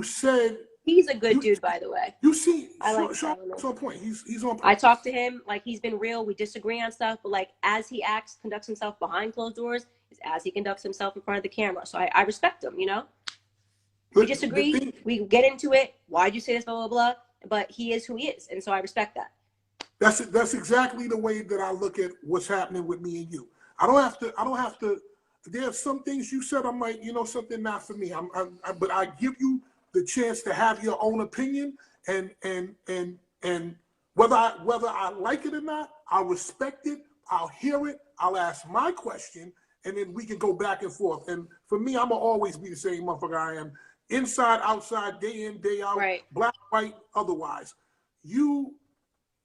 said he's a good dude, by the way. You see, I like Charlamagne's on point. He's on point. I talked to him, like, he's been real. We disagree on stuff, but like as he conducts himself behind closed doors is as he conducts himself in front of the camera. So I respect him, We disagree, we get into it. Why'd you say this, blah, blah, blah. But he is who he is. And so I respect that. That's exactly the way that I look at what's happening with me and you. I don't have to, there's some things you said, I'm like, something not for me. But I give you the chance to have your own opinion, and whether I like it or not, I'll respect it, I'll hear it, I'll ask my question, and then we can go back and forth. And for me, I'm gonna always be the same motherfucker I am, inside, outside, day in, day out, right. Black, white, otherwise. you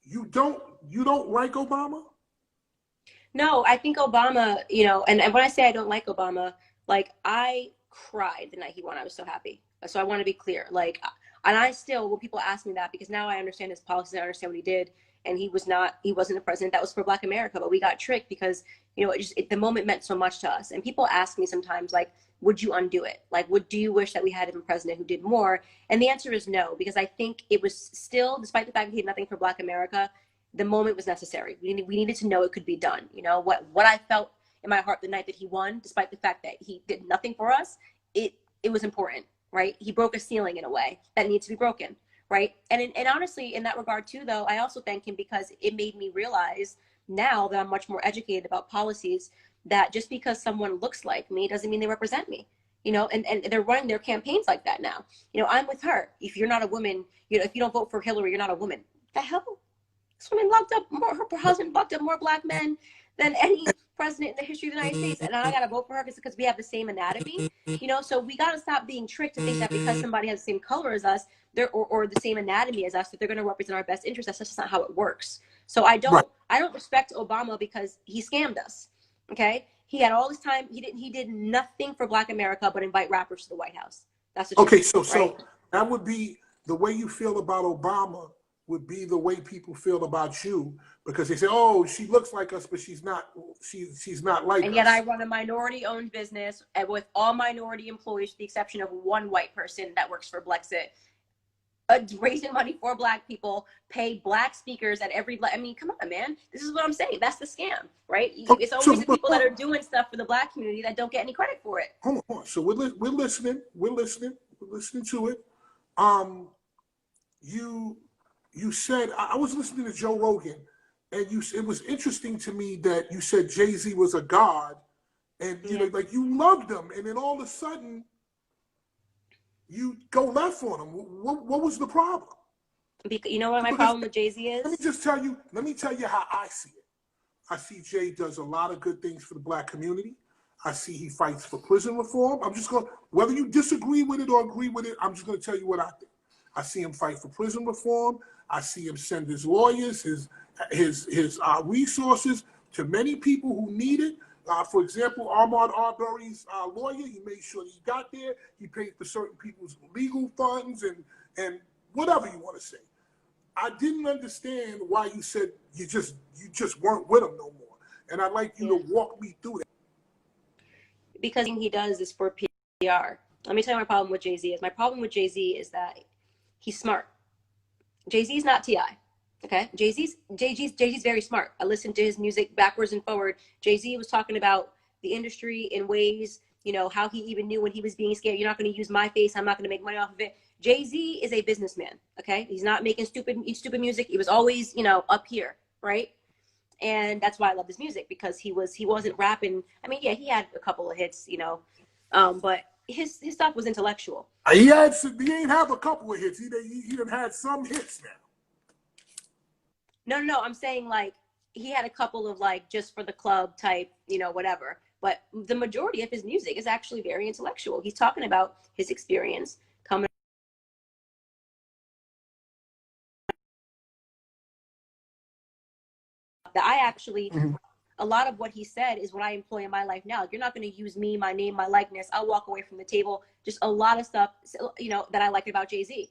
you don't like Obama? No, I think Obama, you know, and when I say I don't like Obama, like I cried the night he won. I was so happy. So I want to be clear. Like, and I still, when people ask me that, because now I understand his policies, I understand what he did, and he wasn't a president that was for Black America, but we got tricked because, you know, the moment meant so much to us. And people ask me sometimes, like, would you undo it? Like, do you wish that we had a president who did more? And the answer is no, because I think it was still, despite the fact that he had nothing for Black America, the moment was necessary. We needed to know it could be done. You know, what I felt in my heart the night that he won, despite the fact that he did nothing for us, it was important, right? He broke a ceiling in a way that needs to be broken, right? And honestly, in that regard too, though, I also thank him because it made me realize now that I'm much more educated about policies, that just because someone looks like me doesn't mean they represent me. You know, and they're running their campaigns like that now. You know, I'm with her. If you're not a woman, you know, if you don't vote for Hillary, you're not a woman. The hell? This woman locked up more, her husband locked up more Black men than any president in the history of the United States. And I got to vote for her because we have the same anatomy, you know? So we got to stop being tricked to think that because somebody has the same color as us, or the same anatomy as us, that they're going to represent our best interests. That's just not how it works. So I Right. don't respect Obama because he scammed us. Okay. He had all this time. He did nothing for Black America, but invite rappers to the White House. That's the truth. Okay, so right? that would be the way you feel about Obama would be the way people feel about you, because they say, "Oh, she looks like us, but she's not. She's not like And us." yet I run a minority-owned business with all minority employees, with the exception of one white person that works for Blexit, raising money for Black people, pay Black speakers at every. I mean, come on, man. This is what I'm saying. That's the scam, right? Okay, It's so always the people that are doing stuff for the Black community that don't get any credit for it. hold on. So we're listening. We're listening to it. Um, you said I was listening to Joe Rogan, and it was interesting to me that you said Jay-Z was a god, and you know, like you loved him, and then all of a sudden you go left on him. What was the problem? Because you know what my Because problem with Jay-Z is? let me tell you how I see it. I see Jay does a lot of good things for the Black community. I see he fights for prison reform. I'm just going, whether you disagree with it or agree with it, I'm just going to tell you what I think. I see him fight for prison reform. I see him send his lawyers, his resources to many people who need it. For example, Ahmaud Arbery's lawyer, he made sure he got there. He paid for certain people's legal funds and whatever you want to say. I didn't understand why you said you just weren't with him no more, and I'd like you to walk me through that. Because he does is for PR. Let me tell you my problem with Jay-Z is. My problem with Jay-Z is that he's smart. Jay-Z's not T.I. Okay? Jay-Z's very smart. I listened to his music backwards and forward. Jay-Z was talking about the industry in ways, you know, how he even knew when he was being scared. You're not going to use my face. I'm not going to make money off of it. Jay-Z is a businessman. Okay? He's not making stupid music. He was always, you know, up here, right? And that's why I love his music, because he wasn't rapping. I mean, yeah, he had a couple of hits, you know, but his stuff was intellectual. He ain't have a couple of hits. He done had some hits now. No, I'm saying like he had a couple of like just for the club type, you know, whatever. But the majority of his music is actually very intellectual. He's talking about his experience coming. That I actually, a lot of what he said is what I employ in my life now. You're not going to use me, my name, my likeness. I'll walk away from the table. Just a lot of stuff, you know, that I like about Jay-Z.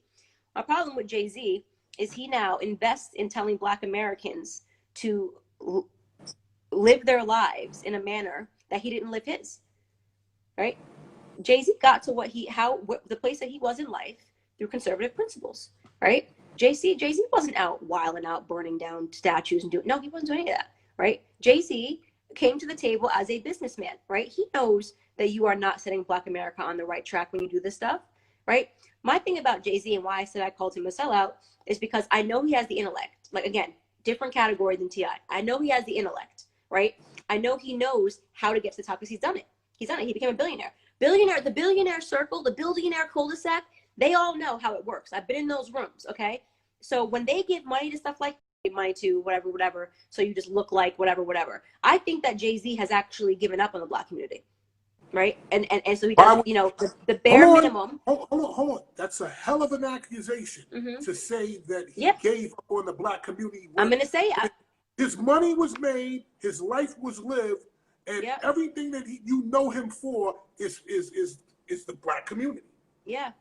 My problem with Jay-Z is he now invests in telling Black Americans to live their lives in a manner that he didn't live his, right? Jay-Z got to the place that he was in life through conservative principles, right? Jay-Z wasn't out wilding out, burning down statues and he wasn't doing any of that, right? Jay-Z came to the table as a businessman, right? He knows that you are not setting Black America on the right track when you do this stuff, right? My thing about Jay-Z and why I said I called him a sellout is because I know he has the intellect. Like, again, different category than T.I. I know he has the intellect, right? I know he knows how to get to the top because he's done it. He became a billionaire. The billionaire circle, the billionaire cul-de-sac, they all know how it works. I've been in those rooms, okay? So when they give money to stuff like money to whatever, so you just look like whatever. I think that Jay-Z has actually given up on the Black community. right? And so he Why does, would, you know, the hold bare on, minimum. hold on. That's a hell of an accusation Mm-hmm. to say that he Yeah, gave up on the black community I'm when gonna say, his money was made, his life was lived, and yeah, everything that you know him for is the black community. yeah,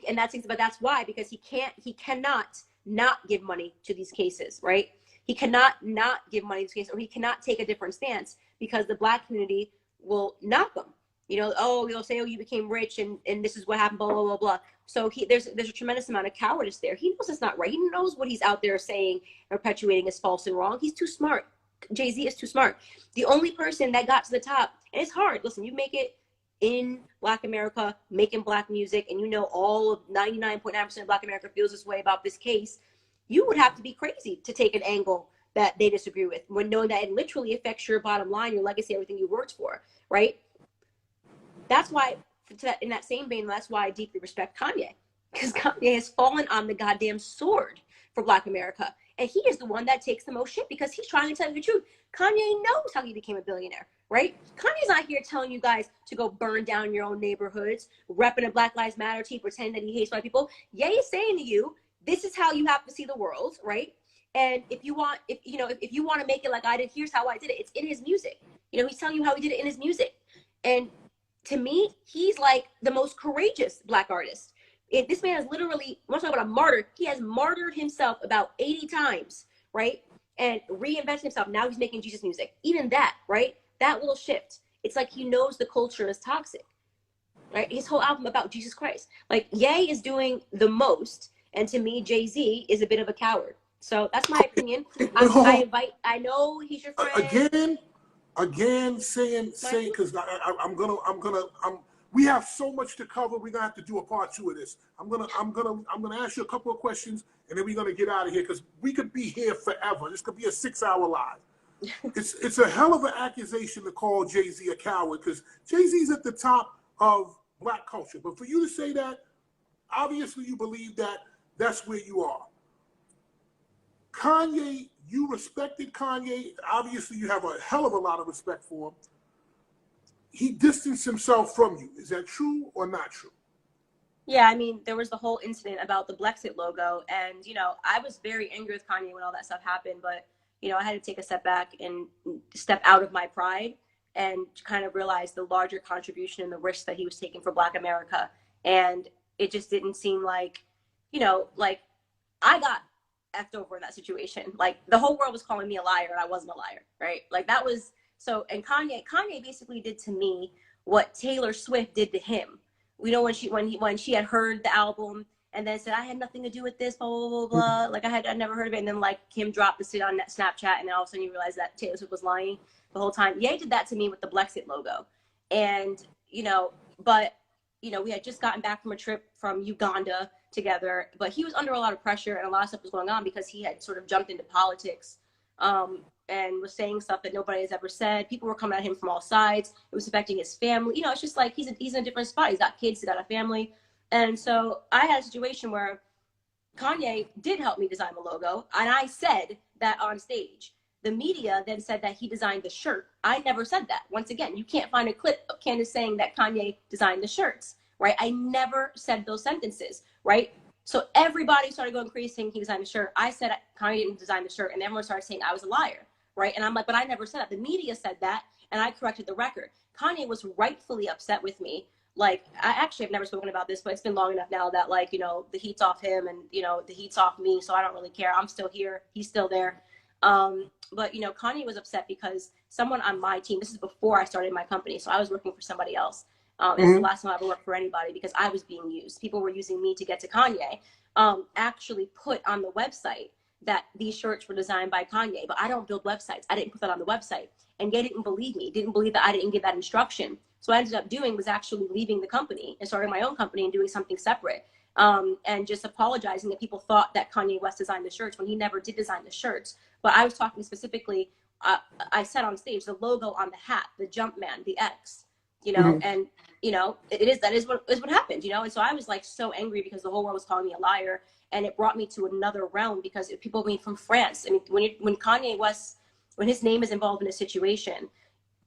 and but that's why, because he cannot not give money to these cases, right? He cannot not give money to these cases, or he cannot take a different stance because the black community will knock him. You know, oh, they'll say, oh, you became rich, and this is what happened, blah blah blah blah. So there's a tremendous amount of cowardice there. He knows it's not right. He knows what he's out there saying, perpetuating is false and wrong. He's too smart. Jay-Z is too smart. The only person that got to the top, and it's hard. Listen, you make it in Black America, making Black music, and you know all of 99.9% of Black America feels this way about this case, you would have to be crazy to take an angle that they disagree with, when knowing that it literally affects your bottom line, your legacy, everything you worked for, right? That's why, in that same vein, that's why I deeply respect Kanye, because Kanye has fallen on the goddamn sword for Black America. And he is the one that takes the most shit because he's trying to tell you the truth. Kanye knows how he became a billionaire, right? Kanye's not here telling you guys to go burn down your own neighborhoods, repping a Black Lives Matter team, pretending that he hates white people. Yeah, he's saying to you, this is how you have to see the world, right? And if you want to make it like I did, here's how I did it. It's in his music. You know, he's telling you how he did it in his music. And to me, he's like the most courageous Black artist. This man has literally, I want to talk about a martyr. He has martyred himself about 80 times, right? And reinvented himself. Now he's making Jesus music. Even that, right? That little shift. It's like he knows the culture is toxic, right? His whole album about Jesus Christ. Like, Ye is doing the most. And to me, Jay-Z is a bit of a coward. So that's my opinion. I know he's your friend. Again, saying, because we have so much to cover. We're gonna have to do a part 2 of this. I'm gonna ask you a couple of questions, and then we're gonna get out of here because we could be here forever. This could be a 6-hour live. It's a hell of an accusation to call Jay-Z a coward because Jay-Z's at the top of Black culture. But for you to say that, obviously you believe that that's where you are. Kanye, you respected Kanye. Obviously, you have a hell of a lot of respect for him. He distanced himself from you. Is that true or not true? Yeah, I mean, there was the whole incident about the Blexit logo. And, you know, I was very angry with Kanye when all that stuff happened. But, you know, I had to take a step back and step out of my pride and kind of realize the larger contribution and the risk that he was taking for Black America. And it just didn't seem like, you know, like I got effed over in that situation. Like the whole world was calling me a liar and I wasn't a liar, right? Like that was so. And Kanye basically did to me what Taylor Swift did to him. You know, when she had heard the album and then said I had nothing to do with this, blah blah blah blah. Like I never heard of it, and then like Kim dropped the shit on Snapchat, and then all of a sudden you realize that Taylor Swift was lying the whole time. Ye did that to me with the Blexit logo, and you know, but you know, we had just gotten back from a trip from Uganda together, but he was under a lot of pressure and a lot of stuff was going on because he had sort of jumped into politics and was saying stuff that nobody has ever said. People were coming at him from all sides. It was affecting his family. You know, it's just like he's in a different spot. He's got kids, he's got a family. And so I had a situation where Kanye did help me design the logo, and I said that on stage. The media then said that he designed the shirt. I never said that. Once again, you can't find a clip of Candace saying that Kanye designed the shirts, right? I never said those sentences, right? So everybody started going crazy saying he designed the shirt. I said Kanye didn't design the shirt, and everyone started saying I was a liar, right? And I'm like, but I never said that. The media said that, and I corrected the record. Kanye was rightfully upset with me. Like, I actually have never spoken about this, but it's been long enough now that, like, you know, the heat's off him and, you know, the heat's off me, so I don't really care. I'm still here. He's still there. But, you know, Kanye was upset because someone on my team, this is before I started my company, so I was working for somebody else. It's the last time I ever worked for anybody because I was being used. People were using me to get to Kanye. Actually put on the website that these shirts were designed by Kanye, but I don't build websites. I didn't put that on the website. And they didn't believe me, didn't believe that I didn't give that instruction. So what I ended up doing was actually leaving the company and starting my own company and doing something separate. And just apologizing that people thought that Kanye West designed the shirts when he never did design the shirts. But I was talking specifically, I said on stage, the logo on the hat, the Jumpman, the X, you know, and, you know, that is what happened, you know? And so I was like so angry because the whole world was calling me a liar. And it brought me to another realm because people, I mean, from France, I mean, when Kanye West, when his name is involved in a situation,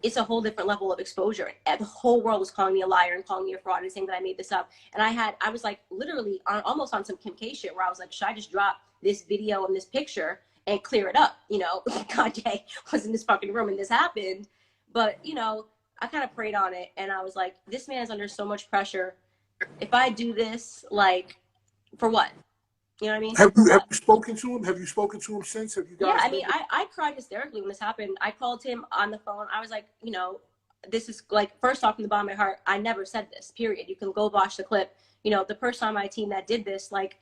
it's a whole different level of exposure. And the whole world was calling me a liar and calling me a fraud and saying that I made this up. And I was like literally almost on some Kim K shit where I was like, should I just drop this video and this picture and clear it up? You know, Kanye was in this fucking room and this happened. But, you know, I kind of prayed on it and I was like, this man is under so much pressure. If I do this, like, for what? You know what I mean? Have you spoken to him? Have you spoken to him since? Have you guys? Yeah, I mean, I cried hysterically when this happened. I called him on the phone. I was like, you know, this is like, first off, from the bottom of my heart, I never said this, period. You can go watch the clip. You know, the person on my team that did this, like,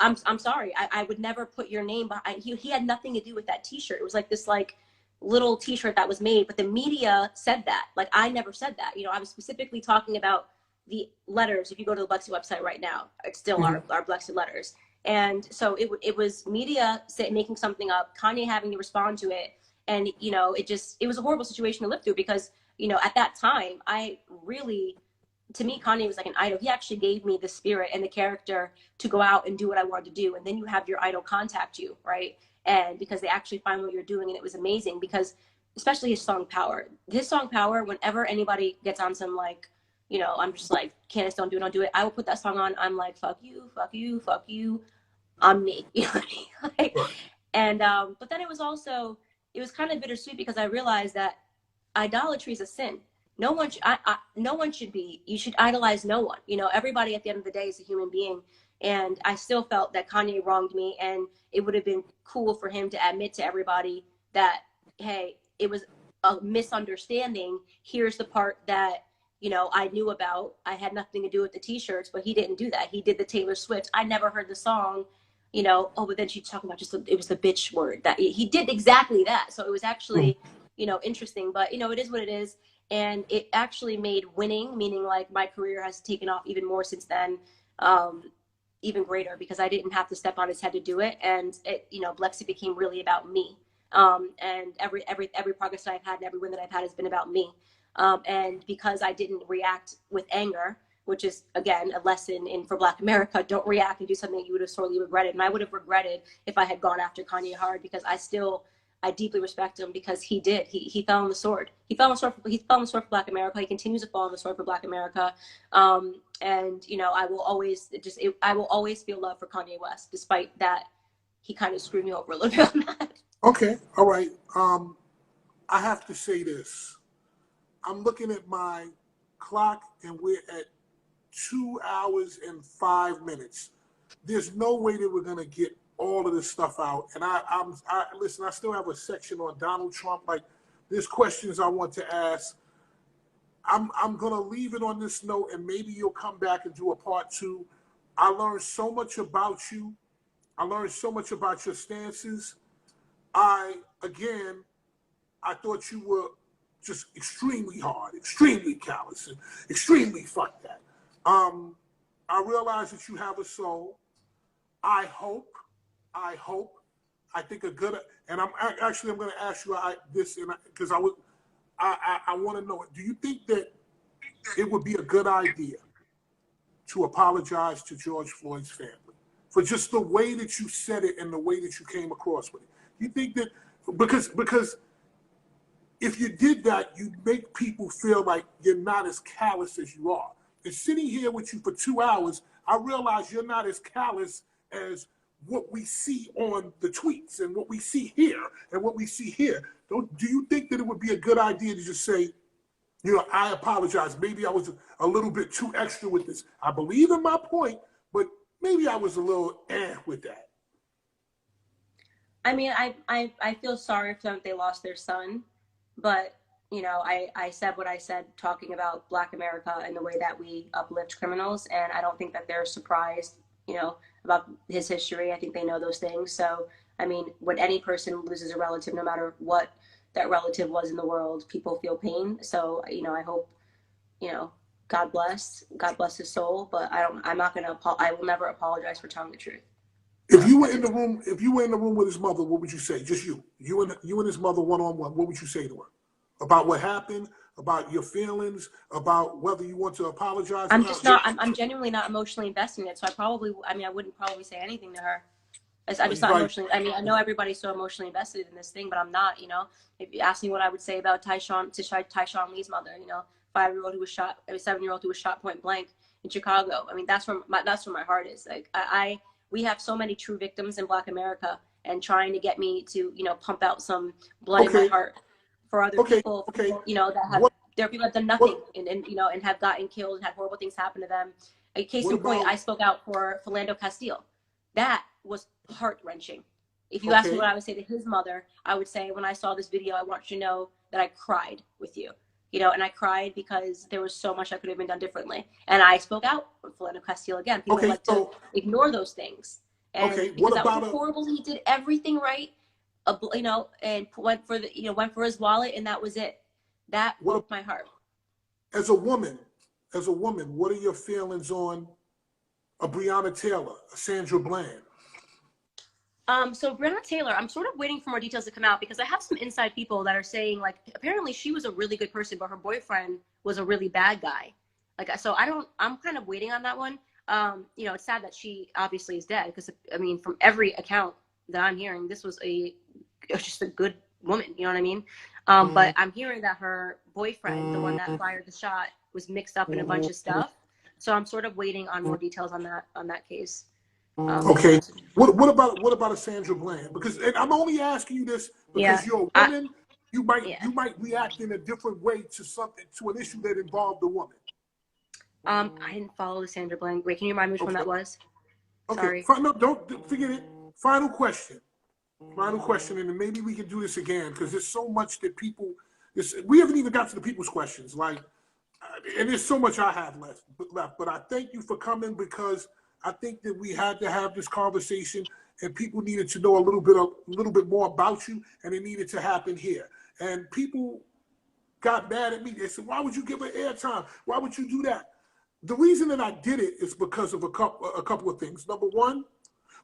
I'm sorry. I would never put your name behind. He had nothing to do with that T-shirt. It was like this like little T-shirt that was made, but the media said that. Like, I never said that. You know, I was specifically talking about the letters. If you go to the Blexit website right now, it's still our Blexit letters. And so it was media making something up, Kanye having to respond to it. And, you know, it was a horrible situation to live through because, you know, at that time, to me, Kanye was like an idol. He actually gave me the spirit and the character to go out and do what I wanted to do. And then you have your idol contact you, right? And because they actually find what you're doing. And it was amazing because especially his song Power, whenever anybody gets on some like, you know, I'm just like, Candace, don't do it. I will put that song on. I'm like, fuck you, fuck you, fuck you. I'm me. You know what I mean? Like, and, but then it was kind of bittersweet because I realized that idolatry is a sin. No one should be, you should idolize no one. You know, everybody at the end of the day is a human being. And I still felt that Kanye wronged me. And it would have been cool for him to admit to everybody that, hey, it was a misunderstanding. Here's the part that, you know, I knew about. I had nothing to do with the T-shirts, but he didn't do that. He did the Taylor Swift. I never heard the song, you know. Oh, but then she's talking about it was the bitch word that he did exactly that. So it was actually, you know, interesting, but you know, it is what it is. And it actually made winning, meaning like my career has taken off even more since then, even greater because I didn't have to step on his head to do it. And it, you know, Blexit became really about me. And every progress that I've had and every win that I've had has been about me. And because I didn't react with anger, which is, again, a lesson for Black America, don't react and do something that you would have sorely regretted. And I would have regretted if I had gone after Kanye hard because I deeply respect him because he did. He fell on the sword. He fell on the sword for Black America. He continues to fall on the sword for Black America. And, you know, I will always feel love for Kanye West, despite that he kind of screwed me over a little bit on that. Okay. All right. I have to say this. I'm looking at my clock and we're at 2 hours and 5 minutes. There's no way that we're gonna get all of this stuff out. And listen, I still have a section on Donald Trump. Like, there's questions I want to ask. I'm gonna leave it on this note, and maybe you'll come back and do a part 2. I learned so much about you. I learned so much about your stances. I thought you were just extremely hard, extremely callous, and extremely fuck that. I realize that you have a soul. I think a good, and I'm going to ask you this, and because I want to know it. Do you think that it would be a good idea to apologize to George Floyd's family for just the way that you said it and the way that you came across with it? Do you think that because if you did that, you make people feel like you're not as callous as you are. And sitting here with you for 2 hours, I realize you're not as callous as what we see on the tweets and what we see here and what we see here. Do you think that it would be a good idea to just say, you know, I apologize. Maybe I was a little bit too extra with this. I believe in my point, but maybe I was a little with that. I mean, I feel sorry for them if they lost their son. But, you know, I said what I said talking about Black America and the way that we uplift criminals. And I don't think that they're surprised, you know, about his history. I think they know those things. So, I mean, when any person loses a relative, no matter what that relative was in the world, people feel pain. So, you know, I hope, you know, God bless his soul. But I will never apologize for telling the truth. If you were in the room with his mother, what would you say? Just you and his mother one-on-one. What would you say to her about what happened, about your feelings, about whether you want to apologize? I'm genuinely not emotionally invested in it. So I wouldn't probably say anything to her. I'm just not Right. emotionally. I mean, I know everybody's so emotionally invested in this thing, but I'm not. You know, if you ask me what I would say about Tyshawn Lee's mother, you know, 5-year-old who was shot, a 7-year-old who was shot point blank in Chicago. I mean, that's where my heart is. Like we have so many true victims in Black America, and trying to get me to, you know, pump out some blood in my Okay. heart for other Okay. people, Okay. you know, that have What? there are people that have done nothing What? and you know and have gotten killed and had horrible things happen to them. A case What in point, about? I spoke out for Philando Castile. That was heart wrenching. If you ask me Okay. what I would say to his mother, I would say, when I saw this video, I want you to know that I cried with you. You know, and I cried because there was so much that could have been done differently. And I spoke out for Philando Castile again. People Okay. like to So. ignore those things. And Okay. because What that was about a a? horrible, he did everything right, you know, and went for his wallet, and that was it. That What? broke my heart. As a woman, what are your feelings on a Breonna Taylor, a Sandra Bland? So Breonna Taylor, I'm sort of waiting for more details to come out because I have some inside people that are saying, like, apparently she was a really good person, but her boyfriend was a really bad guy. Like, so I'm kind of waiting on that one. You know, it's sad that she obviously is dead because, I mean, from every account that I'm hearing, this was just a good woman. You know what I mean? But I'm hearing that her boyfriend, the one that fired the shot, was mixed up in a bunch of stuff. So I'm sort of waiting on more details on that case. Okay. What about a Sandra Bland? Because, and I'm only asking you this Yeah. because you're a woman. Yeah. You might react in a different way to something, to an issue that involved a woman. I didn't follow the Sandra Bland. Wait, can you remind me which one Okay. that was? Okay. Sorry. No, don't forget it. Final question. Final question, and then maybe we can do this again because there's so much that people. We haven't even got to the people's questions. Like, and there's so much I have left. But I thank you for coming because I think that we had to have this conversation, and people needed to know a little bit more about you, and it needed to happen here. And people got mad at me. They said, "Why would you give her airtime? Why would you do that?" The reason that I did it is because of a couple of things. Number one,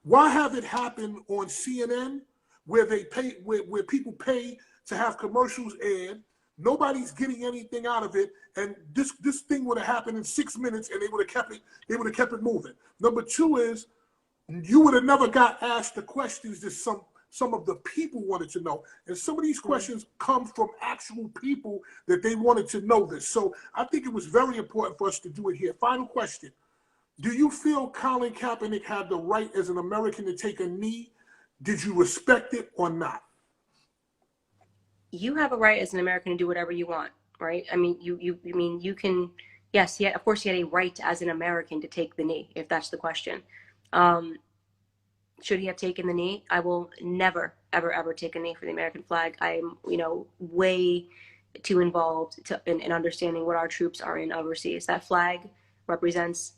why have it happen on CNN where they pay where people pay to have commercials aired? Nobody's getting anything out of it, and this thing would have happened in 6 minutes, and they would have kept it moving. Number two is you would have never got asked the questions that some of the people wanted to know, and some of these questions come from actual people that they wanted to know this. So I think it was very important for us to do it here. Final question. Do you feel Colin Kaepernick had the right as an American to take a knee? Did you respect it or not? You have a right as an American to do whatever you want, right? I mean, you can, yes, yeah, of course he had a right as an American to take the knee, if that's the question. Um, should he have taken the knee? I will never, ever, ever take a knee for the American flag. I'm, you know, way too involved in understanding what our troops are in overseas. That flag represents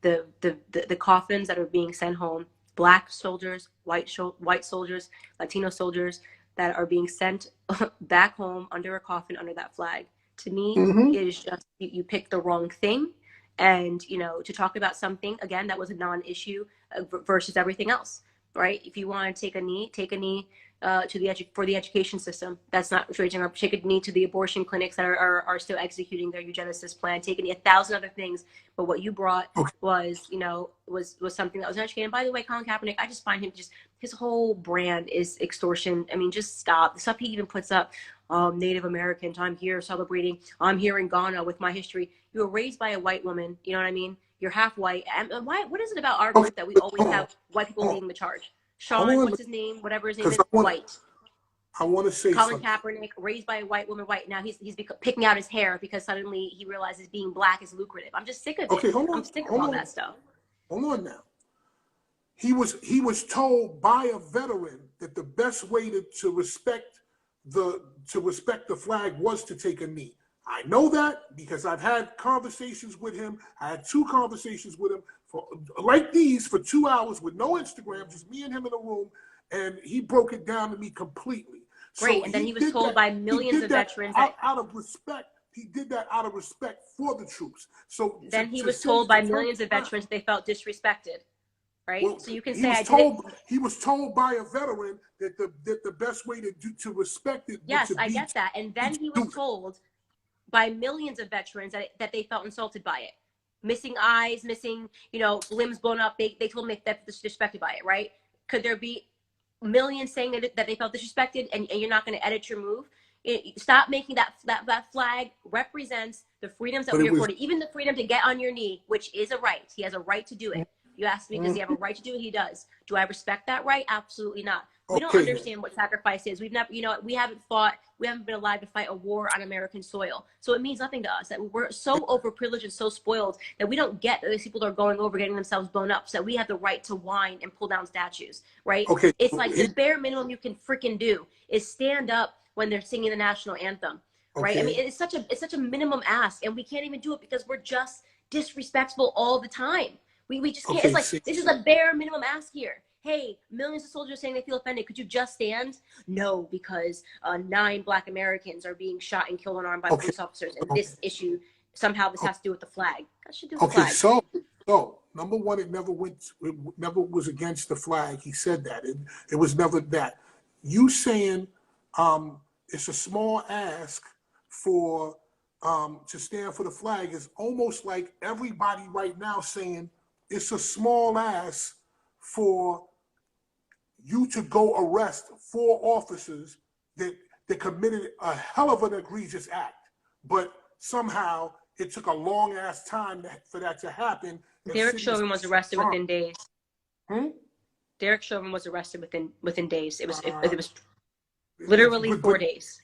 the coffins that are being sent home, Black soldiers, white soldiers, Latino soldiers that are being sent back home under a coffin under that flag. To me, Mm-hmm. it is just you pick the wrong thing. And, you know, to talk about something again that was a non-issue versus everything else, right? If you want to take a knee for the education system that's not raising up. Take a knee to the abortion clinics that are still executing their eugenicist plan. Take a knee, 1,000 other things. But what you brought Okay. was, you know, was something that was educated. And by the way, Colin Kaepernick, I just find him his whole brand is extortion. I mean, just stop. The stuff he even puts up, Native Americans, I'm here celebrating. I'm here in Ghana with my history. You were raised by a white woman. You know what I mean? You're half white. And why? What is it about our group that we always have white people leading the charge? Sean, Hold on, what's his name? Whatever his name because is, white. I want to say Colin something. Kaepernick, raised by a white woman, white. Now he's picking out his hair because suddenly he realizes being black is lucrative. I'm just sick of it. Okay, hold on. I'm sick of all that stuff. Hold on now. He was told by a veteran that the best way to respect the flag was to take a knee. I know that because I've had conversations with him. I had 2 conversations with him like these for 2 hours with no Instagram, just me and him in a room, and he broke it down to me completely. Great, So and then he was told by millions of veterans out of respect. He did that out of respect for the troops. So then he was told by millions of veterans they felt disrespected. Right? Well, so you can he say was I told did it. he was told by a veteran that the best way to respect it Yes, was to I get that. And then he was told by millions of veterans that they felt insulted by it. Missing eyes, missing, you know, limbs blown up. They told him they felt disrespected by it, right? Could there be millions saying that they felt disrespected, and you're not going to edit your move? Stop making that flag represents the freedoms that But we it are was afforded, even the freedom to get on your knee, which is a right. He has a right to do it. You asked me, does he have a right to do it? He does. Do I respect that right? Absolutely not. We don't okay. understand what sacrifice is. We've never, we haven't fought, we haven't been alive to fight a war on American soil. So it means nothing to us that we're so overprivileged and so spoiled that we don't get that these people are going over, getting themselves blown up, so that we have the right to whine and pull down statues, right? Okay. It's like the bare minimum you can freaking do is stand up when they're singing the national anthem, right? Okay. I mean, it's such a minimum ask, and we can't even do it because we're just disrespectful all the time. We just can't. Okay, It's like, see, this is a bare minimum ask here. Hey, millions of soldiers saying they feel offended. Could you just stand? No, because 9 Black Americans are being shot and killed unarmed by police officers, and this issue, somehow this has to do with the flag. That should do with the flag. So number one, it never was against the flag. He said that. It was never that. You saying it's a small ask for to stand for the flag is almost like everybody right now saying it's a small ask for you to go arrest 4 officers that committed a hell of an egregious act, but somehow it took a long ass time for that to happen. Derek Chauvin was arrested within days. Hmm? Derek Chauvin was arrested within days. It was literally 4 days.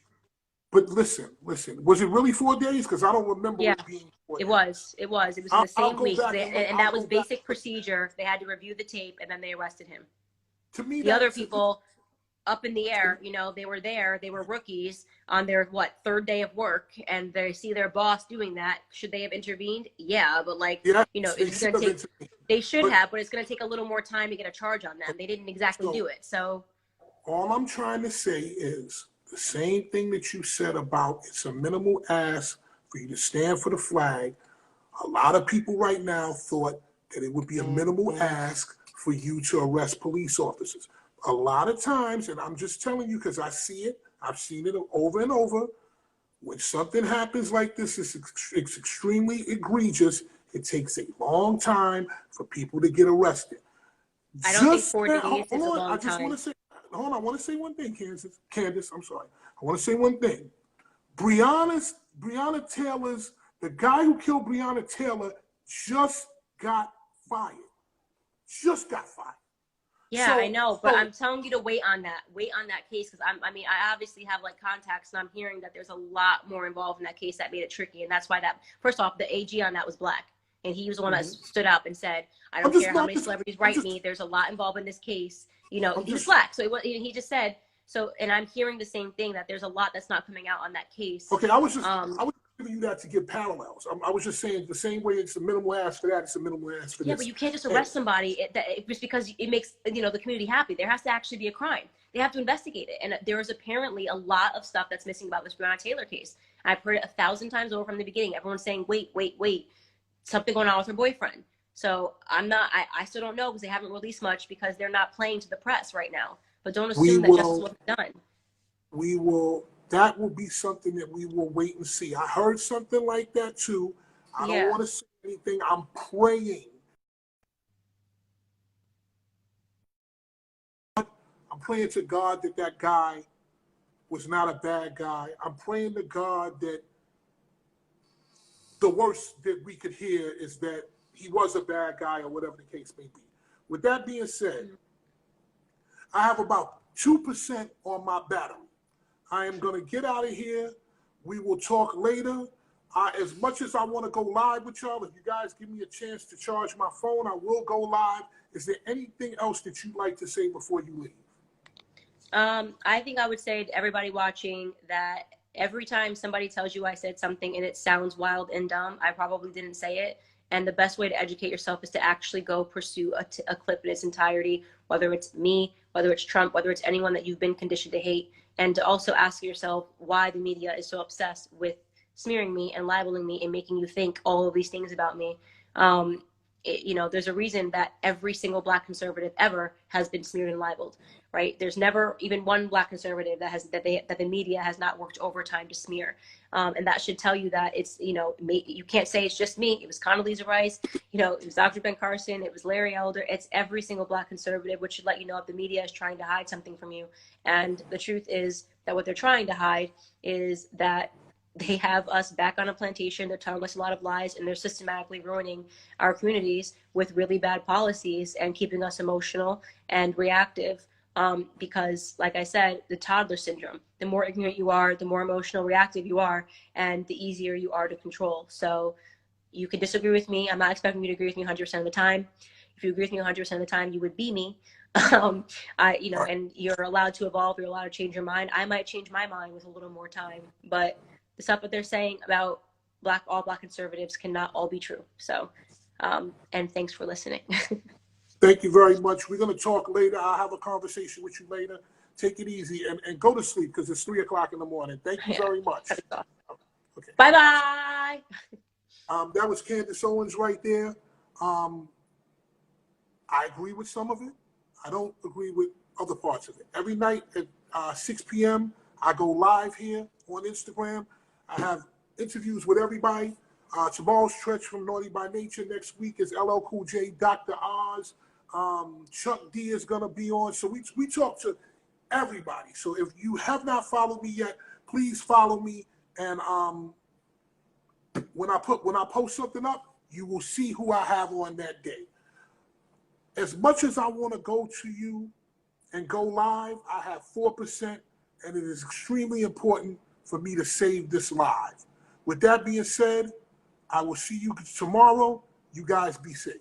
But listen, was it really 4 days? Because I don't remember it being 4 days. It was in the same week, and that was basic procedure. They had to review the tape, and then they arrested him. To me, the other people up in the air, they were there, they were rookies on their 3rd day of work, and they see their boss doing that. Should they have intervened? Yeah, but it's going to take, they should have, but it's going to take a little more time to get a charge on them. They didn't exactly do it. So all I'm trying to say is the same thing that you said about it's a minimal ask for you to stand for the flag. A lot of people right now thought that it would be a minimal ask for you to arrest police officers. A lot of times, and I'm just telling you because I see it, I've seen it over and over, when something happens like this, it's extremely egregious, it takes a long time for people to get arrested. I don't think 4 days is a long time. I want to say one thing, Candace, I'm sorry. I want to say one thing. Breonna Taylor's, the guy who killed Breonna Taylor just got fired. Yeah, so, I know, but I'm telling you to wait on that case, because I obviously have contacts, and I'm hearing that there's a lot more involved in that case that made it tricky, and that's why first off, the AG on that was Black, and he was the one that stood up and said, I don't care how many celebrities write me, there's a lot involved in this case. He was Black, so he just said so, and I'm hearing the same thing, that there's a lot that's not coming out on that case. Okay, I was giving you that to give parallels. I was just saying the same way it's a minimal ask for that, it's a minimal ask for this. Yeah, but you can't just arrest somebody just because it makes the community happy. There has to actually be a crime. They have to investigate it, and there is apparently a lot of stuff that's missing about this Breonna Taylor case. I've heard it 1,000 times over from the beginning. Everyone's saying, wait, something going on with her boyfriend. So I still don't know, because they haven't released much because they're not playing to the press right now. But don't assume that justice wasn't done. That will be something that we will wait and see. I heard something like that too. I don't want to say anything. I'm praying. I'm praying to God that guy was not a bad guy. I'm praying to God that the worst that we could hear is that he was a bad guy, or whatever the case may be. With that being said, I have about 2% on my battery. I am going to get out of here. We will talk later. As much as I want to go live with y'all, if you guys give me a chance to charge my phone, I will go live. Is there anything else that you'd like to say before you leave? I think I would say to everybody watching that every time somebody tells you I said something and it sounds wild and dumb, I probably didn't say it. And the best way to educate yourself is to actually go pursue a clip in its entirety, whether it's me, whether it's Trump, whether it's anyone that you've been conditioned to hate, and to also ask yourself why the media is so obsessed with smearing me and libeling me and making you think all of these things about me. there's a reason that every single Black conservative ever has been smeared and libeled, right? There's never even one Black conservative that the media has not worked overtime to smear, and that should tell you that it's, you can't say it's just me. It was Condoleezza Rice, it was Dr. Ben Carson, it was Larry Elder. It's every single Black conservative, which should let you know if the media is trying to hide something from you. And the truth is that what they're trying to hide is that they have us back on a plantation. They're telling us a lot of lies, and they're systematically ruining our communities with really bad policies and keeping us emotional and reactive. Because, like I said, the toddler syndrome, the more ignorant you are, the more emotional, reactive you are, and the easier you are to control. So you can disagree with me. I'm not expecting you to agree with me 100% of the time. If you agree with me 100% of the time, you would be me. And you're allowed to evolve. You're allowed to change your mind. I might change my mind with a little more time, but the stuff that they're saying about all Black conservatives cannot all be true. So, and thanks for listening. Thank you very much. We're going to talk later. I'll have a conversation with you later. Take it easy and go to sleep because it's 3 o'clock in the morning. Thank you very much. Okay. Bye-bye. That was Candace Owens right there. I agree with some of it. I don't agree with other parts of it. Every night at 6 p.m., I go live here on Instagram. I have interviews with everybody. Tomorrow's Stretch from Naughty by Nature. Next week is LL Cool J, Dr. Oz. Chuck D is going to be on. So we talk to everybody. So if you have not followed me yet, please follow me. And when I post something up, you will see who I have on that day. As much as I want to go to you and go live, I have 4%, and it is extremely important for me to save this live. With that being said, I will see you tomorrow. You guys be safe.